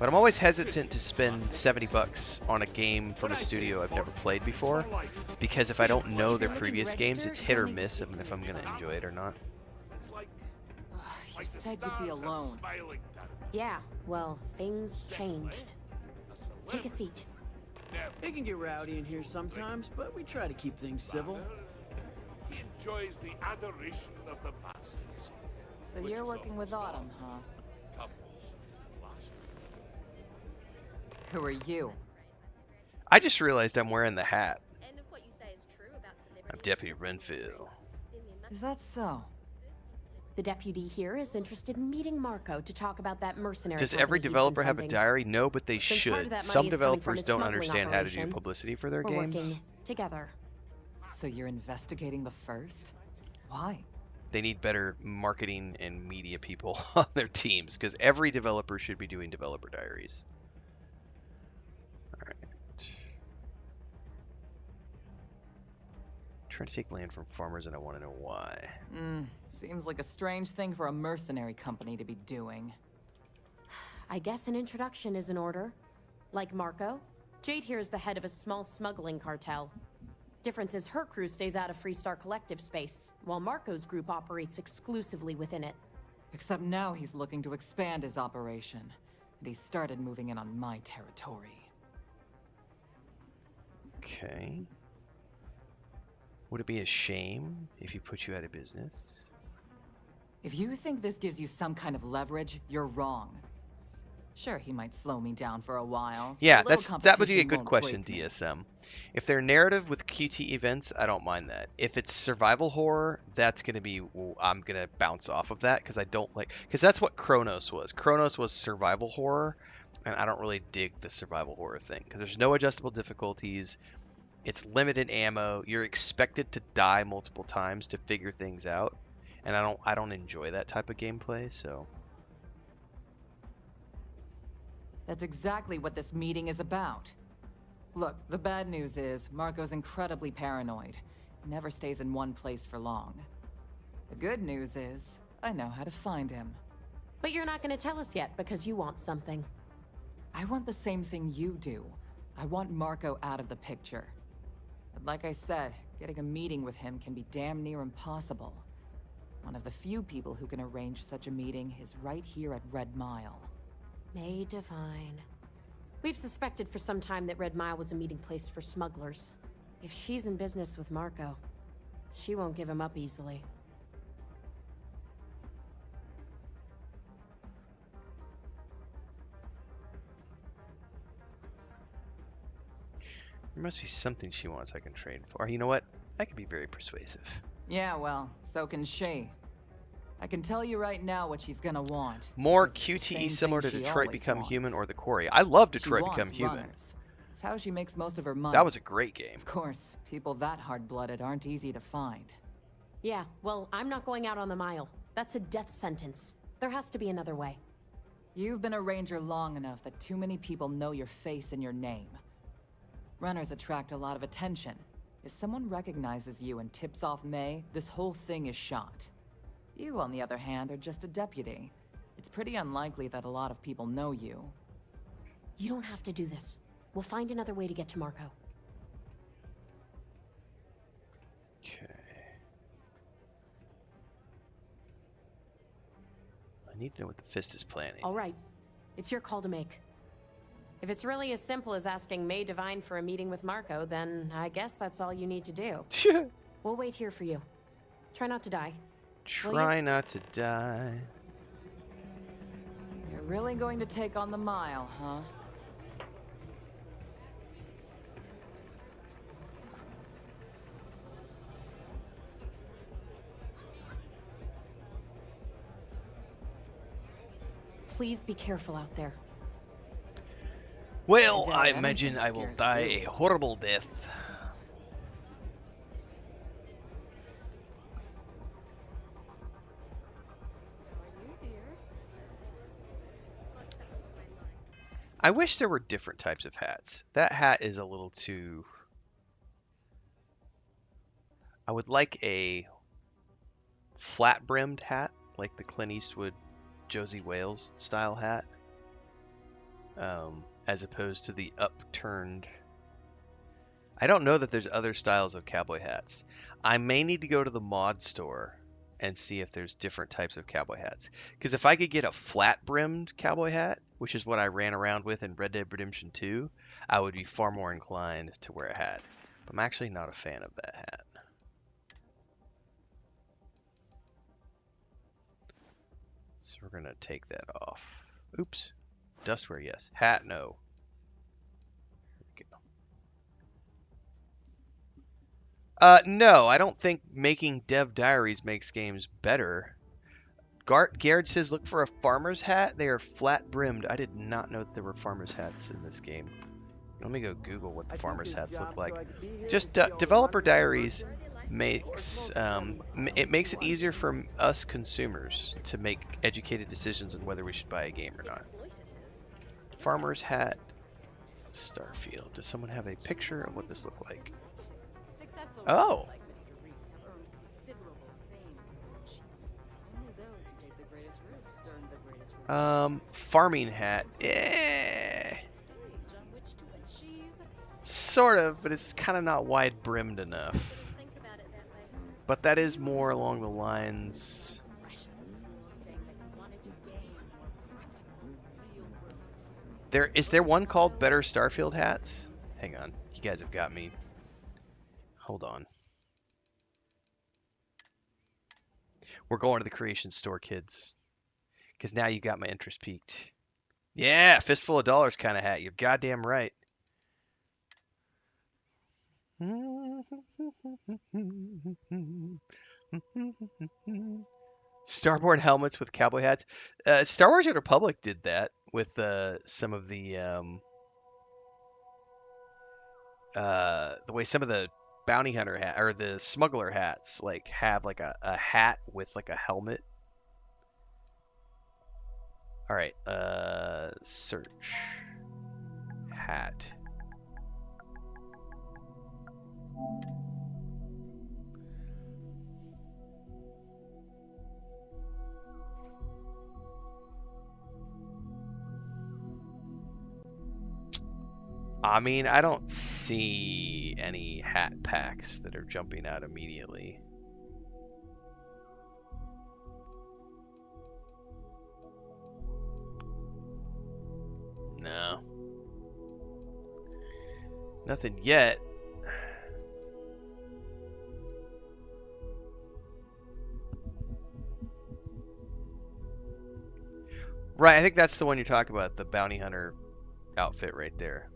But I'm always hesitant to spend $70 on a game from a studio I've never played before, because if I don't know their previous games, it's hit or miss if I'm going to enjoy it or not. You said you'd be alone. Yeah, well, things changed. Take a seat. It can get rowdy in here sometimes, but we try to keep things civil. He enjoys the adoration of the masses. So you're working with Autumn, huh? Who are you? I just realized I'm wearing the hat. I'm Deputy Renfail. Is that so? The deputy here is interested in meeting Marco to talk about that mercenary Does company every he's been developer have a funding. diary? No, but they Since part of should. that Some money is coming from developers his don't smuggling understand how to do operation, publicity for their we're games. working together. So you're investigating the first? Why? They need better marketing and media people on their teams, because every developer should be doing developer diaries. Alright. Trying to take land from farmers, and I want to know why. Seems like a strange thing for a mercenary company to be doing. I guess an introduction is in order. Like Marco, Jade here is the head of a small smuggling cartel. Difference is her crew stays out of Freestar Collective space, while Marco's group operates exclusively within it. Except now he's looking to expand his operation, and he started moving in on my territory. Okay. Would it be a shame if he put you out of business? If you think this gives you some kind of leverage, you're wrong. Sure, he might slow me down for a while. Yeah, but that would be a competition good won't question, break me. DSM. If they're narrative with QT events, I don't mind that. If it's survival horror, that's going to be, I'm going to bounce off of that because I don't like, because that's what Chronos was. Chronos was survival horror, and I don't really dig the survival horror thing because there's no adjustable difficulties. It's limited ammo. You're expected to die multiple times to figure things out, and I don't enjoy that type of gameplay, so. That's exactly what this meeting is about. Look, the bad news is Marco's incredibly paranoid. He never stays in one place for long. The good news is I know how to find him. But you're not going to tell us yet because you want something. I want the same thing you do. I want Marco out of the picture. But like I said, getting a meeting with him can be damn near impossible. One of the few people who can arrange such a meeting is right here at Red Mile. May Divine. We've suspected for some time that Red Mile was a meeting place for smugglers. If she's in business with Marco, she won't give him up easily. There must be something she wants I can trade for. You know what? I can be very persuasive. Yeah, well, so can she. I can tell you right now what she's gonna want. More because it's the QTE same similar to thing she Detroit always Become wants. Human or The Quarry. I love She Detroit wants Become Human. runners. It's how she makes most of her money. That was a great game. Of course, people that hard-blooded aren't easy to find. Yeah, well, I'm not going out on the mile. That's a death sentence. There has to be another way. You've been a ranger long enough that too many people know your face and your name. Runners attract a lot of attention. If someone recognizes you and tips off May, this whole thing is shot. You, on the other hand, are just a deputy. It's pretty unlikely that a lot of people know you. You don't have to do this. We'll find another way to get to Marco. Okay. I need to know what the Fist is planning. All right. It's your call to make. If it's really as simple as asking May Divine for a meeting with Marco, then I guess that's all you need to do. We'll wait here for you. Try not to die. Try not to die. You're really going to take on the mile, huh? Please be careful out there. Well, I doubt I anything imagine I will scares die you. a horrible death. I wish there were different types of hats. That hat is a little too... I would like a flat-brimmed hat, like the Clint Eastwood Josie Wales style hat, as opposed to the upturned... I don't know that there's other styles of cowboy hats. I may need to go to the mod store and see if there's different types of cowboy hats. Because if I could get a flat-brimmed cowboy hat, which is what I ran around with in Red Dead Redemption 2, I would be far more inclined to wear a hat. But I'm actually not a fan of that hat. So we're going to take that off. Oops. Dustwear, yes. Hat, no. Here we go. No, I don't think making dev diaries makes games better. Garrett says, look for a farmer's hat. They are flat brimmed. I did not know that there were farmer's hats in this game. Let me go Google what the farmer's hats look like. Just Developer Diaries makes it makes it easier for us consumers to make educated decisions on whether we should buy a game or not. Farmer's hat, Starfield. Does someone have a picture of what this look like? Oh. Farming hat. Sort of, but it's kind of not wide brimmed enough. But that is more along the lines. Is there one called Better Starfield hats? Hang on, you guys have got me. Hold on. We're going to the creation store, kids. Because now you got my interest peaked. Yeah, fistful of dollars kind of hat. You're goddamn right. Starboard helmets with cowboy hats. Star Wars: Old Republic did that with some of the way some of the bounty hunter hat or the smuggler hats like have like a hat with like a helmet. All right, search hat. I mean, I don't see any hat packs that are jumping out immediately. No. Nothing yet. Right, I think that's the one you're talking about, the bounty hunter outfit right there.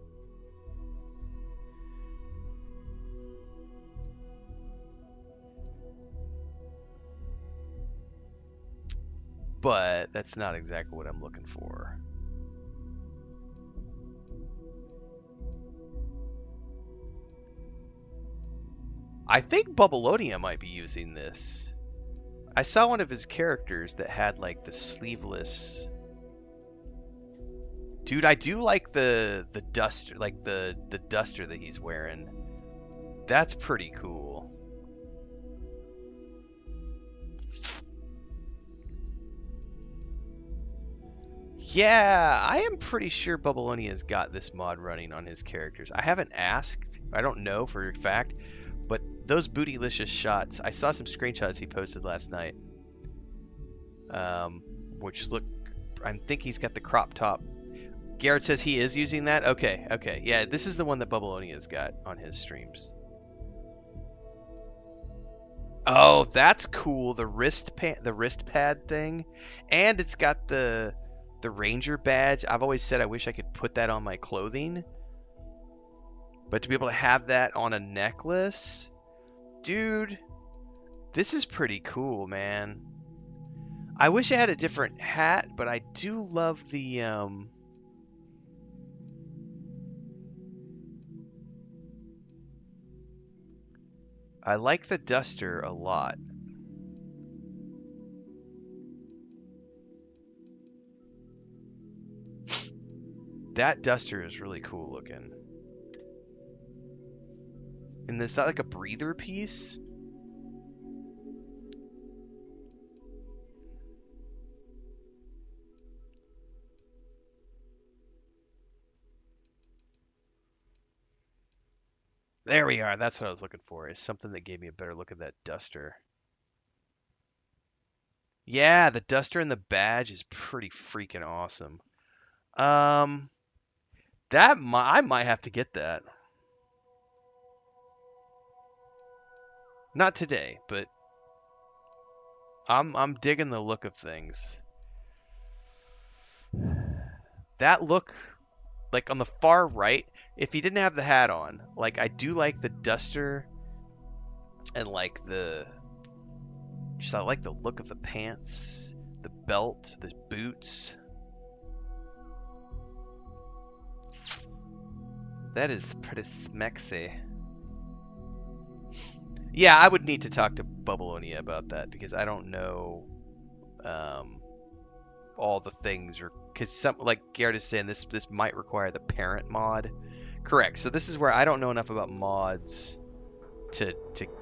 But that's not exactly what I'm looking for. I think Bubbleonia might be using this. I saw one of his characters that had like the sleeveless. Dude, I do like the duster, like the duster that he's wearing. That's pretty cool. Yeah, I am pretty sure Bubblonia's got this mod running on his characters. I haven't asked. I don't know for a fact. But those bootylicious shots, I saw some screenshots he posted last night. Which look, I think he's got the crop top. Garrett says he is using that? Okay, okay. Yeah, this is the one that Bubblonia's got on his streams. Oh, that's cool. The wrist pad thing. And it's got the ranger badge. I've always said I wish I could put that on my clothing. But to be able to have that on a necklace, dude, this is pretty cool, man. I wish I had a different hat, but I do love the I like the duster a lot. That duster is really cool looking. And is that like a breather piece? There we are. That's what I was looking for. Is something that gave me a better look at that duster. Yeah, the duster and the badge is pretty freaking awesome. I might have to get that. Not today, but I'm digging the look of things. That look, like on the far right, if he didn't have the hat on, like I do like the duster and like I like the look of the pants, the belt, the boots. That is pretty smexy. Yeah, I would need to talk to Bubbleonia about that because I don't know all the things, or because some, like Garrett is saying, this might require the parent mod. Correct. So this is where I don't know enough about mods to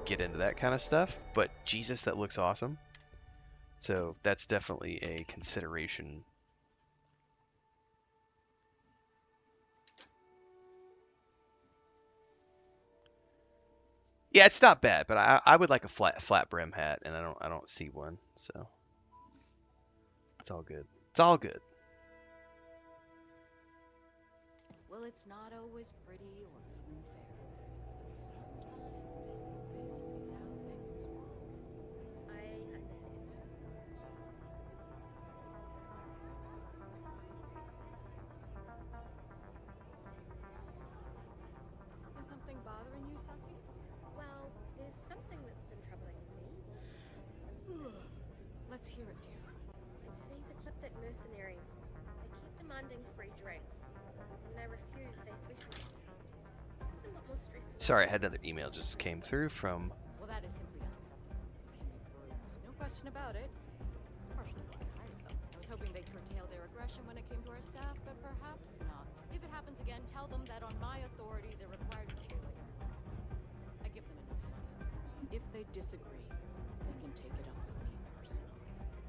get into that kind of stuff. But Jesus, that looks awesome. So that's definitely a consideration. Yeah, it's not bad, but I would like a flat brim hat, and I don't see one, so it's all good. It's all good. Well, it's not always pretty or even fair, but sometimes this is how things work. I understand. Is something bothering you, Saki? Well, there's something that's been troubling me. Let's hear it, dear. It's these ecliptic mercenaries. They keep demanding free drinks. When I refuse, they threaten me. This isn't what most restaurants... Sorry, I had another email just came through from... Well, that is simply unacceptable. Can be brutes. No question about it. It's partially why I hired them. I was hoping they'd curtail their aggression when it came to our staff, but perhaps not. If it happens again, tell them that on my authority, they're required to pay like a class. I give them enough money as this. If they disagree, they can take it up with me personally.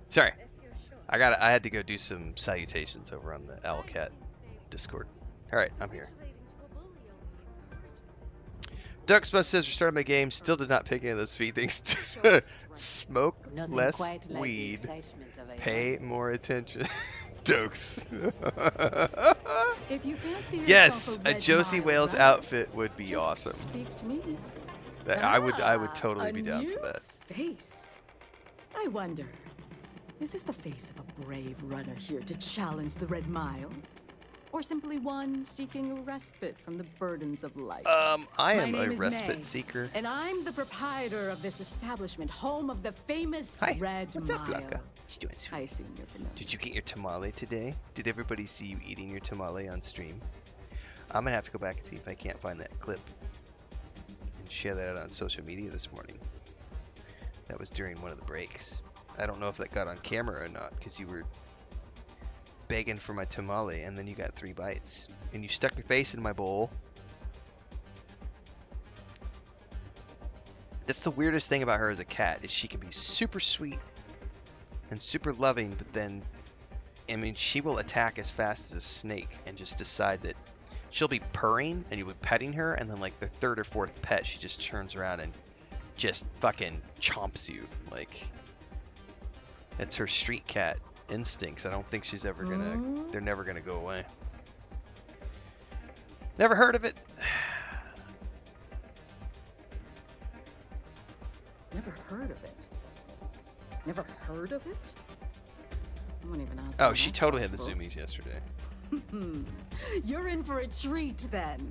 Sorry. If you're sure. I had to go do some salutations over on the Owlcat Discord. Alright, I'm here. Ducksbus says, restarted my game, still did not pick any of those feed things. Smoke less weed. Pay more attention. Dokes. If you fancy Yes, yourself a red Josie mile Wales rat, outfit would be just awesome. Speak to me. I would totally be down new for that. Face. I wonder, is this the face of a brave runner here to challenge the Red Mile? Or simply one seeking a respite from the burdens of life? I My am name a is respite May, seeker. And I'm the proprietor of this establishment, home of the famous Hi. Red What's up, Mile. Blanca? You doing, sweet? I assume you're familiar. Did you get your tamale today? Did everybody see you eating your tamale on stream? I'm gonna have to go back and see if I can't find that clip and share that out on social media this morning. That was during one of the breaks. I don't know if that got on camera or not, because you were begging for my tamale and then you got 3 bites and you stuck your face in my bowl. That's the weirdest thing about her as a cat, is she can be super sweet and super loving, but then, I mean, she will attack as fast as a snake and just decide that she'll be purring and you'll be petting her, and then like the 3rd or 4th pet, she just turns around and just fucking chomps you. Like, it's her street cat instincts. I don't think she's ever gonna, they're never gonna go away. Never heard of it. Never heard of it. Never heard of it? I won't even ask. Oh, how she that's totally had the possible. zoomies yesterday. You're in for a treat then.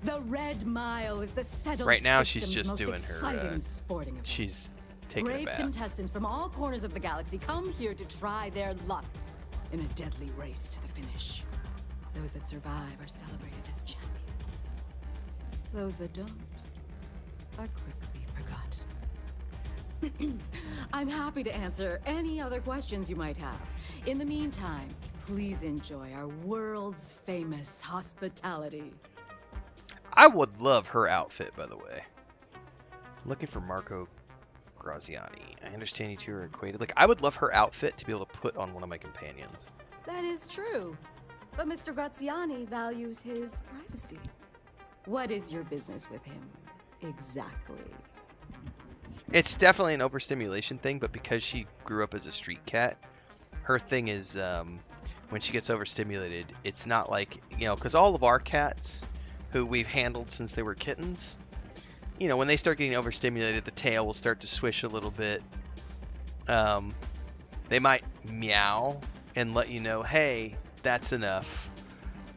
The Red Mile is the settled Right now, she's system's just most doing her, exciting sporting event. she's taking a Brave bath. contestants from all corners of the galaxy come here to try their luck in a deadly race to the finish. Those that survive are celebrated as champions. Those that don't are quickly forgotten. I'm happy to answer any other questions you might have. In the meantime, please enjoy our world's famous hospitality. I would love her outfit, by the way. Looking for Marco Graziani. I understand you two are equated. Like, I would love her outfit to be able to put on one of my companions. That is true. But Mr. Graziani values his privacy. What is your business with him exactly? It's definitely an overstimulation thing, but because she grew up as a street cat, her thing is when she gets overstimulated, it's not like, you know, because all of our cats who we've handled since they were kittens, you know, when they start getting overstimulated, the tail will start to swish a little bit. They might meow and let you know, hey, that's enough.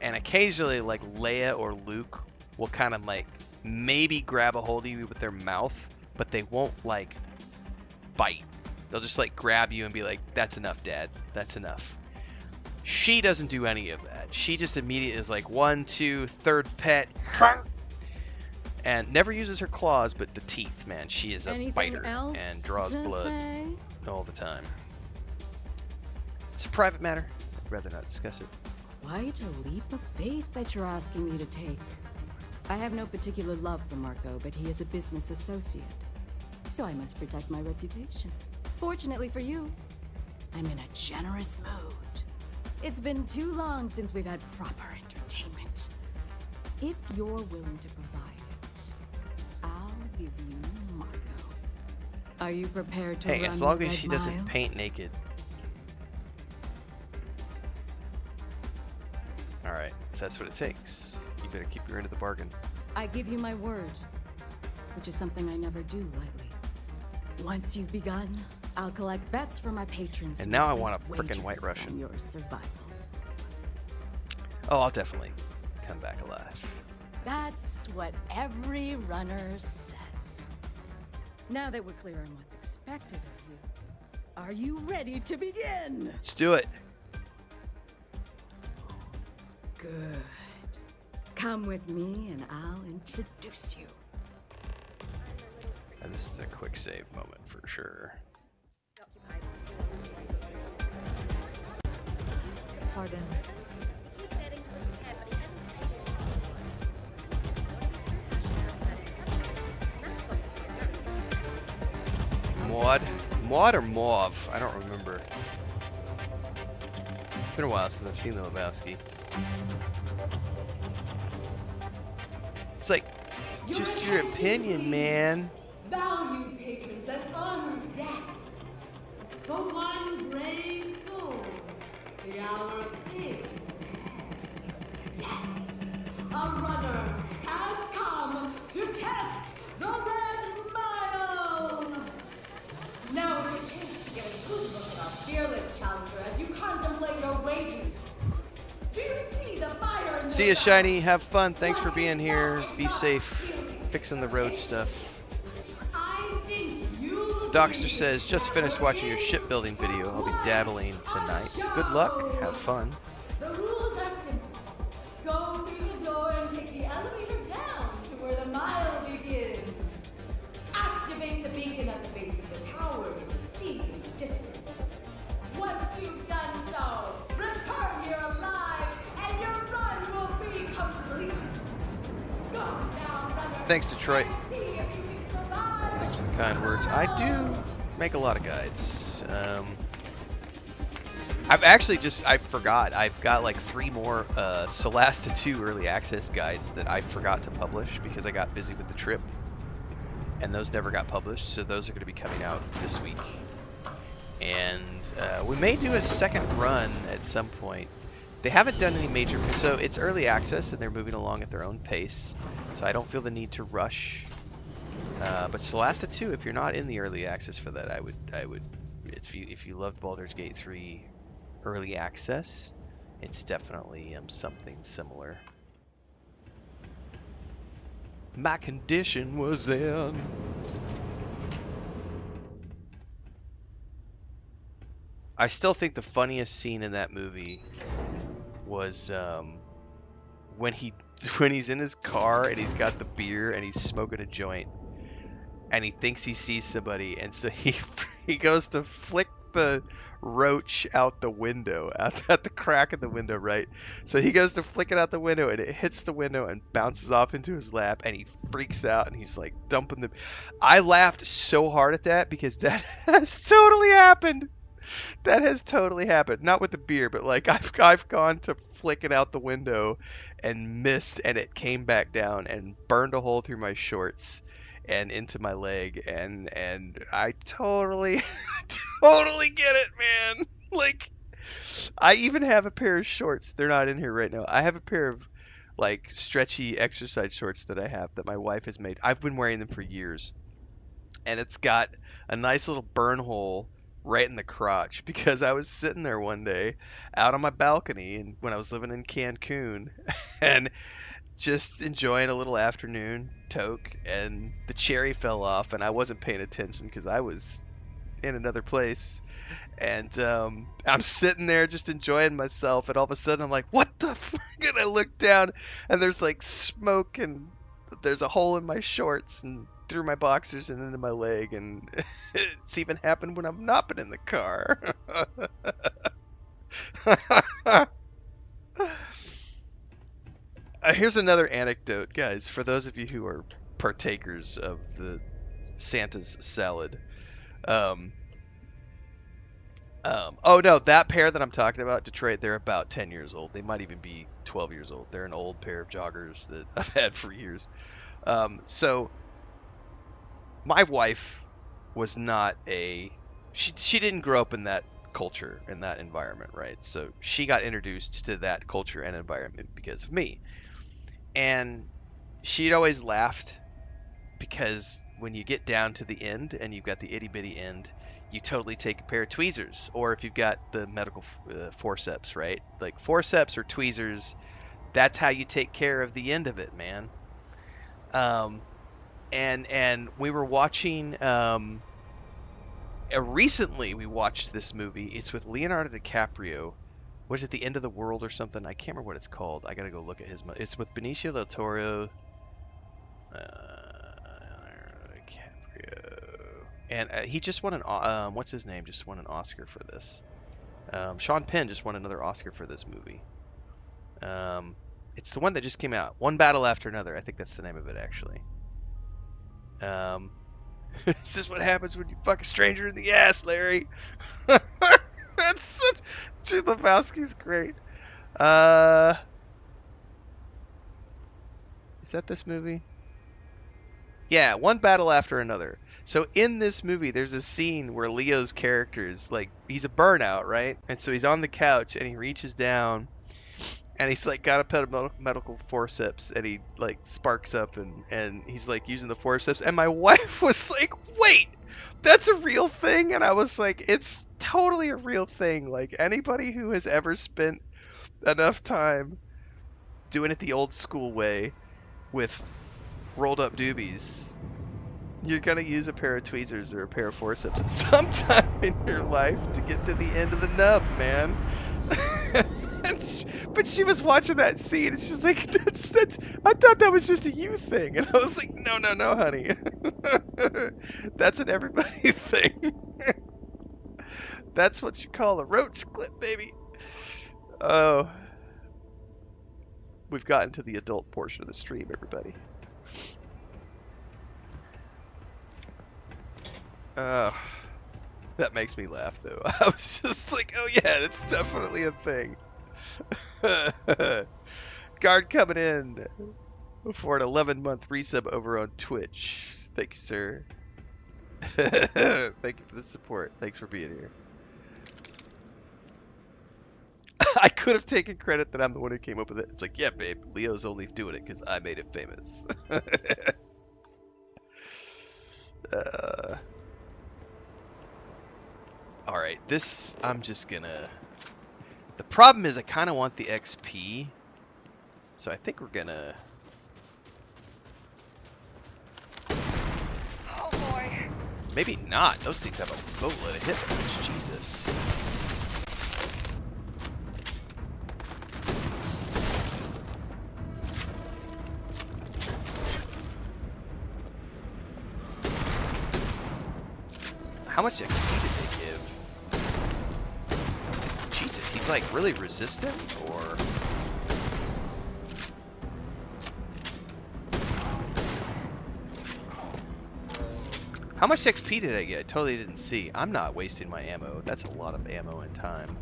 And occasionally, like, Leia or Luke will kind of, like, maybe grab a hold of you with their mouth, but they won't, like, bite. They'll just like grab you and be like, "That's enough, Dad. That's enough." She doesn't do any of that. She just immediately is like, 1, 2, third pet, and never uses her claws, but the teeth, man. She is a Anything biter else and draws to blood say? all the time. It's a private matter. I'd rather not discuss it. Quite a leap of faith that you're asking me to take. I have no particular love for Marco, but he is a business associate. So I must protect my reputation. Fortunately for you, I'm in a generous mood. It's been too long since we've had proper entertainment. If you're willing to provide it, I'll give you Marco. Are you prepared to Hey, run as long the as red she doesn't mile? paint naked. Alright, if that's what it takes, you better keep your end of the bargain. I give you my word, which is something I never do lightly. Once you've begun, I'll collect bets for my patrons. And who now I place want a frickin' White wagers Russian. on your survival. Oh, I'll definitely come back alive. That's what every runner says. Now that we're clear on what's expected of you, are you ready to begin? Let's do it. Good. Come with me and I'll introduce you. And this is a quick save moment for sure. Pardon. Maud or Mauve? I don't remember. It's been a while since I've seen the Lebowski. It's like, just your opinion, man. Valued patrons and honored guests, for one brave soul, the hour of fate is at hand. Yes, a runner has come to test the Red Mile. Now is your chance to get a good look at our fearless challenger as you contemplate your wagers. Do you see the fire in See their ya, Shiny. Have fun. Thanks for being here. Be safe. Fixing the road stuff. Doxter says, just finished watching your shipbuilding video. I'll be dabbling tonight. Good luck. Have fun. The rules are simple. Go through the door and take the elevator down to where the mile begins. Activate the beacon at the base of the tower you see in the distance. Once you've done so, return here alive and your run will be complete. Go now, runner. Thanks, Detroit. And see if you can survive. Thanks for the kind words. I do make a lot of guides. I forgot. I've got like 3 more Solasta 2 early access guides that I forgot to publish because I got busy with the trip. And those never got published, so those are going to be coming out this week. And we may do a second run at some point. They haven't done any major, so it's early access and they're moving along at their own pace. So I don't feel the need to rush. But Solasta 2, if you're not in the early access for that, I would, if you loved Baldur's Gate 3 early access, it's definitely something similar. My condition was in. I still think the funniest scene in that movie was when he's in his car and he's got the beer and he's smoking a joint and he thinks he sees somebody, and so he goes to flick the roach out the window, at the crack in the window, right? So he goes to flick it out the window and it hits the window and bounces off into his lap and he freaks out and he's like dumping the... I laughed so hard at that because that has totally happened. That has totally happened. Not with the beer, but like I've gone to flick it out the window and missed, and it came back down and burned a hole through my shorts and into my leg, and I totally totally get it, man. Like, I even have a pair of shorts. They're not in here right now. I have a pair of like stretchy exercise shorts that I have that my wife has made. I've been wearing them for years. And it's got a nice little burn hole right in the crotch because I was sitting there one day out on my balcony and when I was living in Cancun and just enjoying a little afternoon toke, and the cherry fell off and I wasn't paying attention because I was in another place, and I'm sitting there just enjoying myself, and all of a sudden I'm like, what the fuck? And I look down, and there's like smoke, and there's a hole in my shorts, and through my boxers and into my leg, and it's even happened when I'm not been in the car. Here's another anecdote, guys, for those of you who are partakers of the Santa's salad. Oh no, that pair that I'm talking about, Detroit, they're about 10 years old. They might even be 12 years old. They're an old pair of joggers that I've had for years. So my wife was not she didn't grow up in that culture, in that environment, right? So she got introduced to that culture and environment because of me. And she'd always laughed because when you get down to the end and you've got the itty bitty end, you totally take a pair of tweezers, or if you've got the medical forceps, right? Like forceps or tweezers, that's how you take care of the end of it, man. And we were watching recently we watched this movie. It's with Leonardo DiCaprio. What is it, The End of the World or something? I can't remember what it's called. I gotta go look at his. It's with Benicio del Toro. And he just won an what's his name? Just won an Oscar for this. Sean Penn just won another Oscar for this movie. It's the one that just came out. One Battle After Another. I think that's the name of it, actually. This is what happens when you fuck a stranger in the ass, Larry. That's such... Dude, Lebowski's great. Is that this movie? Yeah, One Battle After Another. So in this movie, there's a scene where Leo's character is like, he's a burnout, right? And so he's on the couch and he reaches down and he's like got a pet of medical forceps and he like sparks up and he's like using the forceps. And my wife was like, wait, that's a real thing? And I was like, it's totally a real thing. Like anybody who has ever spent enough time doing it the old school way with rolled up doobies, you're gonna use a pair of tweezers or a pair of forceps at some time in your life to get to the end of the nub, man. But she was watching that scene and she was like, that's I thought that was just a you thing. And I was like, no, honey. That's an everybody thing. That's what you call a roach clip, baby. Oh. We've gotten to the adult portion of the stream, everybody. That makes me laugh, though. I was just like, oh yeah, it's definitely a thing. Guard coming in for an 11-month resub over on Twitch. Thank you, sir. Thank you for the support. Thanks for being here. I could have taken credit that I'm the one who came up with it. It's like, yeah, babe, Leo's only doing it because I made it famous. Alright, this, I'm just gonna... The problem is I kind of want the XP, so I think we're gonna... Oh boy. Maybe not. Those things have a boatload of hit points. Jesus. How much XP did they give? Jesus, he's like really resistant, or... How much XP did I get? I totally didn't see. I'm not wasting my ammo. That's a lot of ammo and time.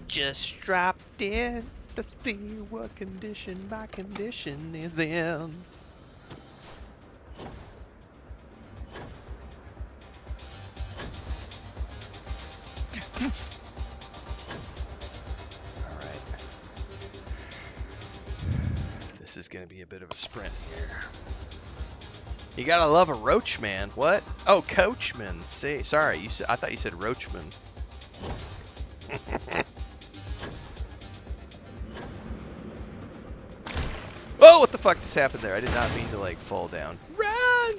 Just dropped in to see what condition my condition is in. Alright. This is gonna be a bit of a sprint here. You gotta love a roachman. What? Oh, coachman. See, sorry, you said, I thought you said roachman. Oh, what the fuck just happened there? I did not mean to like fall down. Run!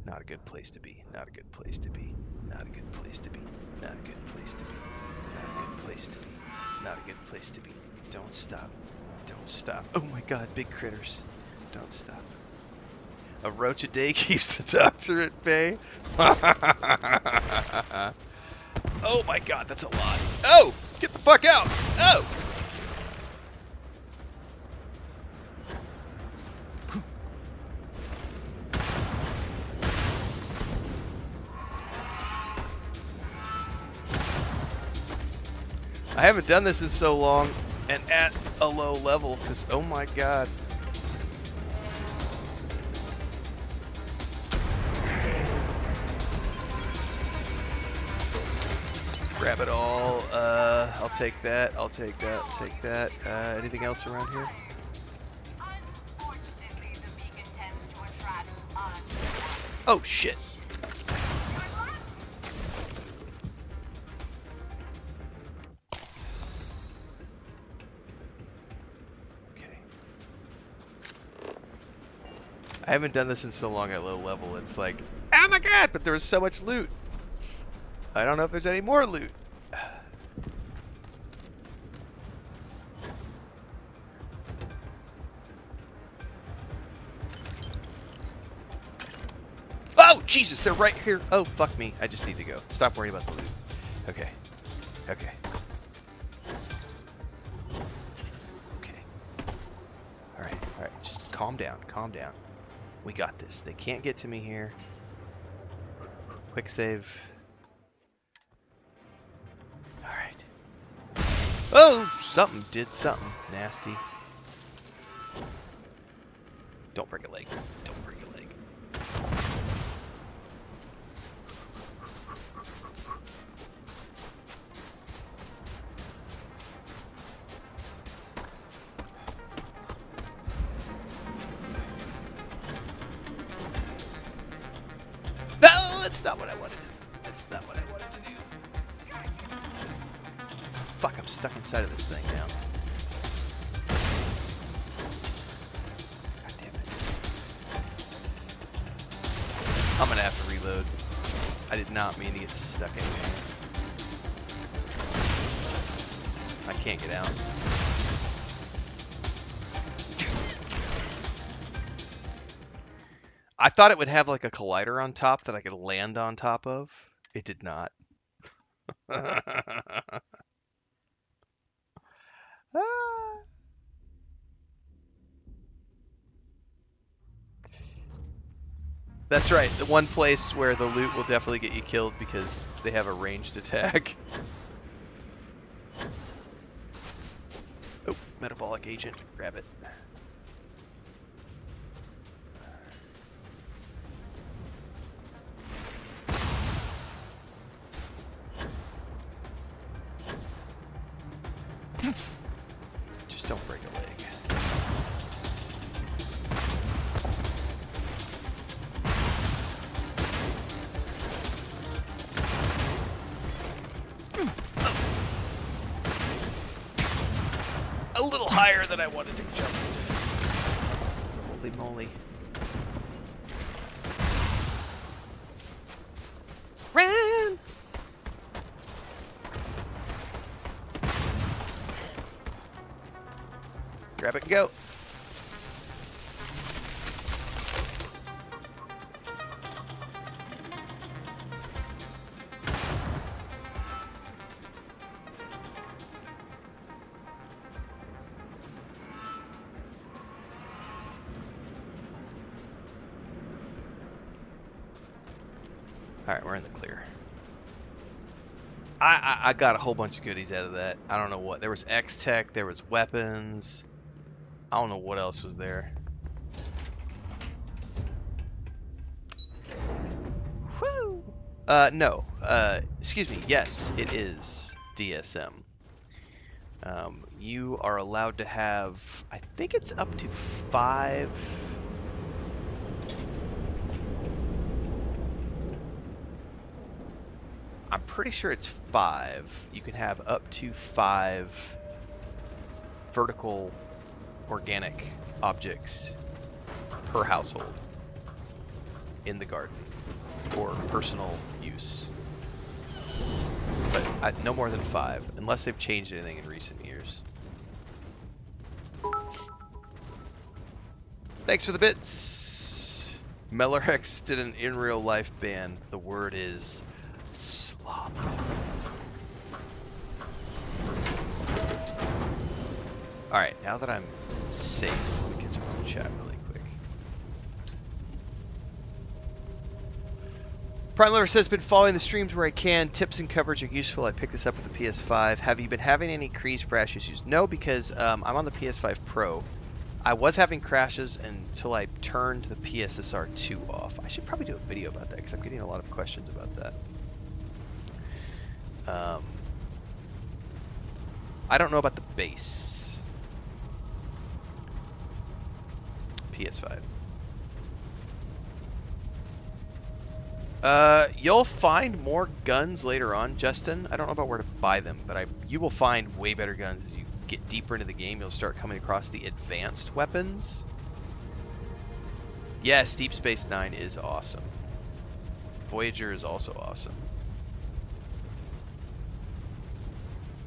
Not a good place to be. Not a good place to be. Not a good place to be. Not a good place to be. Not a good place to be. Not a good place to be. Don't stop. Don't stop. Oh my god, big critters. Don't stop. A roach a day keeps the doctor at bay. Oh my god, that's a lot. Oh! Get the fuck out! Oh! I haven't done this in so long and at a low level because oh my god. Grab it all. I'll take that. I'll take that. I'll take that. Anything else around here? Oh shit. I haven't done this in so long at low level. It's like, oh my god, but there was so much loot. I don't know if there's any more loot. Oh, Jesus, they're right here. Oh, fuck me. I just need to go. Stop worrying about the loot. Okay. Okay. Okay. Alright, alright. Just calm down. Calm down. We got this. They can't get to me here. Quick save. Alright. Oh! Something did something nasty. Don't break a leg. Don't break a leg. No! That's not what I wanted to do. That's not what I wanted to do. Fuck, I'm stuck inside of this thing now. God damn it. I'm gonna have to reload. I did not mean to get stuck in here. I can't get out. I thought it would have like a collider on top that I could land on top of. It did not. That's right, the one place where the loot will definitely get you killed because they have a ranged attack. Oh, metabolic agent, grab it. Just don't break a leg. A little higher than I wanted to jump. Holy moly. Ran! Grab it and go. Alright, we're in the clear. I got a whole bunch of goodies out of that. I don't know what. There was X-Tech, there was weapons. I don't know what else was there. Woo! No. Excuse me. Yes, it is DSM. You are allowed to have, I think it's up to 5. I'm pretty sure it's 5. You can have up to 5 vertical organic objects per household in the garden for personal use. But no more than 5, unless they've changed anything in recent years. Thanks for the bits. Mellerex did an in real life ban. The word is slop. Alright, now that I'm safe, let me catch up on chat really quick. Prime Lover says, been following the streams where I can. Tips and coverage are useful. I picked this up with the PS5. Have you been having any crash issues? No, because I'm on the PS5 Pro. I was having crashes until I turned the PSSR 2 off. I should probably do a video about that because I'm getting a lot of questions about that. I don't know about the base. PS5. You'll find more guns later on, Justin. I don't know about where to buy them, but you will find way better guns as you get deeper into the game. You'll start coming across the advanced weapons. Yes, Deep Space Nine is awesome. Voyager is also awesome.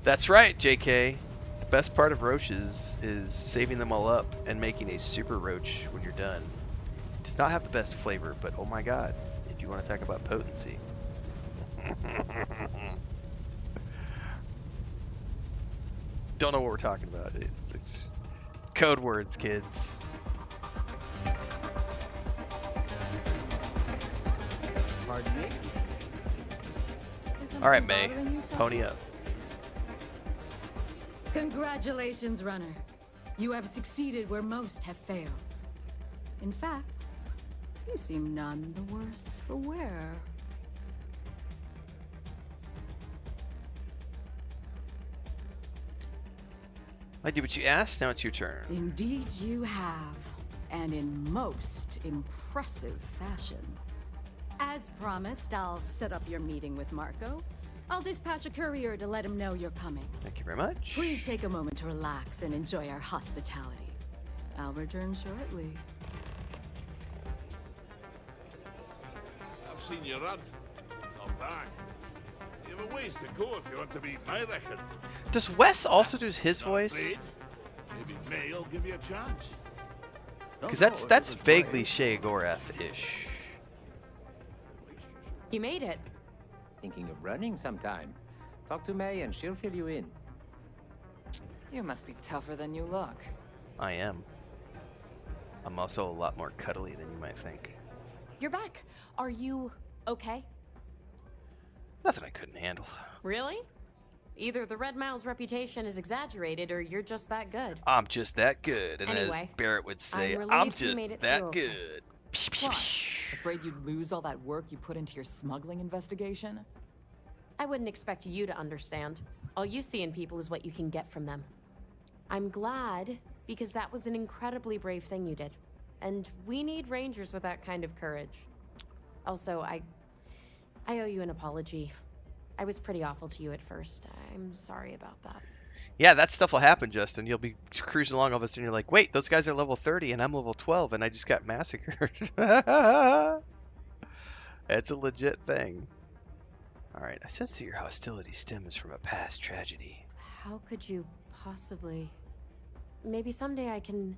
That's right, JK. The best part of roaches is saving them all up and making a super roach when you're done. It does not have the best flavor, but oh my god, if you want to talk about potency. Don't know what we're talking about. It's code words, kids. Pardon me? All right, May, pony up. Congratulations, runner. You have succeeded where most have failed. In fact, you seem none the worse for wear. I did what you asked, now it's your turn. Indeed you have, and in most impressive fashion. As promised, I'll set up your meeting with Marco. I'll dispatch a courier to let him know you're coming. Thank you very much. Please take a moment to relax and enjoy our hospitality. I'll return shortly. I've seen you run. Not bad. You have a ways to go if you want to beat my record. Does Wes also do his voice? Afraid? Maybe May will give you a chance. Because that's vaguely Shea Gorath-ish. You made it. Thinking of running sometime? Talk to May and she'll fill you in. You must be tougher than you look. I am. I'm also a lot more cuddly than you might think. You're back. Are you okay? Nothing I couldn't handle. Really? Either the Red Mile's reputation is exaggerated or you're just that good. I'm just that good. And anyway, as Barrett would say, I'm I'm relieved you just made it that through good. okay. What? Afraid you'd lose all that work you put into your smuggling investigation? I wouldn't expect you to understand. All you see in people is what you can get from them. I'm glad, because that was an incredibly brave thing you did. And we need rangers with that kind of courage. Also, I owe you an apology. I was pretty awful to you at first. I'm sorry about that. Yeah, that stuff will happen, Justin. You'll be cruising along all of a sudden, you're like, wait, those guys are level 30 and I'm level 12 and I just got massacred. It's a legit thing. Alright, I sense that your hostility stems from a past tragedy. How could you possibly... Maybe someday I can...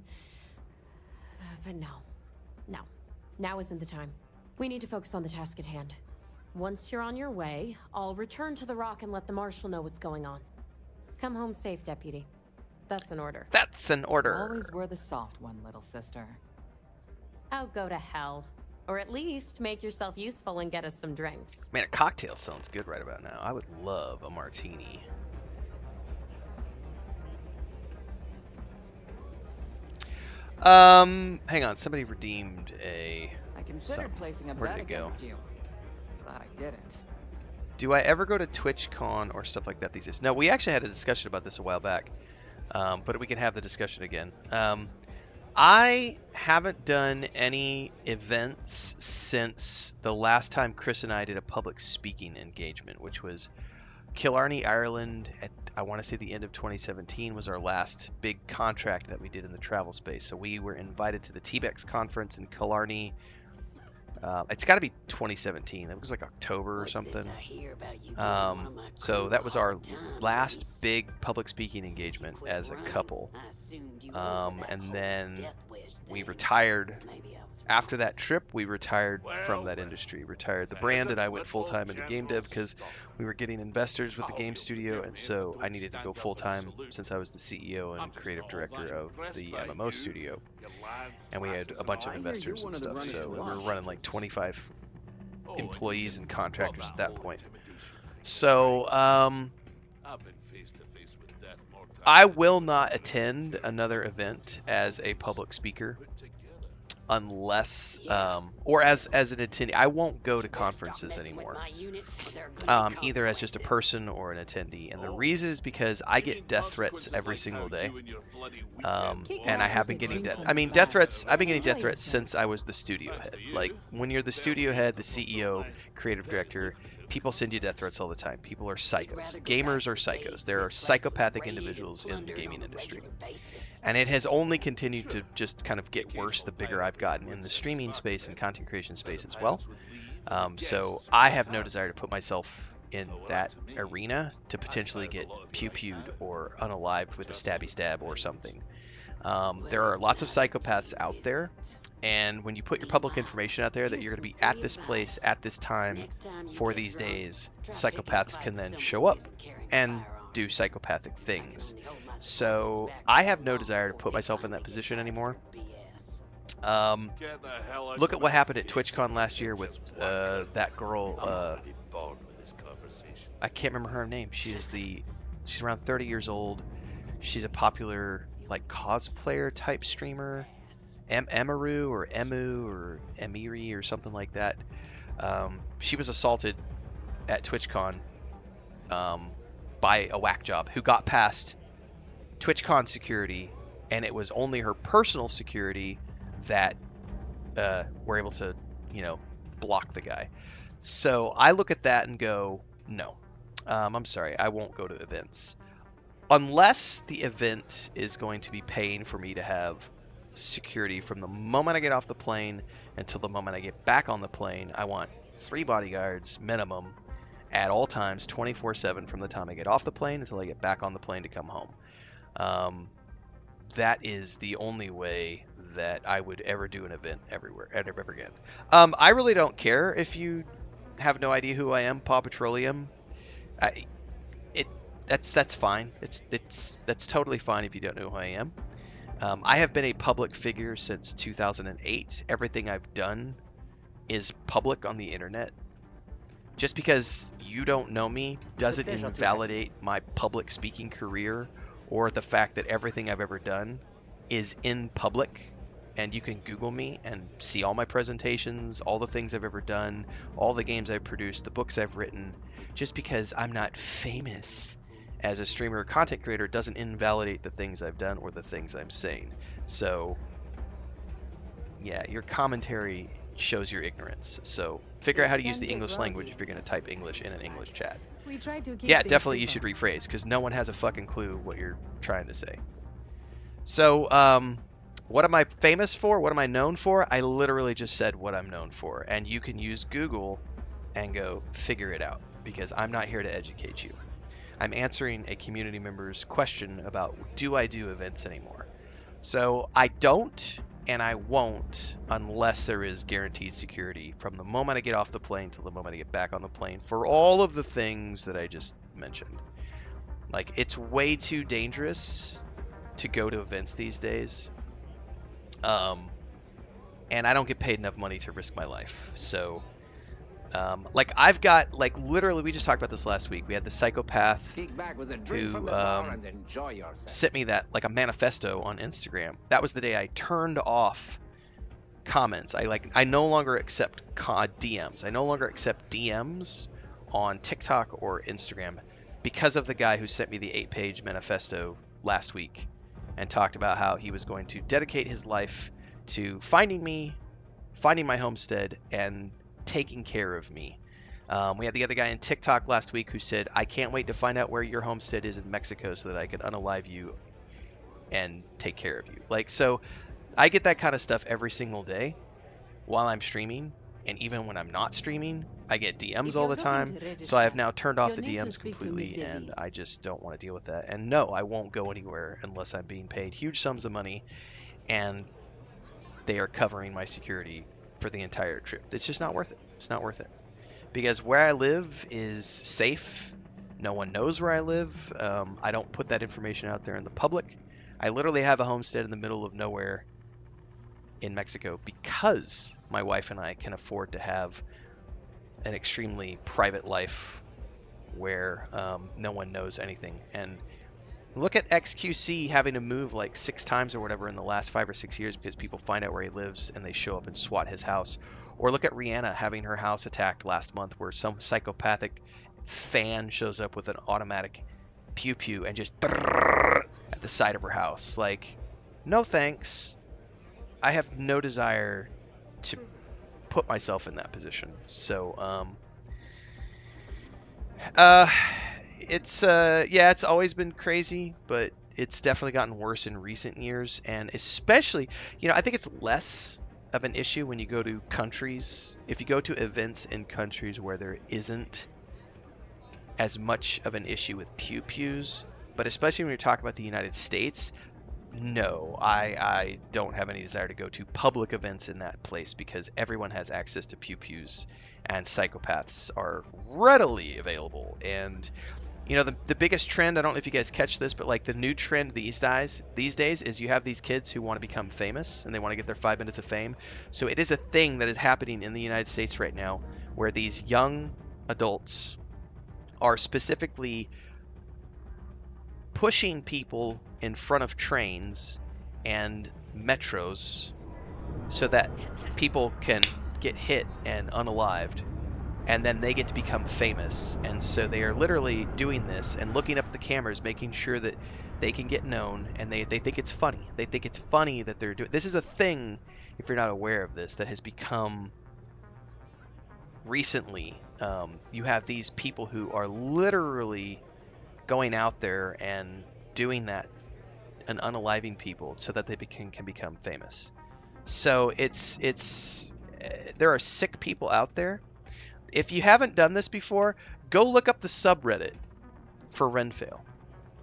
But no. No. Now isn't the time. We need to focus on the task at hand. Once you're on your way, I'll return to the Rock and let the Marshal know what's going on. Come home safe, Deputy. That's an order. That's an order. Always wear the soft one, little sister. Oh, go to hell. Or at least make yourself useful and get us some drinks. Man, a cocktail sounds good right about now. I would love a martini. Hang on. Somebody redeemed a... I considered placing a bet against you, but I didn't. Do I ever go to TwitchCon or stuff like that these days? No, we actually had a discussion about this a while back, but we can have the discussion again. I haven't done any events since the last time Chris and I did a public speaking engagement, which was Killarney, Ireland, at, I want to say the end of 2017 was our last big contract that we did in the travel space. So we were invited to the TBEX conference in Killarney It's got to be 2017. It was like October or something. So that was our last big public speaking engagement as a couple. And then we retired. After that trip, we retired from that industry, retired the brand, and I went full-time into game dev because we were getting investors with the game studio, and so I needed to go full-time since I was the CEO and creative director of the MMO studio. And we had a bunch of investors and stuff, so we were running like 25 employees and contractors at that point. So, I will not attend another event as a public speaker unless, or as an attendee. I won't go to conferences anymore, either as just a person or an attendee. And the reason is because I get death threats every single day, and I have been getting death threats. I've been getting death threats since I was the studio head. Like, when you're the studio head, the CEO, creative director, people send you death threats all the time. People are psychos. Gamers are psychos. There are psychopathic individuals in the gaming industry. And it has only continued to just kind of get worse the bigger I've gotten in the streaming space and content creation space as well. So I have no desire to put myself in that arena to potentially get pew-pewed or unalived with a stabby stab or something. There are lots of psychopaths out there, and when you put your public information out there that you're going to be at this place at this time for these days, psychopaths can then show up and do psychopathic things. So I have no desire to put myself in that position anymore. Look at what happened at TwitchCon last year with that girl. I can't remember her name. She's around 30 years old. She's a popular like cosplayer type streamer. Emaru or Emu or Emiri or something like that. She was assaulted at TwitchCon by a whack job who got past TwitchCon security, and it was only her personal security that were able to, block the guy. So I look at that and go, no, I'm sorry, I won't go to events. Unless the event is going to be paying for me to have security from the moment I get off the plane until the moment I get back on the plane. I want 3 bodyguards minimum at all times, 24/7, from the time I get off the plane until I get back on the plane to come home. That is the only way that I would ever do an event ever again. I really don't care if you have no idea who I am, Paw Petroleum. That's fine. That's totally fine if you don't know who I am. I have been a public figure since 2008. Everything I've done is public on the internet. Just because you don't know me doesn't invalidate my public speaking career or the fact that everything I've ever done is in public, and you can Google me and see all my presentations, all the things I've ever done, all the games I've produced, the books I've written. Just because I'm not famous as a streamer or content creator doesn't invalidate the things I've done or the things I'm saying. So, yeah, your commentary shows your ignorance. So figure out how to use the English language if you're going to type English in an English chat. Yeah, definitely you should rephrase, because no one has a fucking clue what you're trying to say. So, what am I famous for? What am I known for? I literally just said what I'm known for. And you can use Google and go figure it out, because I'm not here to educate you. I'm answering a community member's question about, do I do events anymore? So I don't, and I won't unless there is guaranteed security from the moment I get off the plane till the moment I get back on the plane for all of the things that I just mentioned. Like, it's way too dangerous to go to events these days. And I don't get paid enough money to risk my life. So, I've got, literally, we just talked about this last week. We had the psychopath who sent me that, a manifesto on Instagram. That was the day I turned off comments. I no longer accept DMs. I no longer accept DMs on TikTok or Instagram because of the guy who sent me the 8-page manifesto last week and talked about how he was going to dedicate his life to finding me, finding my homestead, and taking care of me. We had the other guy in TikTok last week who said, I can't wait to find out where your homestead is in Mexico so that I can unalive you and take care of you. So I get that kind of stuff every single day while I'm streaming, And even when I'm not streaming, I get DMs If all you're the looking time. to So I have register, now turned off you'll the need to DMs speak to completely, Mr. and V. I just don't want to deal with that. And no, I won't go anywhere unless I'm being paid huge sums of money and they are covering my security for the entire trip. It's just not worth it. It's not worth it. Because where I live is safe. No one knows where I live. I don't put that information out there in the public. I literally have a homestead in the middle of nowhere in Mexico because my wife and I can afford to have an extremely private life where no one knows anything. And look at XQC having to move like 6 times or whatever in the last 5 or 6 years because people find out where he lives and they show up and SWAT his house. Or look at Rihanna having her house attacked last month where some psychopathic fan shows up with an automatic pew pew and just at the side of her house. Like, no thanks. I have no desire to put myself in that position. So, it's always been crazy, but it's definitely gotten worse in recent years, and especially, I think it's less of an issue when you go to countries. If you go to events in countries where there isn't as much of an issue with pew pews, but especially when you're talking about the United States, no, I don't have any desire to go to public events in that place because everyone has access to pew pews and psychopaths are readily available. And the biggest trend, I don't know if you guys catch this, but like the new trend these days is you have these kids who want to become famous and they want to get their 5 minutes of fame. So it is a thing that is happening in the United States right now where these young adults are specifically pushing people in front of trains and metros so that people can get hit and unalived, and then they get to become famous. And so they are literally doing this and looking up at the cameras, making sure that they can get known, and they think it's funny. They think it's funny that they're doing this. Is a thing, if you're not aware of this, that has become recently. You have these people who are literally going out there and doing that and unaliving people so that they can become famous. So there are sick people out there. If you haven't done this before, go look up the subreddit for Renfail,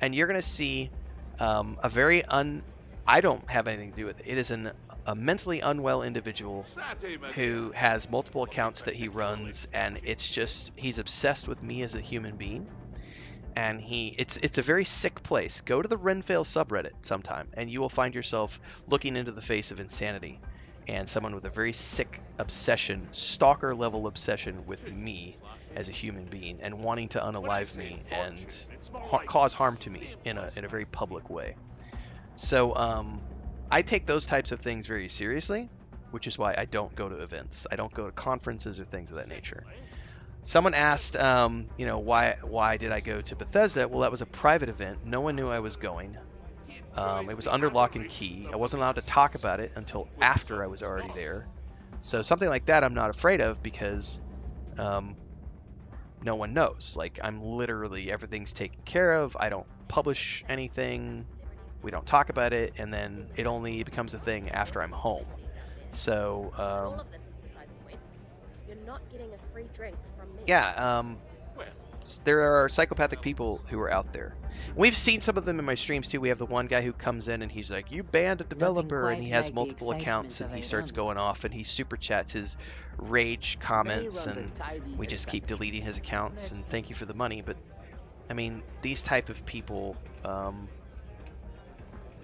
and you're going to see I don't have anything to do with it. It is a mentally unwell individual who has multiple accounts that he runs, and he's obsessed with me as a human being. And it's a very sick place. Go to the Renfail subreddit sometime, and you will find yourself looking into the face of insanity and someone with a very sick obsession, stalker level obsession with me as a human being and wanting to unalive me and cause harm to me in a very public way. So I take those types of things very seriously, which is why I don't go to events. I don't go to conferences or things of that nature. Someone asked, why did I go to Bethesda? Well, that was a private event. No one knew I was going. It was under lock and key. I wasn't allowed to talk about it until after I was already there. So something like that I'm not afraid of because no one knows. Like, everything's taken care of. I don't publish anything. We don't talk about it. And then it only becomes a thing after I'm home. So, all of this is besides the point. You're not getting a free drink from me. yeah, there are psychopathic people who are out there. We've seen some of them in my streams too. We have the one guy who comes in and he's like, "You banned a developer," and he has multiple accounts and he starts going off and he super chats his rage comments, and we just keep deleting his accounts and thank you for the money. But I mean, these type of people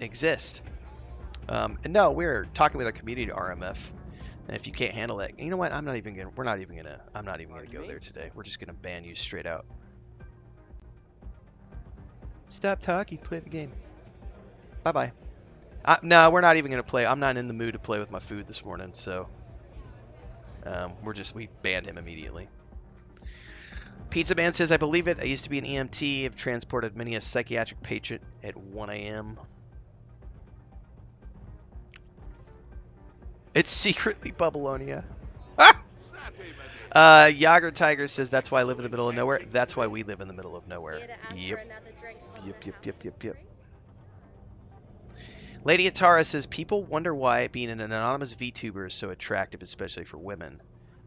exist. And no, we're talking with our community RMF. And if you can't handle that, you know what? I'm not even gonna go there today. We're just gonna ban you straight out. Stop talking, play the game. Bye-bye. No, we're not even gonna play. I'm not in the mood to play with my food this morning, so we banned him immediately. Pizza Man says, I believe it. I used to be an EMT. I've transported many a psychiatric patient at 1 a.m. It's secretly Bubbleonia. Yager Tiger says, that's why I live in the middle of nowhere. That's why we live in the middle of nowhere. Yep. Lady Atara says, people wonder why being an anonymous VTuber is so attractive, especially for women.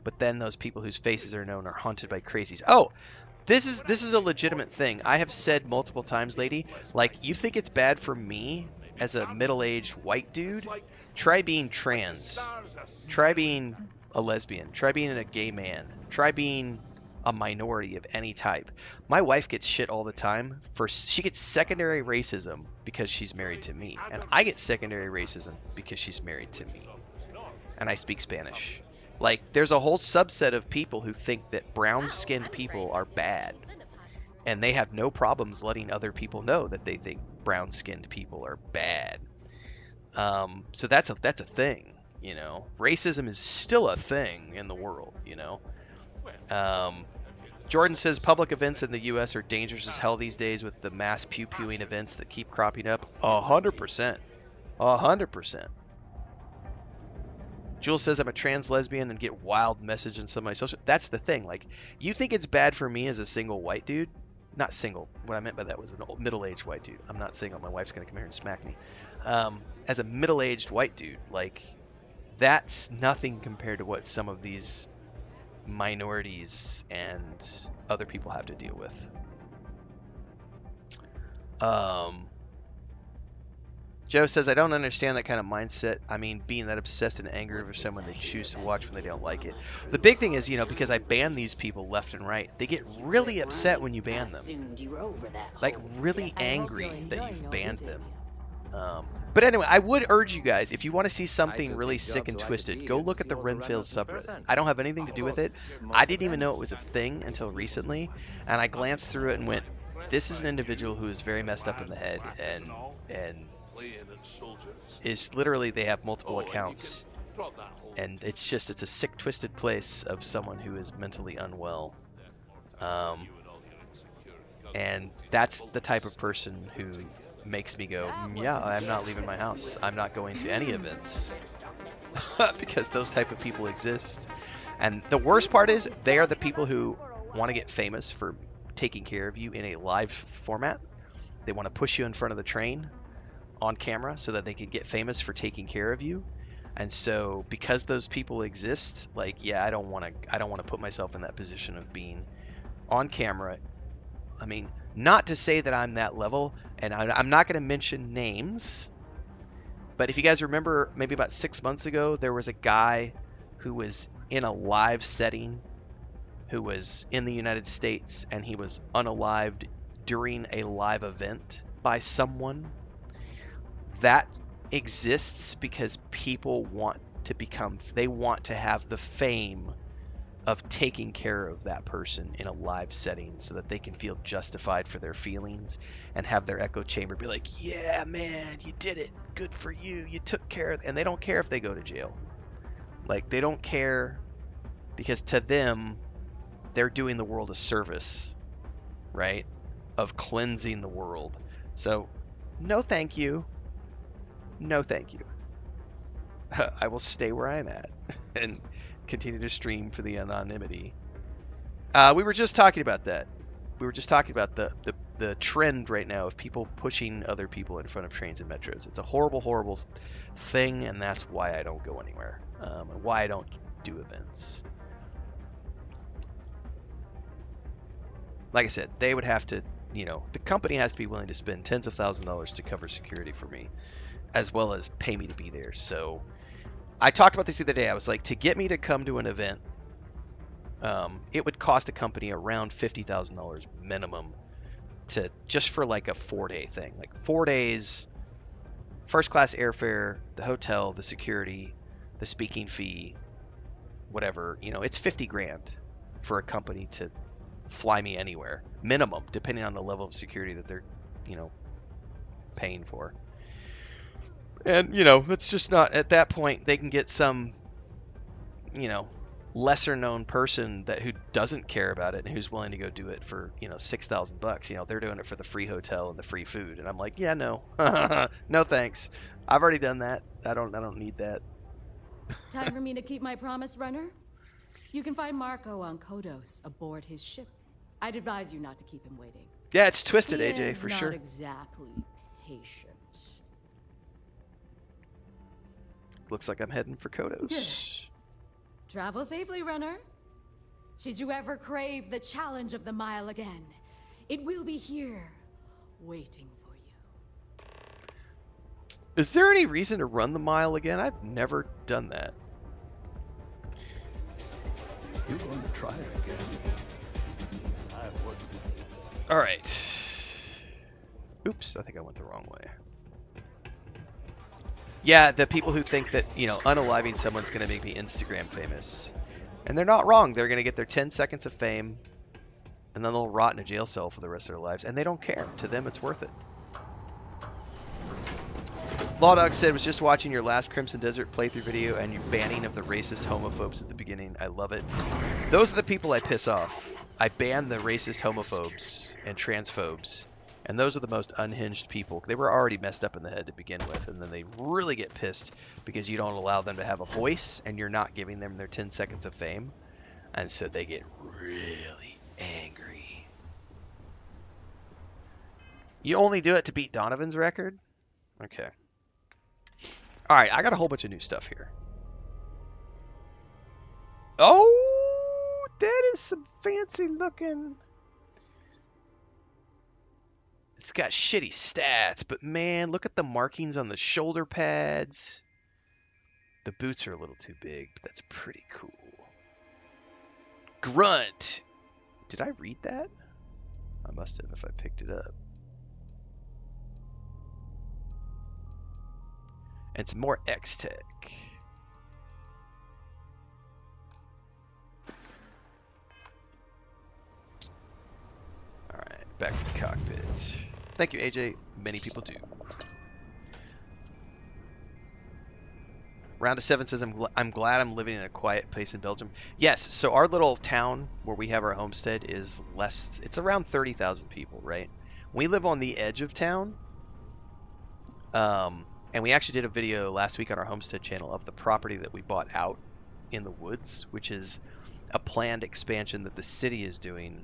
but then those people whose faces are known are haunted by crazies. Oh, this is a legitimate thing. I have said multiple times, lady, like, you think it's bad for me as a middle-aged white dude? Try being trans. Try being a lesbian. Try being a gay man. Try being a minority of any type. My wife gets shit all the time for she gets secondary racism because she's married to me, and I get secondary racism because she's married to me, and I speak Spanish. Like, there's a whole subset of people who think that brown-skinned people are bad, and they have no problems letting other people know that they think brown-skinned people are bad. So that's a thing, you know. Racism is still a thing in the world, you know. Jordan says public events in the U.S. are dangerous as hell these days with the mass pew-pewing events that keep cropping up. 100%. 100%. Jules says I'm a trans lesbian and get wild message in some of my social... That's the thing. Like, you think it's bad for me as a single white dude? Not single. What I meant by that was an old middle-aged white dude. I'm not single. My wife's going to come here and smack me. As a middle-aged white dude, like, that's nothing compared to what some of these minorities and other people have to deal with. Joe says, I don't understand that kind of mindset. I mean, being that obsessed and angry over someone they choose to watch when they don't like it. The big thing is, you know, because I ban these people left and right, they get really upset when you ban them. Like, really angry that you've banned them. But anyway, I would urge you guys, if you want to see something really sick and twisted, go look at the Renfail subreddit. I don't have anything to do with it. I didn't even know it was a thing until recently, and I glanced through it and went, this is an individual who is very messed up in the head, and is literally, they have multiple accounts, and it's a sick, twisted place of someone who is mentally unwell. And that's the type of person who makes me go, yeah, I'm not leaving my house. I'm not going to any events. Because those type of people exist. And the worst part is, they are the people who want to get famous for taking care of you in a live format. They want to push you in front of the train on camera so that they can get famous for taking care of you. And so, because those people exist, like, yeah, I don't want to put myself in that position of being on camera. I mean, not to say that I'm that level, and I'm not going to mention names, but if you guys remember, maybe about 6 months ago, there was a guy who was in a live setting, who was in the United States, and he was unalived during a live event by someone. That exists because people want to have the fame of taking care of that person in a live setting so that they can feel justified for their feelings and have their echo chamber be like, yeah, man, you did it. Good for you. You took care of it. And they don't care if they go to jail. Like, they don't care because to them, they're doing the world a service, right? Of cleansing the world. So, no thank you. No thank you. I will stay where I'm at and continue to stream for the anonymity. We were just talking about that. We were just talking about the trend right now of people pushing other people in front of trains and metros. It's a horrible, horrible thing, and that's why I don't go anywhere. And why I don't do events. Like I said, they would have to, you know, the company has to be willing to spend tens of thousands of dollars to cover security for me, as well as pay me to be there. So I talked about this the other day. I was like, to get me to come to an event, it would cost a company around $50,000 minimum to just for like a 4-day thing, like 4 days, first class airfare, the hotel, the security, the speaking fee, whatever, you know, it's 50 grand for a company to fly me anywhere, minimum, depending on the level of security that they're, you know, paying for. And, you know, it's just not, at that point, they can get some, you know, lesser known person who doesn't care about it and who's willing to go do it for, you know, $6,000. You know, they're doing it for the free hotel and the free food. And I'm like, yeah, no, no, thanks. I've already done that. I don't need that. Time for me to keep my promise, runner? You can find Marco on Kodos aboard his ship. I'd advise you not to keep him waiting. Yeah, it's twisted, He AJ, is for not sure. Exactly patient. Looks like I'm heading for Kodos. Good. Travel safely, runner. Should you ever crave the challenge of the mile again, it will be here, waiting for you. Is there any reason to run the mile again? I've never done that. You're going to try it again. I wouldn't. All right. Oops, I think I went the wrong way. Yeah, the people who think that, you know, unaliving someone's going to make me Instagram famous. And they're not wrong. They're going to get their 10 seconds of fame, and then they'll rot in a jail cell for the rest of their lives. And they don't care. To them, it's worth it. Lawdog said, was just watching your last Crimson Desert playthrough video and your banning of the racist homophobes at the beginning. I love it. Those are the people I piss off. I ban the racist homophobes and transphobes. And those are the most unhinged people. They were already messed up in the head to begin with, and then they really get pissed because you don't allow them to have a voice and you're not giving them their 10 seconds of fame. And so they get really angry. You only do it to beat Donovan's record? Okay. Alright, I got a whole bunch of new stuff here. Oh, that is some fancy looking... It's got shitty stats, but man, look at the markings on the shoulder pads. The boots are a little too big, but that's pretty cool. Grunt. Did I read that? I must have if I picked it up. And some more X-Tech. Alright, back to the cockpit. Thank you, AJ. Many people do. Round of 7 says, I'm glad I'm living in a quiet place in Belgium. Yes, so our little town where we have our homestead is less... It's around 30,000 people, right? We live on the edge of town. And we actually did a video last week on our homestead channel of the property that we bought out in the woods, which is a planned expansion that the city is doing.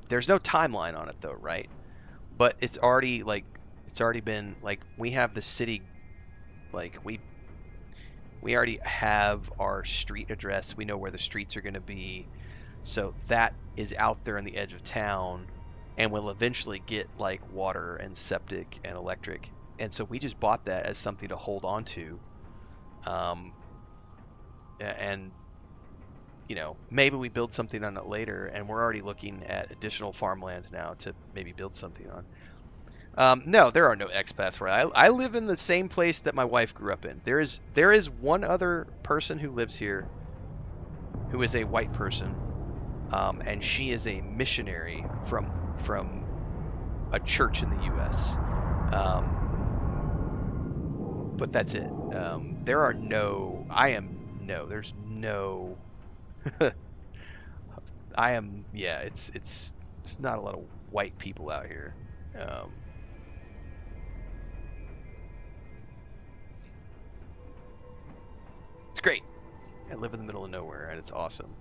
There's no timeline on it, though, right? But it's already, like, it's already been, like, we have the city, like, we already have our street address. We know where the streets are going to be. So that is out there on the edge of town, and we'll eventually get, like, water and septic and electric. And so we just bought that as something to hold on to. And, you know, maybe we build something on it later, and we're already looking at additional farmland now to maybe build something on. No, there are no expats where I live in the same place that my wife grew up in. There is one other person who lives here who is a white person, and she is a missionary from a church in the U.S. But that's it. There are no... there's no... yeah, it's not a lot of white people out here. It's great. I live in the middle of nowhere, and it's awesome.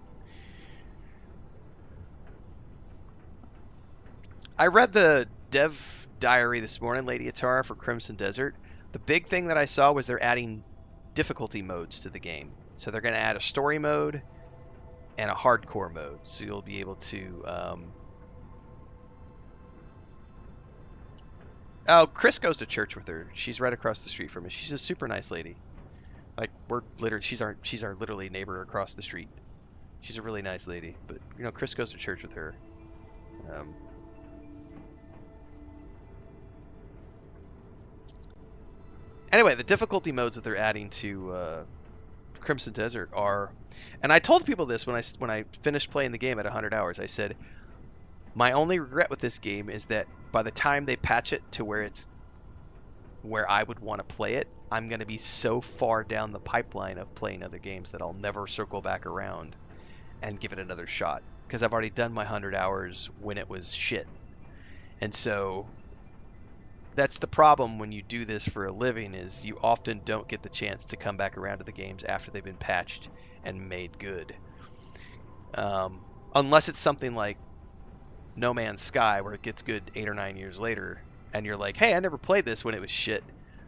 I read the dev diary this morning, Lady Atara, for Crimson Desert. The big thing that I saw was they're adding difficulty modes to the game. So they're going to add a story mode and a hardcore mode. So you'll be able to... Oh, Chris goes to church with her. She's right across the street from me. She's a super nice lady. Like, we're literally... She's our literally neighbor across the street. She's a really nice lady. But, you know, Chris goes to church with her. Anyway, the difficulty modes that they're adding to Crimson Desert are, and I told people this when I finished playing the game at 100 hours. I said, my only regret with this game is that by the time they patch it to where I would want to play it, I'm going to be so far down the pipeline of playing other games that I'll never circle back around and give it another shot, because I've already done my 100 hours when it was shit. And so that's the problem when you do this for a living, is you often don't get the chance to come back around to the games after they've been patched and made good. Unless it's something like No Man's Sky, where it gets good 8 or 9 years later, and you're like, hey, I never played this when it was shit.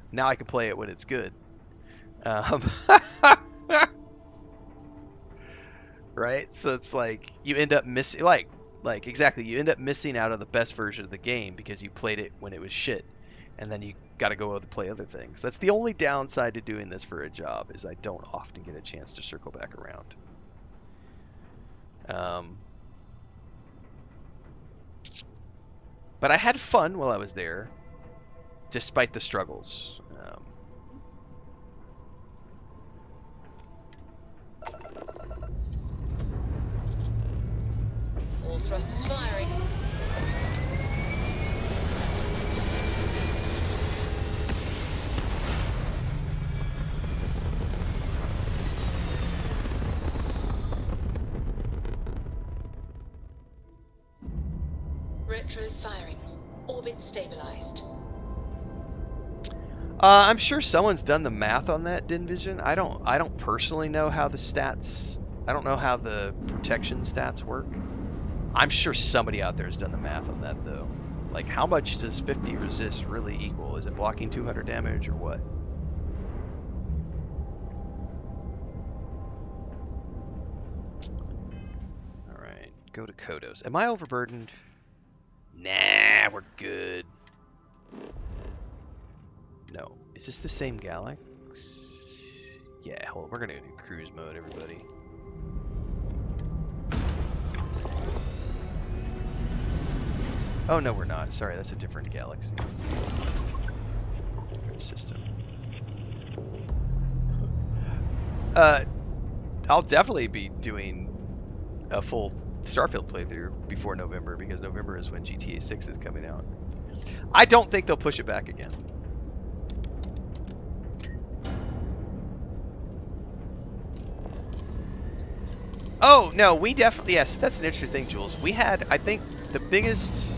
Now I can play it when it's good. right? So it's like you end up missing, like exactly, you end up missing out on the best version of the game because you played it when it was shit, and then you got to go play other things. That's the only downside to doing this for a job, is I don't often get a chance to circle back around. But I had fun while I was there, despite the struggles. All thrusters firing. Retros firing. Orbit stabilized. I'm sure someone's done the math on that, Dinvision. I don't personally know how the stats. I don't know how the protection stats work. I'm sure somebody out there has done the math on that, though. Like, how much does 50 resist really equal? Is it blocking 200 damage or what? All right, go to Kodos. Am I overburdened? Nah, we're good. No. Is this the same Galax? Yeah, hold on. We're going to do cruise mode, everybody. Oh, no, we're not. Sorry, that's a different galaxy. Different system. I'll definitely be doing a full Starfield playthrough before November, because November is when GTA 6 is coming out. I don't think they'll push it back again. Oh, no, we definitely, yes, that's an interesting thing, Jules. We had, I think, the biggest,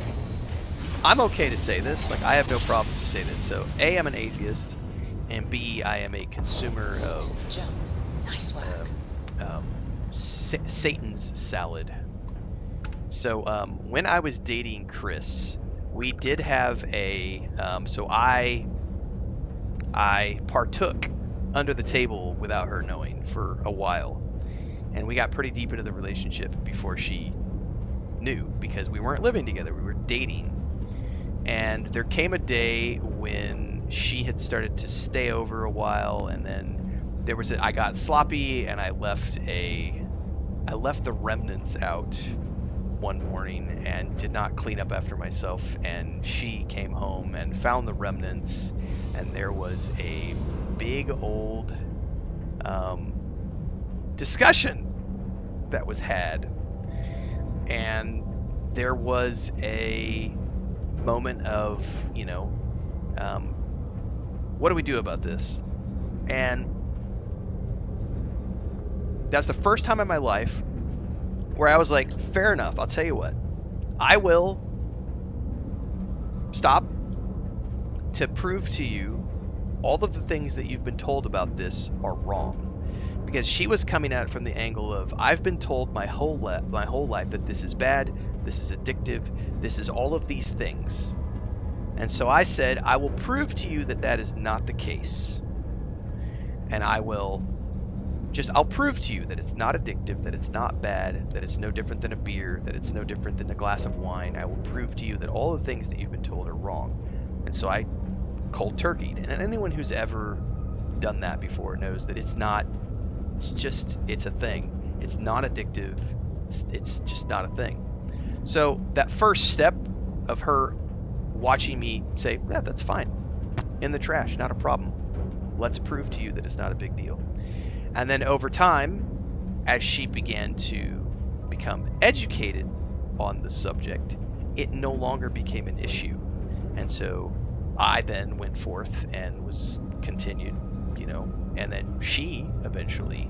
I'm okay to say this, like, I have no problems to say this. So, A, I'm an atheist, and B, I am a consumer of Nice work. Satan's salad. So, when I was dating Chris, we did have a, so I partook under the table without her knowing for a while. And we got pretty deep into the relationship before she knew, because we weren't living together, we were dating. And there came a day when she had started to stay over a while, and then there was I got sloppy and I left the remnants out one morning and did not clean up after myself, and she came home and found the remnants, and there was a big old discussion that was had, and there was a moment of, you know, what do we do about this? And that's the first time in my life where I was like, fair enough, I'll tell you what, I will stop to prove to you all of the things that you've been told about this are wrong. Because she was coming at it from the angle of, I've been told my whole life that this is bad, this is addictive, this is all of these things. And so I said, I will prove to you that that is not the case. And I'll prove to you that it's not addictive, that it's not bad, that it's no different than a beer, that it's no different than a glass of wine. I will prove to you that all the things that you've been told are wrong. And so I cold turkeyed. And anyone who's ever done that before knows that it's not, it's a thing. It's not addictive. It's just not a thing. So that first step of her watching me say, yeah, that's fine. In the trash, not a problem. Let's prove to you that it's not a big deal. And then over time, as she began to become educated on the subject, it no longer became an issue. And so I then went forth and was continued, you know, and then she eventually,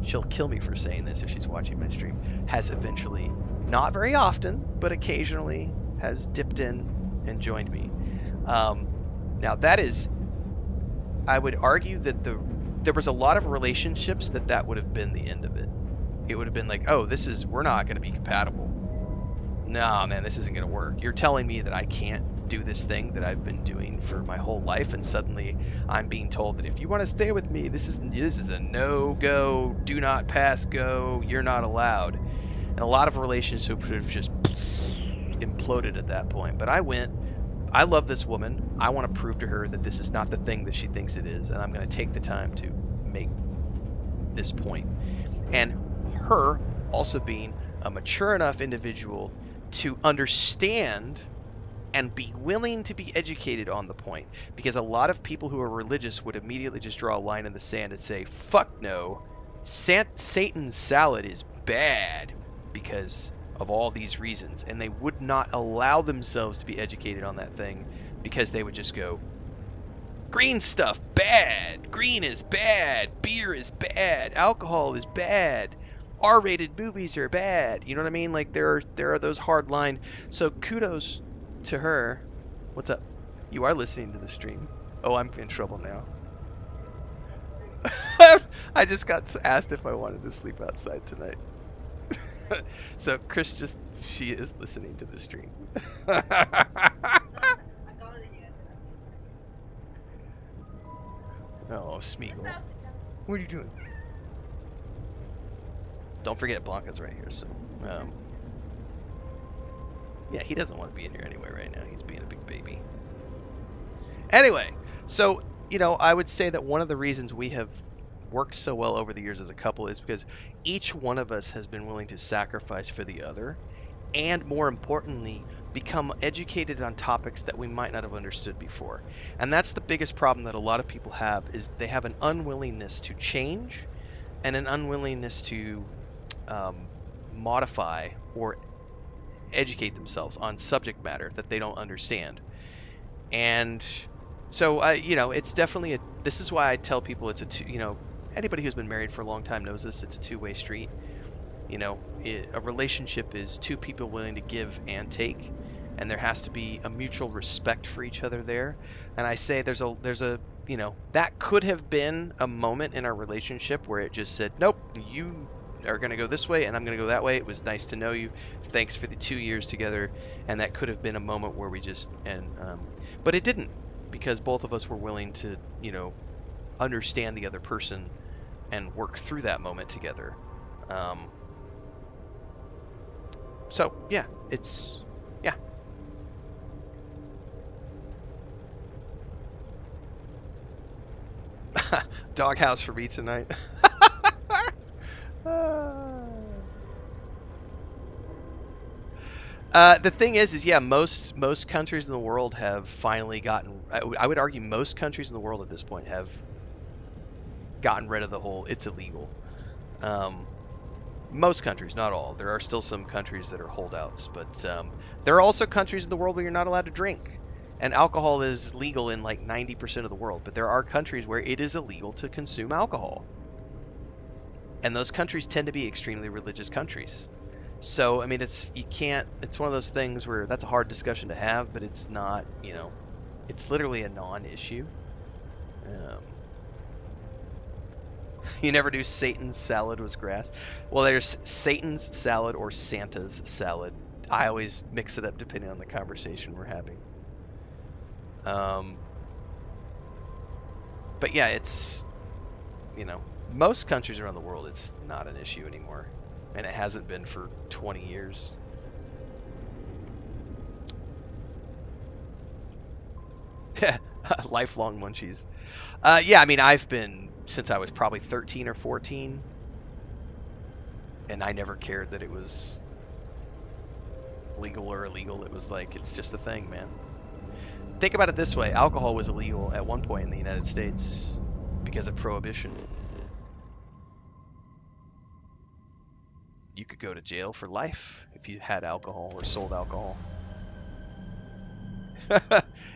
she'll kill me for saying this if she's watching my stream, has eventually, not very often, but occasionally has dipped in and joined me. Now that is, I would argue that there was a lot of relationships that would have been the end of it. It would have been like, oh, we're not going to be compatible. No, man, this isn't going to work. You're telling me that I can't do this thing that I've been doing for my whole life, and suddenly I'm being told that if you want to stay with me, this is a no-go, do not pass go, you're not allowed. And a lot of relationships have just imploded at that point. But I went, I love this woman. I want to prove to her that this is not the thing that she thinks it is, and I'm going to take the time to make this point. And her also being a mature enough individual to understand and be willing to be educated on the point. Because a lot of people who are religious would immediately just draw a line in the sand and say, fuck no, Satan's salad is bad because of all these reasons. And they would not allow themselves to be educated on that thing because they would just go, green stuff, bad. Green is bad. Beer is bad. Alcohol is bad. R-rated movies are bad. You know what I mean? Like there are those hard line. So kudos to her. What's up? You are listening to the stream. Oh, I'm in trouble now. I just got asked if I wanted to sleep outside tonight. So Chris she is listening to the stream. Oh, Smeagol. What are you doing? Don't forget Blanca's right here, so yeah, he doesn't want to be in here anyway right now. He's being a big baby. Anyway, so, you know, I would say that one of the reasons we have worked so well over the years as a couple is because each one of us has been willing to sacrifice for the other, and more importantly, become educated on topics that we might not have understood before. And that's the biggest problem that a lot of people have, is they have an unwillingness to change and an unwillingness to modify or educate themselves on subject matter that they don't understand. And so, you know, it's definitely this is why I tell people it's anybody who's been married for a long time knows this, it's a two-way street. You know, a relationship is two people willing to give and take, and there has to be a mutual respect for each other there. And I say there's a you know, that could have been a moment in our relationship where it just said, nope, you are going to go this way and I'm going to go that way. It was nice to know you. Thanks for the 2 years together. And that could have been a moment where we just, but it didn't, because both of us were willing to, you know, understand the other person and work through that moment together. So yeah, yeah. Doghouse for me tonight. The thing is yeah, most countries in the world have finally gotten. I would argue most countries in the world at this point have gotten rid of the whole "it's illegal." Most countries, not all. There are still some countries that are holdouts, but there are also countries in the world where you're not allowed to drink. And alcohol is legal in like 90% of the world, but there are countries where it is illegal to consume alcohol. And those countries tend to be extremely religious countries. So, I mean, it's one of those things where that's a hard discussion to have, but it's not, you know, it's literally a non-issue. You never knew Satan's salad was grass? Well, there's Satan's salad or Santa's salad. I always mix it up depending on the conversation we're having. But yeah, it's, you know, most countries around the world, it's not an issue anymore. And it hasn't been for 20 years. Lifelong munchies. Yeah, I mean, I've been since I was probably 13 or 14. And I never cared that it was legal or illegal. It was like, it's just a thing, man. Think about it this way. Alcohol was illegal at one point in the United States because of prohibition. You could go to jail for life if you had alcohol or sold alcohol.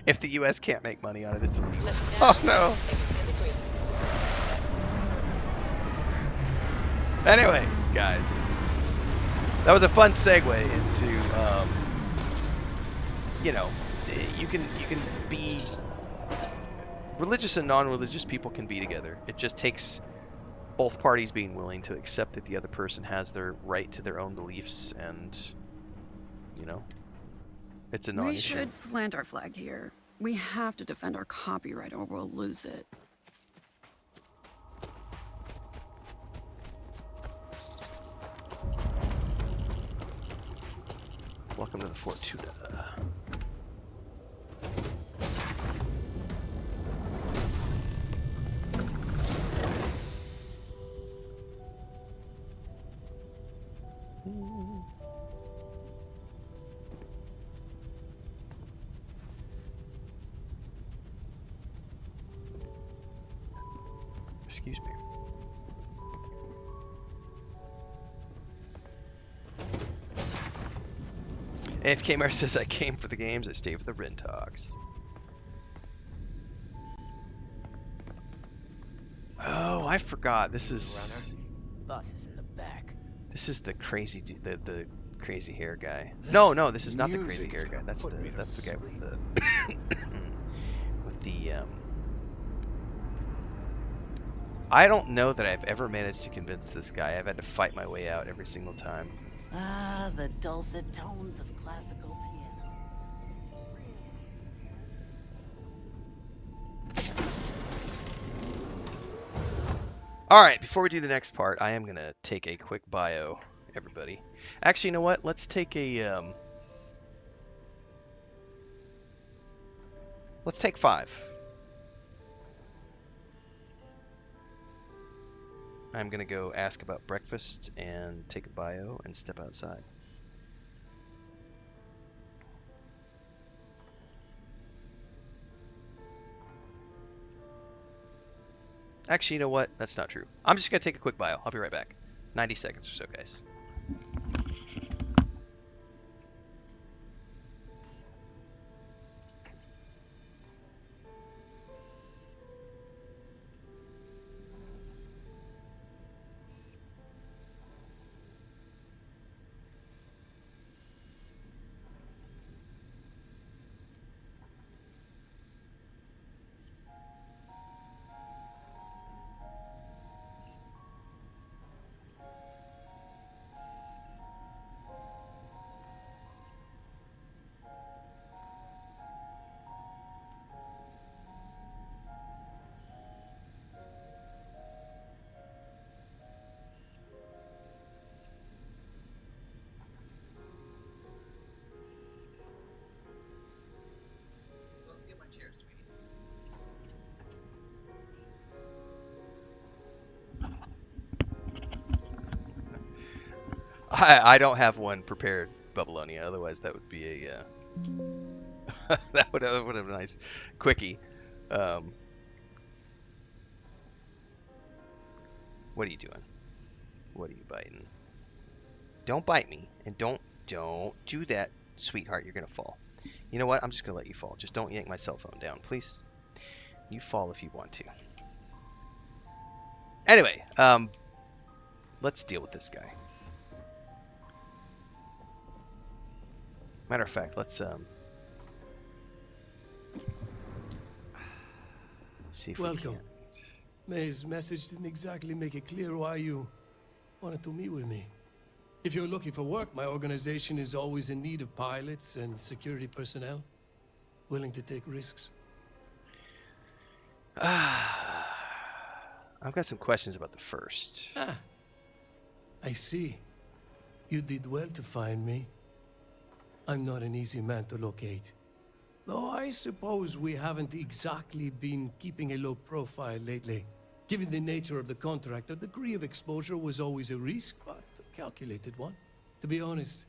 If the U.S. can't make money on it, it's illegal. Oh no. Anyway, guys, that was a fun segue into, you know, you can be religious and non-religious people can be together. It just takes both parties being willing to accept that the other person has their right to their own beliefs, and, you know, It's a We non-issue. should plant our flag here. We have to defend our copyright or we'll lose it. Welcome to the Fortuna. Excuse me. AFK Mar says I came for the games, I stay for the Ren talks. Oh, I forgot. This is Boss is in the back. This is the crazy the crazy hair guy. No, this is not the crazy hair guy. That's the guy with the with the I don't know that I've ever managed to convince this guy. I've had to fight my way out every single time. Ah, the dulcet tones of classical piano. Alright, before we do the next part, I am going to take a quick bio, everybody. Actually, you know what? Let's take a, let's take 5. I'm going to go ask about breakfast and take a bio and step outside. Actually, you know what? That's not true. I'm just going to take a quick bio. I'll be right back. 90 seconds or so, guys. Let's get my chair, sweetie. I don't have one prepared, Bubbalonia. Otherwise, that would be a that would have a nice quickie. What are you doing? What are you biting? Don't bite me, and don't do that, sweetheart. You're gonna fall. You know what? I'm just gonna let you fall. Just don't yank my cell phone down, please. You fall if you want to. Anyway, let's deal with this guy. Matter of fact, let's see if we Welcome. can. May's message didn't exactly make it clear why you wanted to meet with me. If you're looking for work, my organization is always in need of pilots and security personnel, willing to take risks. I've got some questions about the first. Ah, I see. You did well to find me. I'm not an easy man to locate. Though I suppose we haven't exactly been keeping a low profile lately. Given the nature of the contract, a degree of exposure was always a risk, but a calculated one. To be honest,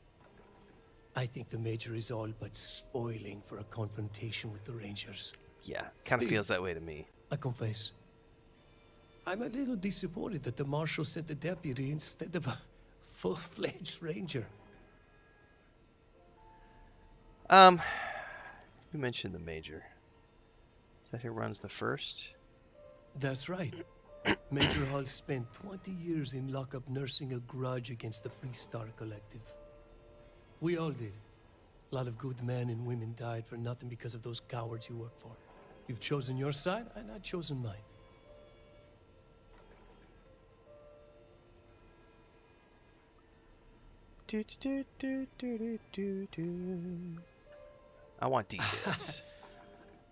I think the Major is all but spoiling for a confrontation with the Rangers. Yeah, kind of Still, feels that way to me. I confess. I'm a little disappointed that the Marshal sent a deputy instead of a full-fledged Ranger. You mentioned the Major. Is that who runs the first? That's right. Major Hall spent 20 years in lockup nursing a grudge against the Free Star Collective. We all did. A lot of good men and women died for nothing because of those cowards you work for. You've chosen your side, and I've chosen mine. I want details.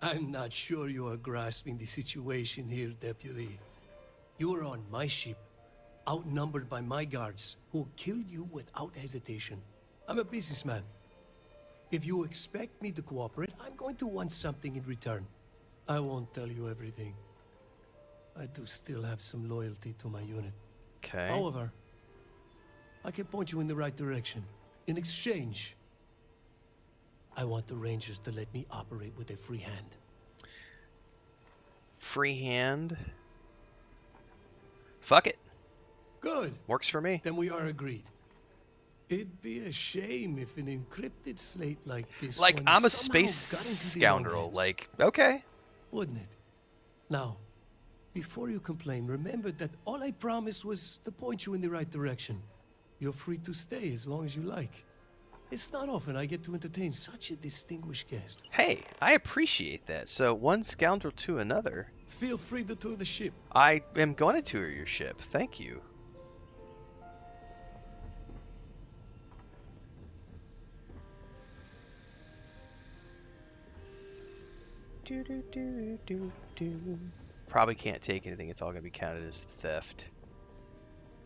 I'm not sure you are grasping the situation here, Deputy. You are on my ship, outnumbered by my guards, who killed you without hesitation. I'm a businessman. If you expect me to cooperate, I'm going to want something in return. I won't tell you everything. I do still have some loyalty to my unit. Okay. However, I can point you in the right direction. In exchange, I want the Rangers to let me operate with a free hand. Free hand? Fuck it. Good. Works for me. Then we are agreed. It'd be a shame if an encrypted slate like this Like, one I'm a somehow space got into the scoundrel. wrong hands. Like, okay. Wouldn't it? Now, before you complain, remember that all I promised was to point you in the right direction. You're free to stay as long as you like. It's not often I get to entertain such a distinguished guest. Hey, I appreciate that. So, one scoundrel to another. Feel free to tour the ship. I am going to tour your ship. Thank you. Probably can't take anything. It's all going to be counted as theft.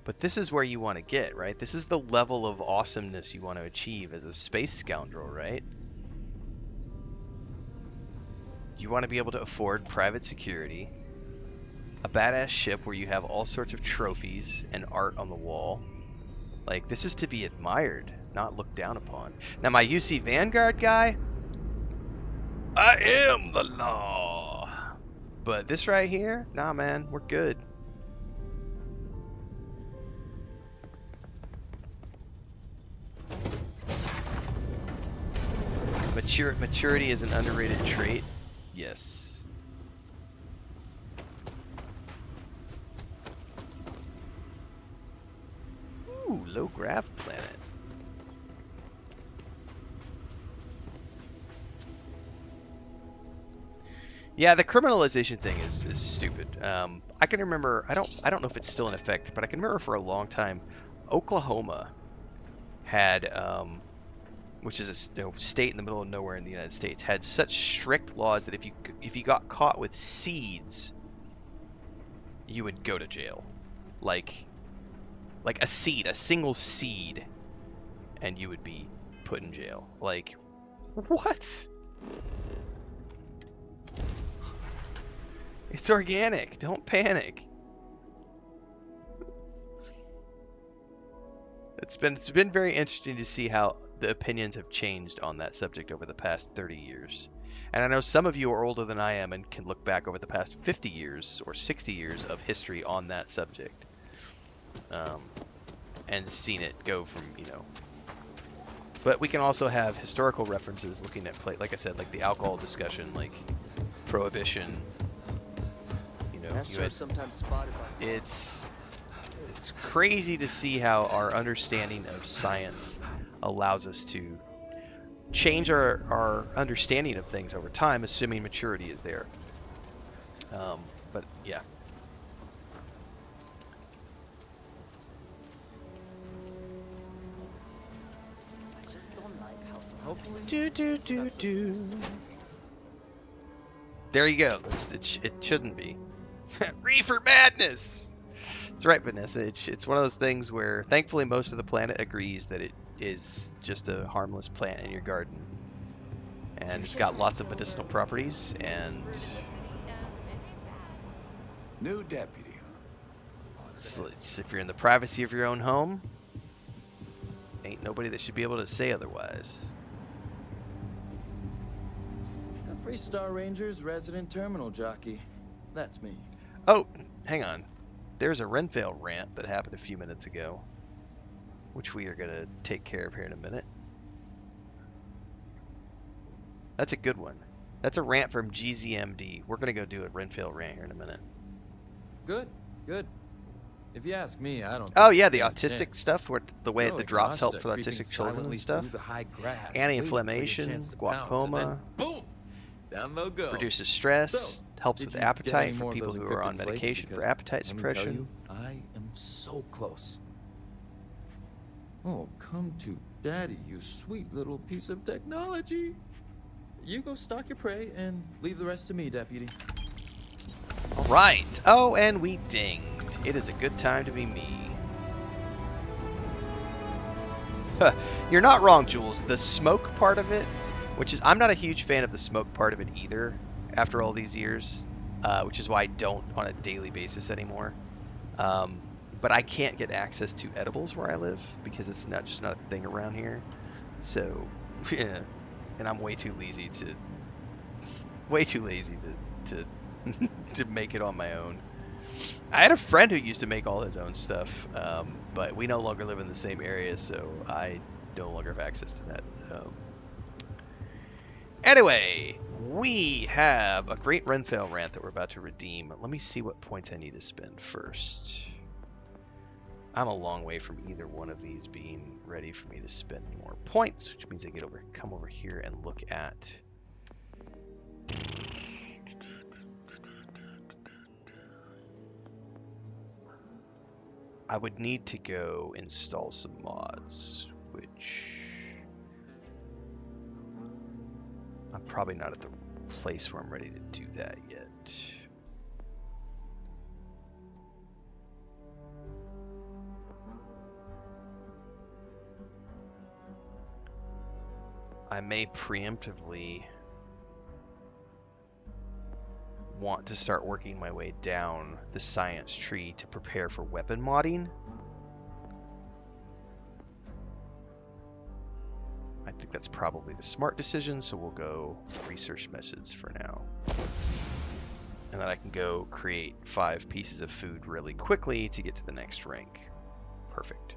But this is where you want to get, right? This is the level of awesomeness you want to achieve as a space scoundrel, right? You want to be able to afford private security, a badass ship where you have all sorts of trophies and art on the wall. Like, this is to be admired, not looked down upon. Now, my UC Vanguard guy, I am the law. But this right here, nah, man, we're good. Maturity is an underrated trait. Yes. Ooh, low grav planet. Yeah, the criminalization thing is stupid. I can remember. I don't know if it's still in effect, but I can remember for a long time, Oklahoma had, which is a state in the middle of nowhere in the United States, had such strict laws that if you got caught with seeds, you would go to jail. Like a seed, a single seed, and you would be put in jail. Like, what? It's organic. Don't panic. It's been very interesting to see how the opinions have changed on that subject over the past 30 years. And I know some of you are older than I am and can look back over the past 50 years or 60 years of history on that subject. And seen it go from, But we can also have historical references looking at, like I said, like the alcohol discussion, like Prohibition. It's crazy to see how our understanding of science allows us to change our understanding of things over time, assuming maturity is there. But yeah. I just don't like how some Hopefully. There you go. It shouldn't be. Reefer madness. That's right, Vanessa. It's one of those things where, thankfully, most of the planet agrees that it is just a harmless plant in your garden, and it's got lots of medicinal properties. And new deputy. So if you're in the privacy of your own home, ain't nobody that should be able to say otherwise. The Freestar Rangers resident terminal jockey. That's me. Oh, hang on. There's a Renfail rant that happened a few minutes ago, which we are going to take care of here in a minute. That's a good one. That's a rant from GZMD. We're going to go do a Renfail rant here in a minute. Good. If you ask me, I don't. Oh yeah, the autistic stuff, where the way the drops help for the autistic children and stuff. Anti-inflammation, glaucoma. Boom! Down they'll go. Reduces stress. Helps with appetite for people who are on medication for appetite suppression. I am so close. Oh, come to daddy, you sweet little piece of technology. You go stalk your prey and leave the rest to me, Deputy. All right. Oh, and we dinged. It is a good time to be me. Huh. You're not wrong, Jules. The smoke part of it, which is, I'm not a huge fan of the smoke part of it either after all these years, which is why I don't on a daily basis anymore. But I can't get access to edibles where I live because it's not a thing around here. So, yeah, and I'm way too lazy to to make it on my own. I had a friend who used to make all his own stuff, but we no longer live in the same area, so I no longer have access to that. Anyway, we have a great Renfail rant that we're about to redeem. Let me see what points I need to spend first. I'm a long way from either one of these being ready for me to spend more points, which means I come over here and look at. I would need to go install some mods, which I'm probably not at the place where I'm ready to do that yet. I may preemptively want to start working my way down the science tree to prepare for weapon modding. I think that's probably the smart decision, so we'll go research methods for now. And then I can go create 5 pieces of food really quickly to get to the next rank. Perfect.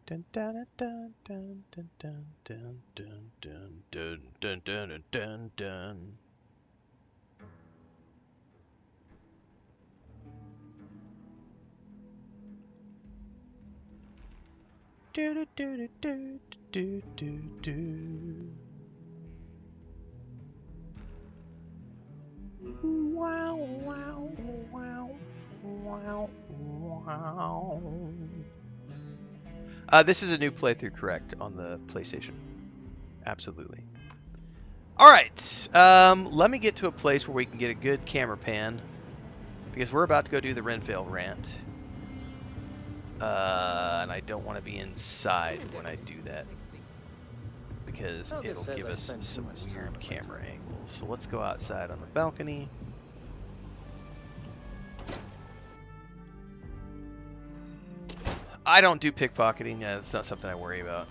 Dun dun dun dun dun dun dun dun dun dun dun dun dun dun. Do do do do do do do. Wow wow wow wow wow. This is a new playthrough, correct, on the PlayStation. Absolutely. All right, let me get to a place where we can get a good camera pan, because we're about to go do the Renfail rant. And I don't want to be inside when I do that, because it'll give us some weird camera angles. So let's go outside on the balcony. I don't do pickpocketing. Yeah, that's not something I worry about.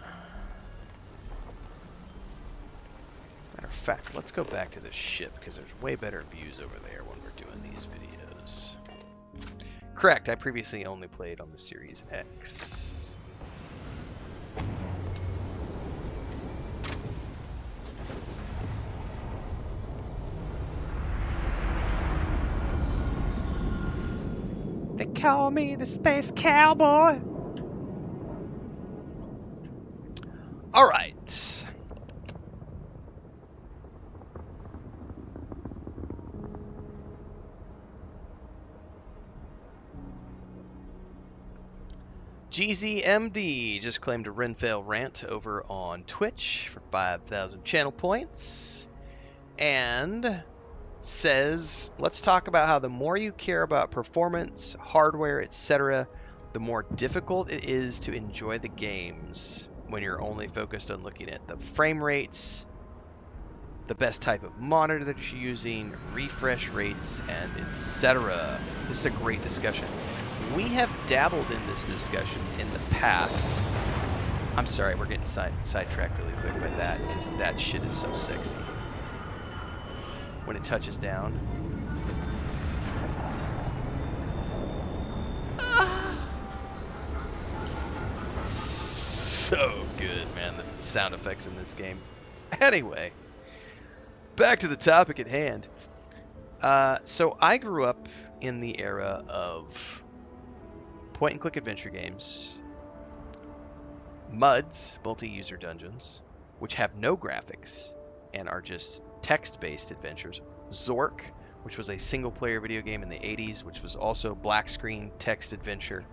Matter of fact, let's go back to the ship, because there's way better views over there when we're doing these videos. Correct, I previously only played on the Series X. They call me the Space Cowboy. All right. GZMD just claimed a Renfail rant over on Twitch for 5,000 channel points and says, let's talk about how the more you care about performance, hardware, etc., the more difficult it is to enjoy the games when you're only focused on looking at the frame rates, the best type of monitor that you're using, refresh rates, and etc. This is a great discussion. We have dabbled in this discussion in the past. I'm sorry, we're getting sidetracked really quick by that, because that shit is so sexy. When it touches down. So good, man, the sound effects in this game. Anyway, back to the topic at hand. So I grew up in the era of point-and-click adventure games, MUDs, multi-user dungeons, which have no graphics and are just text-based adventures, Zork, which was a single-player video game in the 80s, which was also black screen text adventure.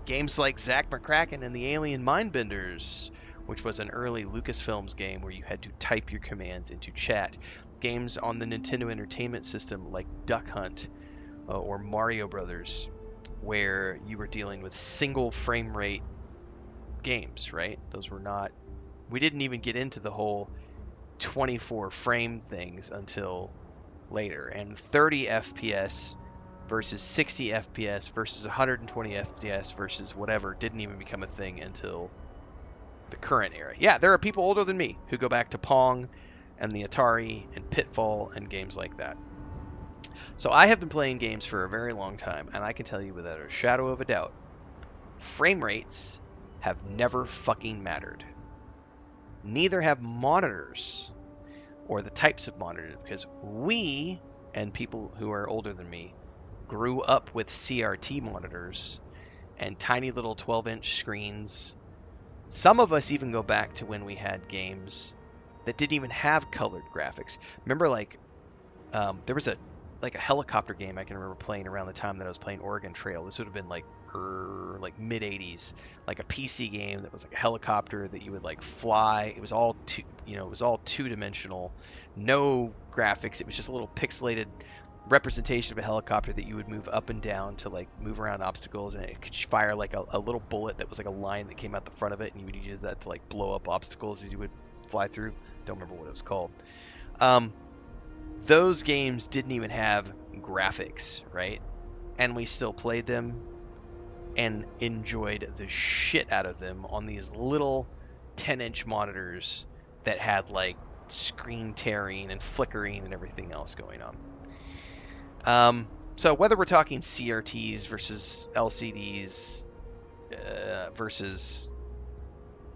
Games like Zack McCracken and the Alien Mindbenders, which was an early Lucasfilms game where you had to type your commands into chat. Games on the Nintendo Entertainment System like Duck Hunt or Mario Brothers, where you were dealing with single frame rate games, right? Those were not... We didn't even get into the whole 24 frame things until later. And 30 FPS versus 60 FPS versus 120 FPS versus whatever didn't even become a thing until the current era. Yeah, there are people older than me who go back to Pong and the Atari and Pitfall and games like that. So I have been playing games for a very long time, and I can tell you without a shadow of a doubt, frame rates have never fucking mattered. Neither have monitors or the types of monitors, because we, and people who are older than me, grew up with CRT monitors and tiny little 12-inch screens. Some of us even go back to when we had games that didn't even have colored graphics. Remember, like, there was a helicopter game I can remember playing around the time that I was playing Oregon Trail. This would have been like mid 80s, like a PC game that was like a helicopter that you would like fly. It was all two-dimensional, no graphics. It was just a little pixelated representation of a helicopter that you would move up and down to like move around obstacles, and it could fire like a little bullet that was like a line that came out the front of it, and you would use that to like blow up obstacles as you would fly through. Don't remember what it was called. Those games didn't even have graphics, right? And we still played them and enjoyed the shit out of them on these little 10-inch monitors that had like screen tearing and flickering and everything else going on. So whether we're talking CRTs versus LCDs versus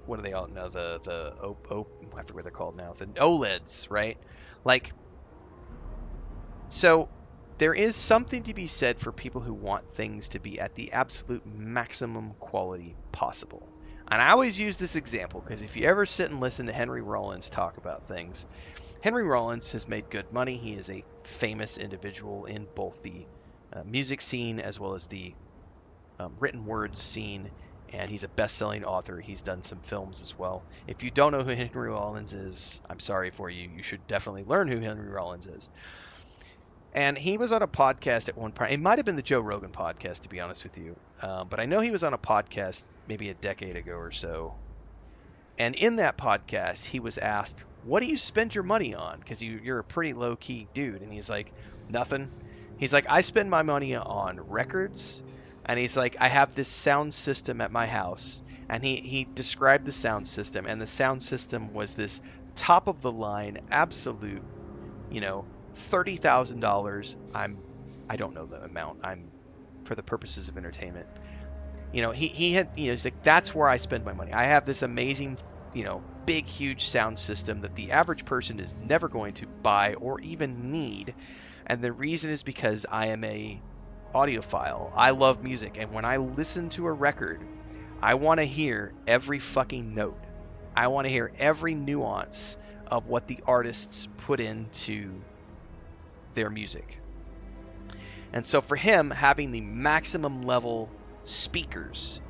what do they all know, I forget what they're called now, the OLEDs, right? Like, so there is something to be said for people who want things to be at the absolute maximum quality possible. And I always use this example because if you ever sit and listen to Henry Rollins talk about things, Henry Rollins has made good money. He is a famous individual in both the music scene as well as the written word scene, and he's a best-selling author. He's done some films as well. If you don't know who Henry Rollins is, I'm sorry for you. You should definitely learn who Henry Rollins is. And he was on a podcast at one point. It might have been the Joe Rogan podcast, to be honest with you. But I know he was on a podcast maybe a decade ago or so. And in that podcast, he was asked, what do you spend your money on? Because you're a pretty low-key dude. And he's like, nothing. He's like, I spend my money on records. And he's like, I have this sound system at my house. And he described the sound system. And the sound system was this top-of-the-line, absolute, $30,000. I don't know the amount. I'm for the purposes of entertainment. He had, he's like, that's where I spend my money. I have this amazing, big, huge sound system that the average person is never going to buy or even need. And the reason is because I am a audiophile. I love music. And when I listen to a record, I want to hear every fucking note. I want to hear every nuance of what the artists put into their music. And so for him, having the maximum level speakers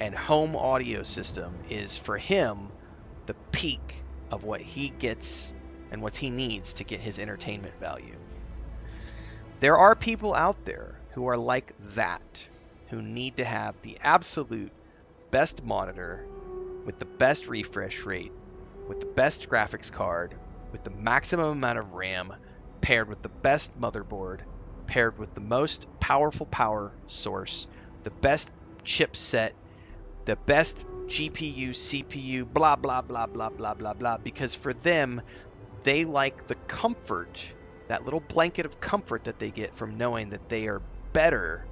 and home audio system is for him the peak of what he gets and what he needs to get his entertainment value. There are people out there who are like that, who need to have the absolute best monitor with the best refresh rate, with the best graphics card, with the maximum amount of RAM, paired with the best motherboard, paired with the most powerful power source, the best chipset, the best GPU, CPU, blah, blah, blah, blah, blah, blah, blah. Because for them, they like the comfort, that little blanket of comfort that they get from knowing that they are better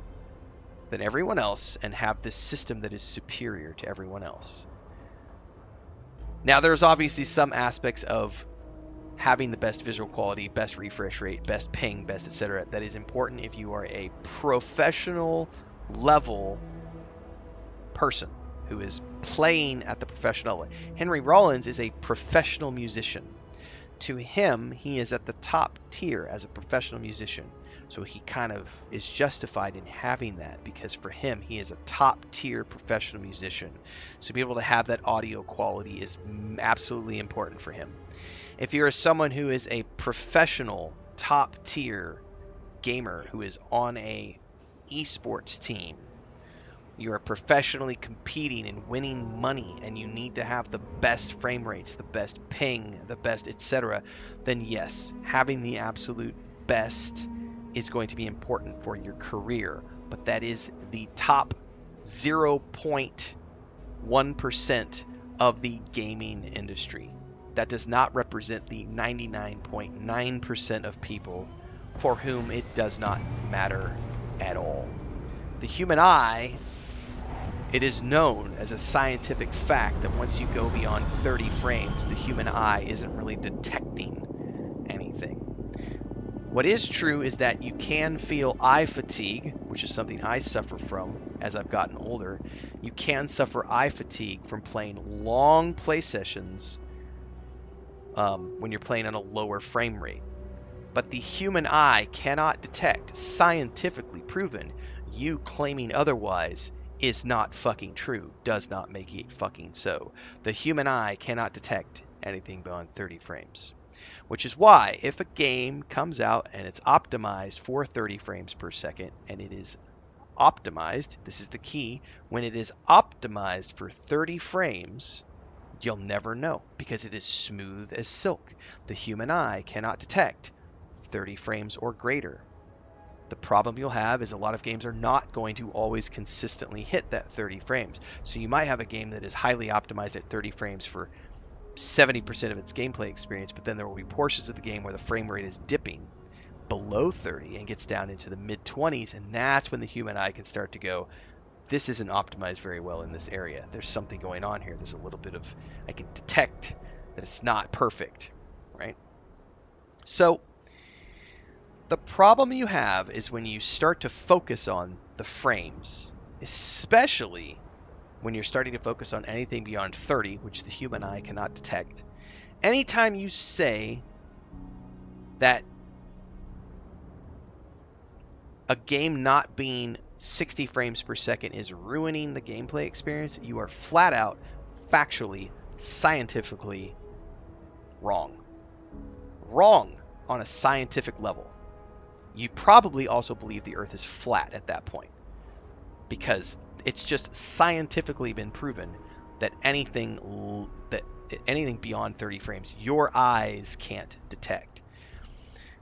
than everyone else and have this system that is superior to everyone else. Now, there's obviously some aspects of having the best visual quality, best refresh rate, best ping, best etc. that is important if you are a professional level person who is playing at the professional level. Henry Rollins is a professional musician. To him, he is at the top tier as a professional musician. So he kind of is justified in having that because for him, he is a top tier professional musician. So to be able to have that audio quality is absolutely important for him. If you're someone who is a professional top tier gamer who is on a esports team, you are professionally competing and winning money and you need to have the best frame rates, the best ping, the best etc., then yes, having the absolute best is going to be important for your career, but that is the top 0.1% of the gaming industry. That does not represent the 99.9% of people for whom it does not matter at all. The human eye, it is known as a scientific fact that once you go beyond 30 frames, the human eye isn't really detecting anything. What is true is that you can feel eye fatigue, which is something I suffer from as I've gotten older. You can suffer eye fatigue from playing long play sessions when you're playing on a lower frame rate. But the human eye cannot detect, scientifically proven, you claiming otherwise is not fucking true, does not make it fucking so. The human eye cannot detect anything beyond 30 frames. Which is why if a game comes out and it's optimized for 30 frames per second, and it is optimized, this is the key, when it is optimized for 30 frames, you'll never know because it is smooth as silk. The human eye cannot detect 30 frames or greater. The problem you'll have is a lot of games are not going to always consistently hit that 30 frames. So you might have a game that is highly optimized at 30 frames for 70% of its gameplay experience, but then there will be portions of the game where the frame rate is dipping below 30 and gets down into the mid 20s, and that's when the human eye can start to go, this isn't optimized very well in this area. There's something going on here. There's a little bit of, I can detect that it's not perfect, right? So the problem you have is when you start to focus on the frames, especially when you're starting to focus on anything beyond 30, which the human eye cannot detect. Anytime you say that a game not being 60 frames per second is ruining the gameplay experience, you are flat out, factually, scientifically wrong. Wrong on a scientific level. You probably also believe the Earth is flat at that point, because it's just scientifically been proven that anything beyond 30 frames, your eyes can't detect.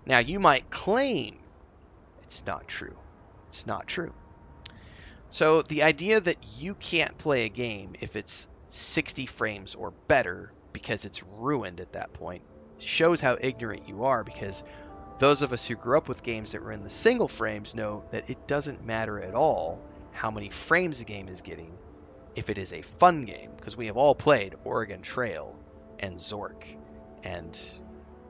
Now, you might claim it's not true. It's not true. So the idea that you can't play a game if it's 60 frames or better because it's ruined at that point shows how ignorant you are, because those of us who grew up with games that were in the single frames know that it doesn't matter at all how many frames a game is getting if it is a fun game, because we have all played Oregon Trail and Zork, and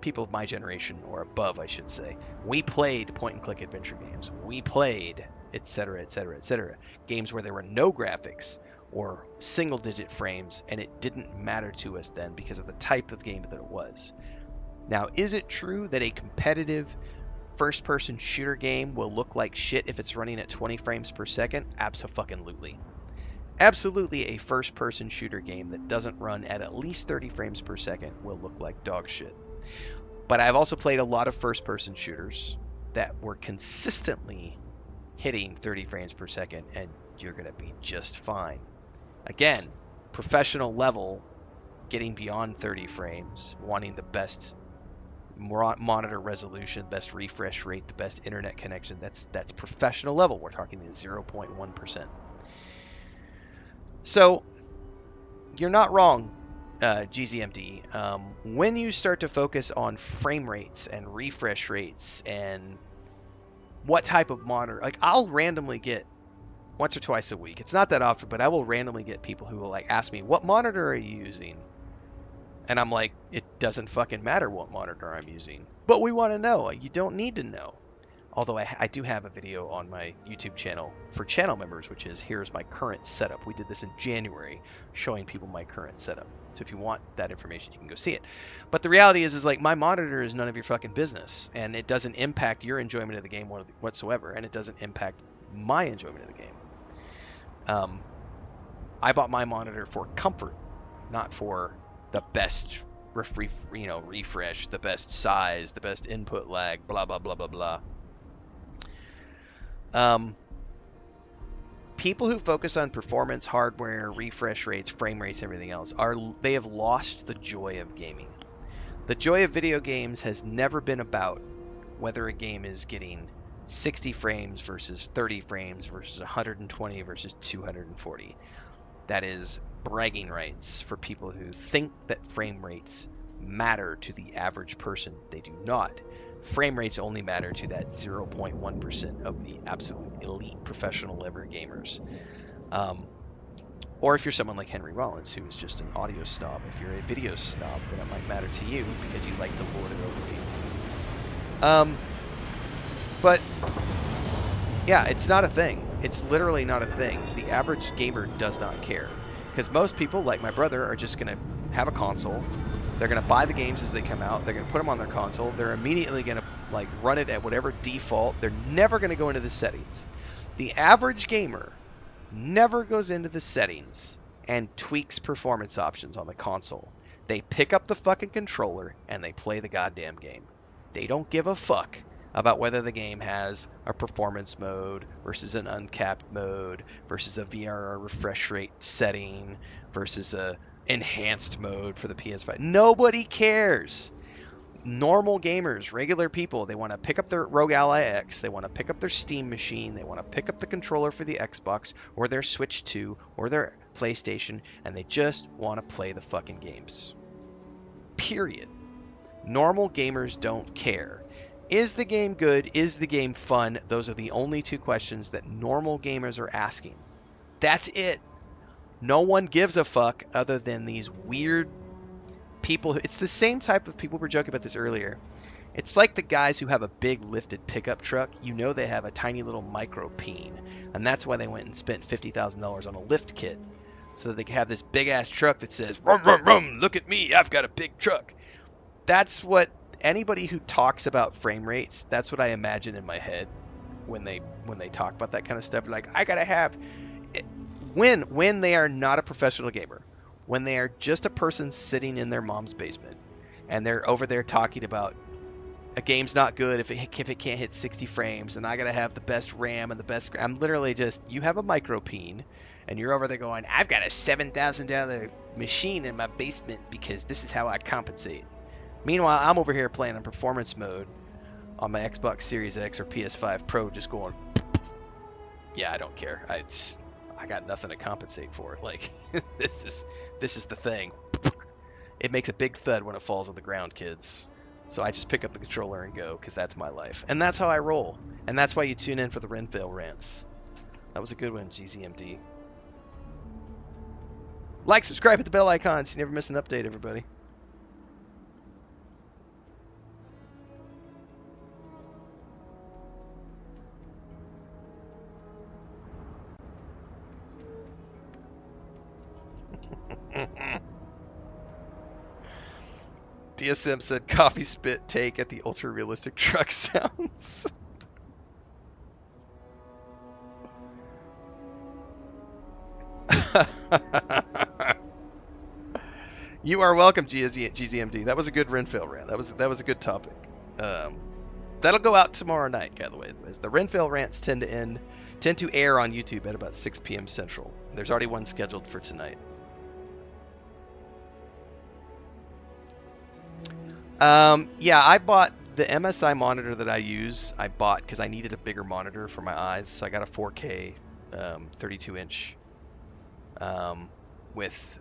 people of my generation, or above I should say, we played point and click adventure games. We played etc., etc., etc. Games where there were no graphics or single digit frames, and it didn't matter to us then because of the type of game that it was. Now, is it true that a competitive first-person shooter game will look like shit if it's running at 20 frames per second? Abso-fucking-lutely. Absolutely, a first-person shooter game that doesn't run at least 30 frames per second will look like dog shit. But I've also played a lot of first-person shooters that were consistently hitting 30 frames per second, and you're going to be just fine. Again, professional level, getting beyond 30 frames, wanting the best monitor resolution, best refresh rate, the best internet connection. That's professional level. We're talking the 0.1%. So you're not wrong, GZMD. When you start to focus on frame rates and refresh rates and what type of monitor, like I'll randomly get once or twice a week. It's not that often, but I will randomly get people who will like ask me, "What monitor are you using?" And I'm like, it doesn't fucking matter what monitor I'm using. But we want to know. You don't need to know. Although I do have a video on my YouTube channel for channel members, which is here's my current setup. We did this in January, showing people my current setup. So if you want that information, you can go see it. But the reality is like my monitor is none of your fucking business, and it doesn't impact your enjoyment of the game whatsoever, and it doesn't impact my enjoyment of the game. I bought my monitor for comfort, not for the best refresh, the best size, the best input lag, blah blah blah blah blah. People who focus on performance, hardware, refresh rates, frame rates, everything else they have lost the joy of gaming. The joy of video games has never been about whether a game is getting 60 frames versus 30 frames versus 120 versus 240. That is bragging rights for people who think that frame rates matter to the average person. They do not. Frame rates only matter to that 0.1% of the absolute elite professional level gamers. Or if you're someone like Henry Rollins, who is just an audio snob. If you're a video snob, then it might matter to you because you like to lord it over people. But yeah, it's not a thing. It's literally not a thing. The average gamer does not care. Because most people, like my brother, are just going to have a console. They're going to buy the games as they come out. They're going to put them on their console. They're immediately going to like run it at whatever default. They're never going to go into the settings. The average gamer never goes into the settings and tweaks performance options on the console. They pick up the fucking controller and they play the goddamn game. They don't give a fuck about whether the game has a performance mode versus an uncapped mode versus a VRR refresh rate setting versus a enhanced mode for the PS5. Nobody cares. Normal gamers, regular people, they want to pick up their Rogue Ally X, they want to pick up their Steam machine, they want to pick up the controller for the Xbox or their Switch 2 or their PlayStation, and they just want to play the fucking games. Period. Normal gamers don't care. Is the game good? Is the game fun? Those are the only two questions that normal gamers are asking. That's it. No one gives a fuck other than these weird people. It's the same type of people. We were joking about this earlier. It's like the guys who have a big lifted pickup truck. You know they have a tiny little micro peen, and that's why they went and spent $50,000 on a lift kit, so that they can have this big ass truck that says "Rum rum rum, look at me, I've got a big truck." That's what anybody who talks about frame rates. That's what I imagine in my head when they talk about that kind of stuff. Like I gotta have when they are not a professional gamer. When they are just a person sitting in their mom's basement and they're over there talking about a game's not good if it can't hit 60 frames and I gotta have the best RAM and the best. I'm literally just, you have a micro peen and you're over there going, I've got a $7,000 machine in my basement because this is how I compensate. Meanwhile, I'm over here playing in performance mode on my Xbox Series X or PS5 Pro, just going, yeah, I don't care. I got nothing to compensate for. Like this is the thing. It makes a big thud when it falls on the ground, kids. So I just pick up the controller and go, because that's my life. And that's how I roll. And that's why you tune in for the Renfail rants. That was a good one, GZMD. Like, subscribe, hit the bell icon so you never miss an update, everybody. DSM said coffee spit take at the ultra realistic truck sounds. You are welcome, GZMD. That was a good Renfail rant. That was a good topic. That'll go out tomorrow night, by the way. The Renfail rants tend to air on YouTube at about 6 p.m. Central. There's already one scheduled for tonight. Yeah, I bought the MSI monitor that I use. I bought because I needed a bigger monitor for my eyes, so I got a 4K 32-inch with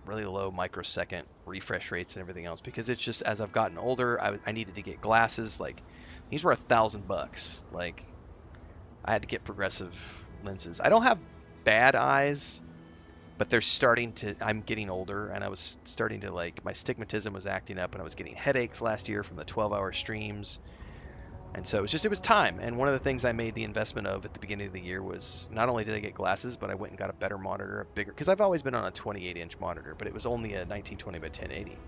really low microsecond refresh rates and everything else, because it's just, as I've gotten older, I needed to get glasses. Like, these were $1,000. Like, I had to get progressive lenses. I don't have bad eyes, but they're starting to, I'm getting older, and I was starting to, like, my stigmatism was acting up, and I was getting headaches last year from the 12-hour streams. And so it was time. And one of the things I made the investment of at the beginning of the year was not only did I get glasses, but I went and got a better monitor, a bigger, because I've always been on a 28-inch monitor, but it was only a 1920 by 1080.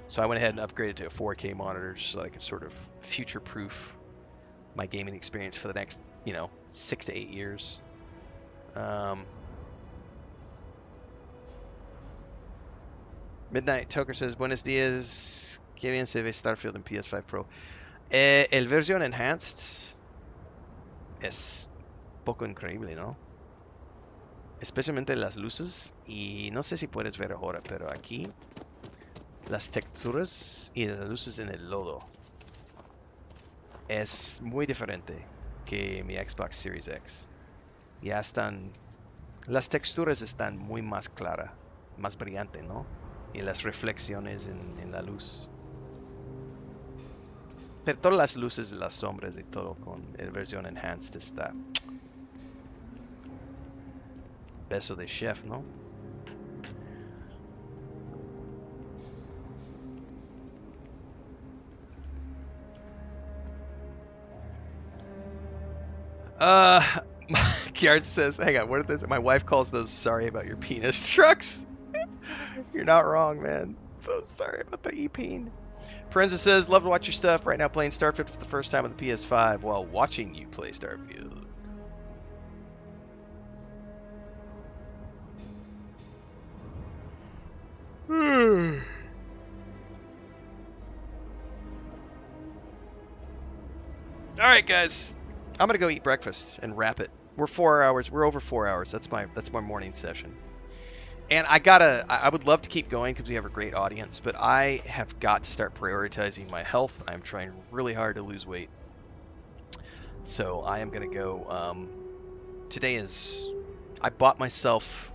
So I went ahead and upgraded to a 4K monitor just so I could sort of future-proof my gaming experience for the next, 6 to 8 years. Midnight Toker says, Buenos dias, que bien se ve Starfield en PS5 Pro. El versión enhanced es poco increíble, ¿no? Especialmente las luces, y no sé si puedes ver ahora, pero aquí las texturas y las luces en el lodo es muy diferente que mi Xbox Series X. Ya están, las texturas están muy más claras, más brillante, ¿no? Y las reflexiones en la luz. Pero todas las luces, las sombras y todo con la versión enhanced está beso de chef, ¿no? Kiart says, hang on, what are those? My wife calls those sorry about your penis trucks. You're not wrong, man. So sorry about the e-peen. Forenza says, love to watch your stuff. Right now playing Starfield for the first time on the PS5 while watching you play Starfield. Alright, guys. I'm gonna go eat breakfast and wrap it. We're 4 hours. We're over 4 hours. That's my morning session. And I would love to keep going because we have a great audience, but I have got to start prioritizing my health. I'm trying really hard to lose weight. So I am going to go, I bought myself,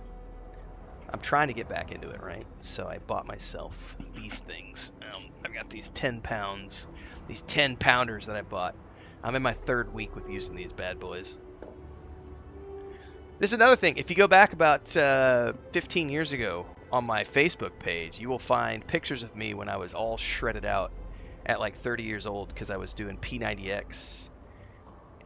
I'm trying to get back into it, right? So I bought myself these things. I've got these 10 pounds, these 10 pounders that I bought. I'm in my 3rd week with using these bad boys. This is another thing. If you go back about 15 years ago on my Facebook page, you will find pictures of me when I was all shredded out at like 30 years old because I was doing P90X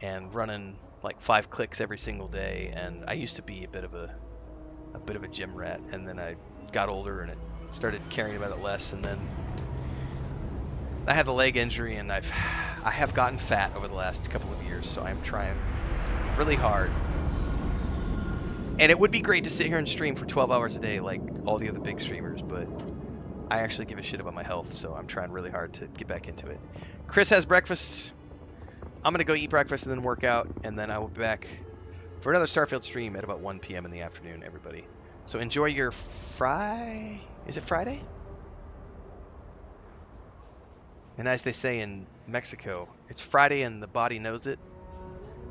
and running like 5 clicks every single day. And I used to be a bit of a gym rat, and then I got older and it started caring about it less. And then I had the leg injury, and I have gotten fat over the last couple of years. So I'm trying really hard. And it would be great to sit here and stream for 12 hours a day like all the other big streamers, but I actually give a shit about my health, so I'm trying really hard to get back into it. Chris has breakfast. I'm going to go eat breakfast and then work out, and then I will be back for another Starfield stream at about 1 p.m. in the afternoon, everybody. So enjoy your Is it Friday? And as they say in Mexico, it's Friday and the body knows it.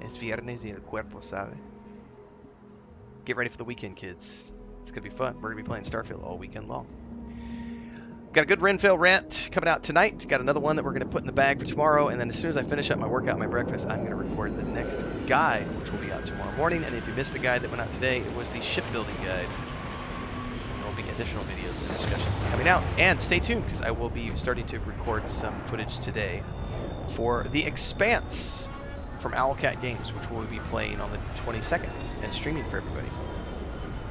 Es viernes y el cuerpo sabe. Get ready for the weekend, kids. It's going to be fun. We're going to be playing Starfield all weekend long. Got a good Renfail rant coming out tonight. Got another one that we're going to put in the bag for tomorrow. And then as soon as I finish up my workout and my breakfast, I'm going to record the next guide, which will be out tomorrow morning. And if you missed the guide that went out today, it was the shipbuilding guide. And there will be additional videos and discussions coming out. And stay tuned, because I will be starting to record some footage today for The Expanse from Owlcat Games, which we'll be playing on the 22nd and streaming for everybody.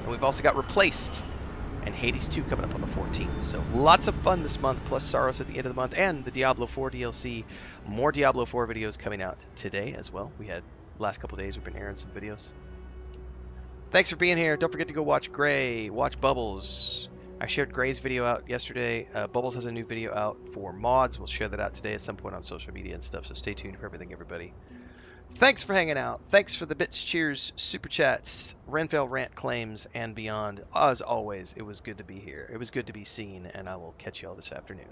And we've also got Replaced and Hades 2 coming up on the 14th. So lots of fun this month, plus Saros at the end of the month, and the Diablo 4 DLC. More Diablo 4 videos coming out today as well. We had last couple days, we've been airing some videos. Thanks for being here. Don't forget to go watch Gray, watch Bubbles. I shared Gray's video out yesterday. Bubbles has a new video out for mods. We'll share that out today at some point on social media and stuff, so stay tuned for everything, everybody. Thanks for hanging out. Thanks for the bits, cheers, super chats, Renfail rant claims, and beyond. As always, it was good to be here. It was good to be seen, and I will catch you all this afternoon.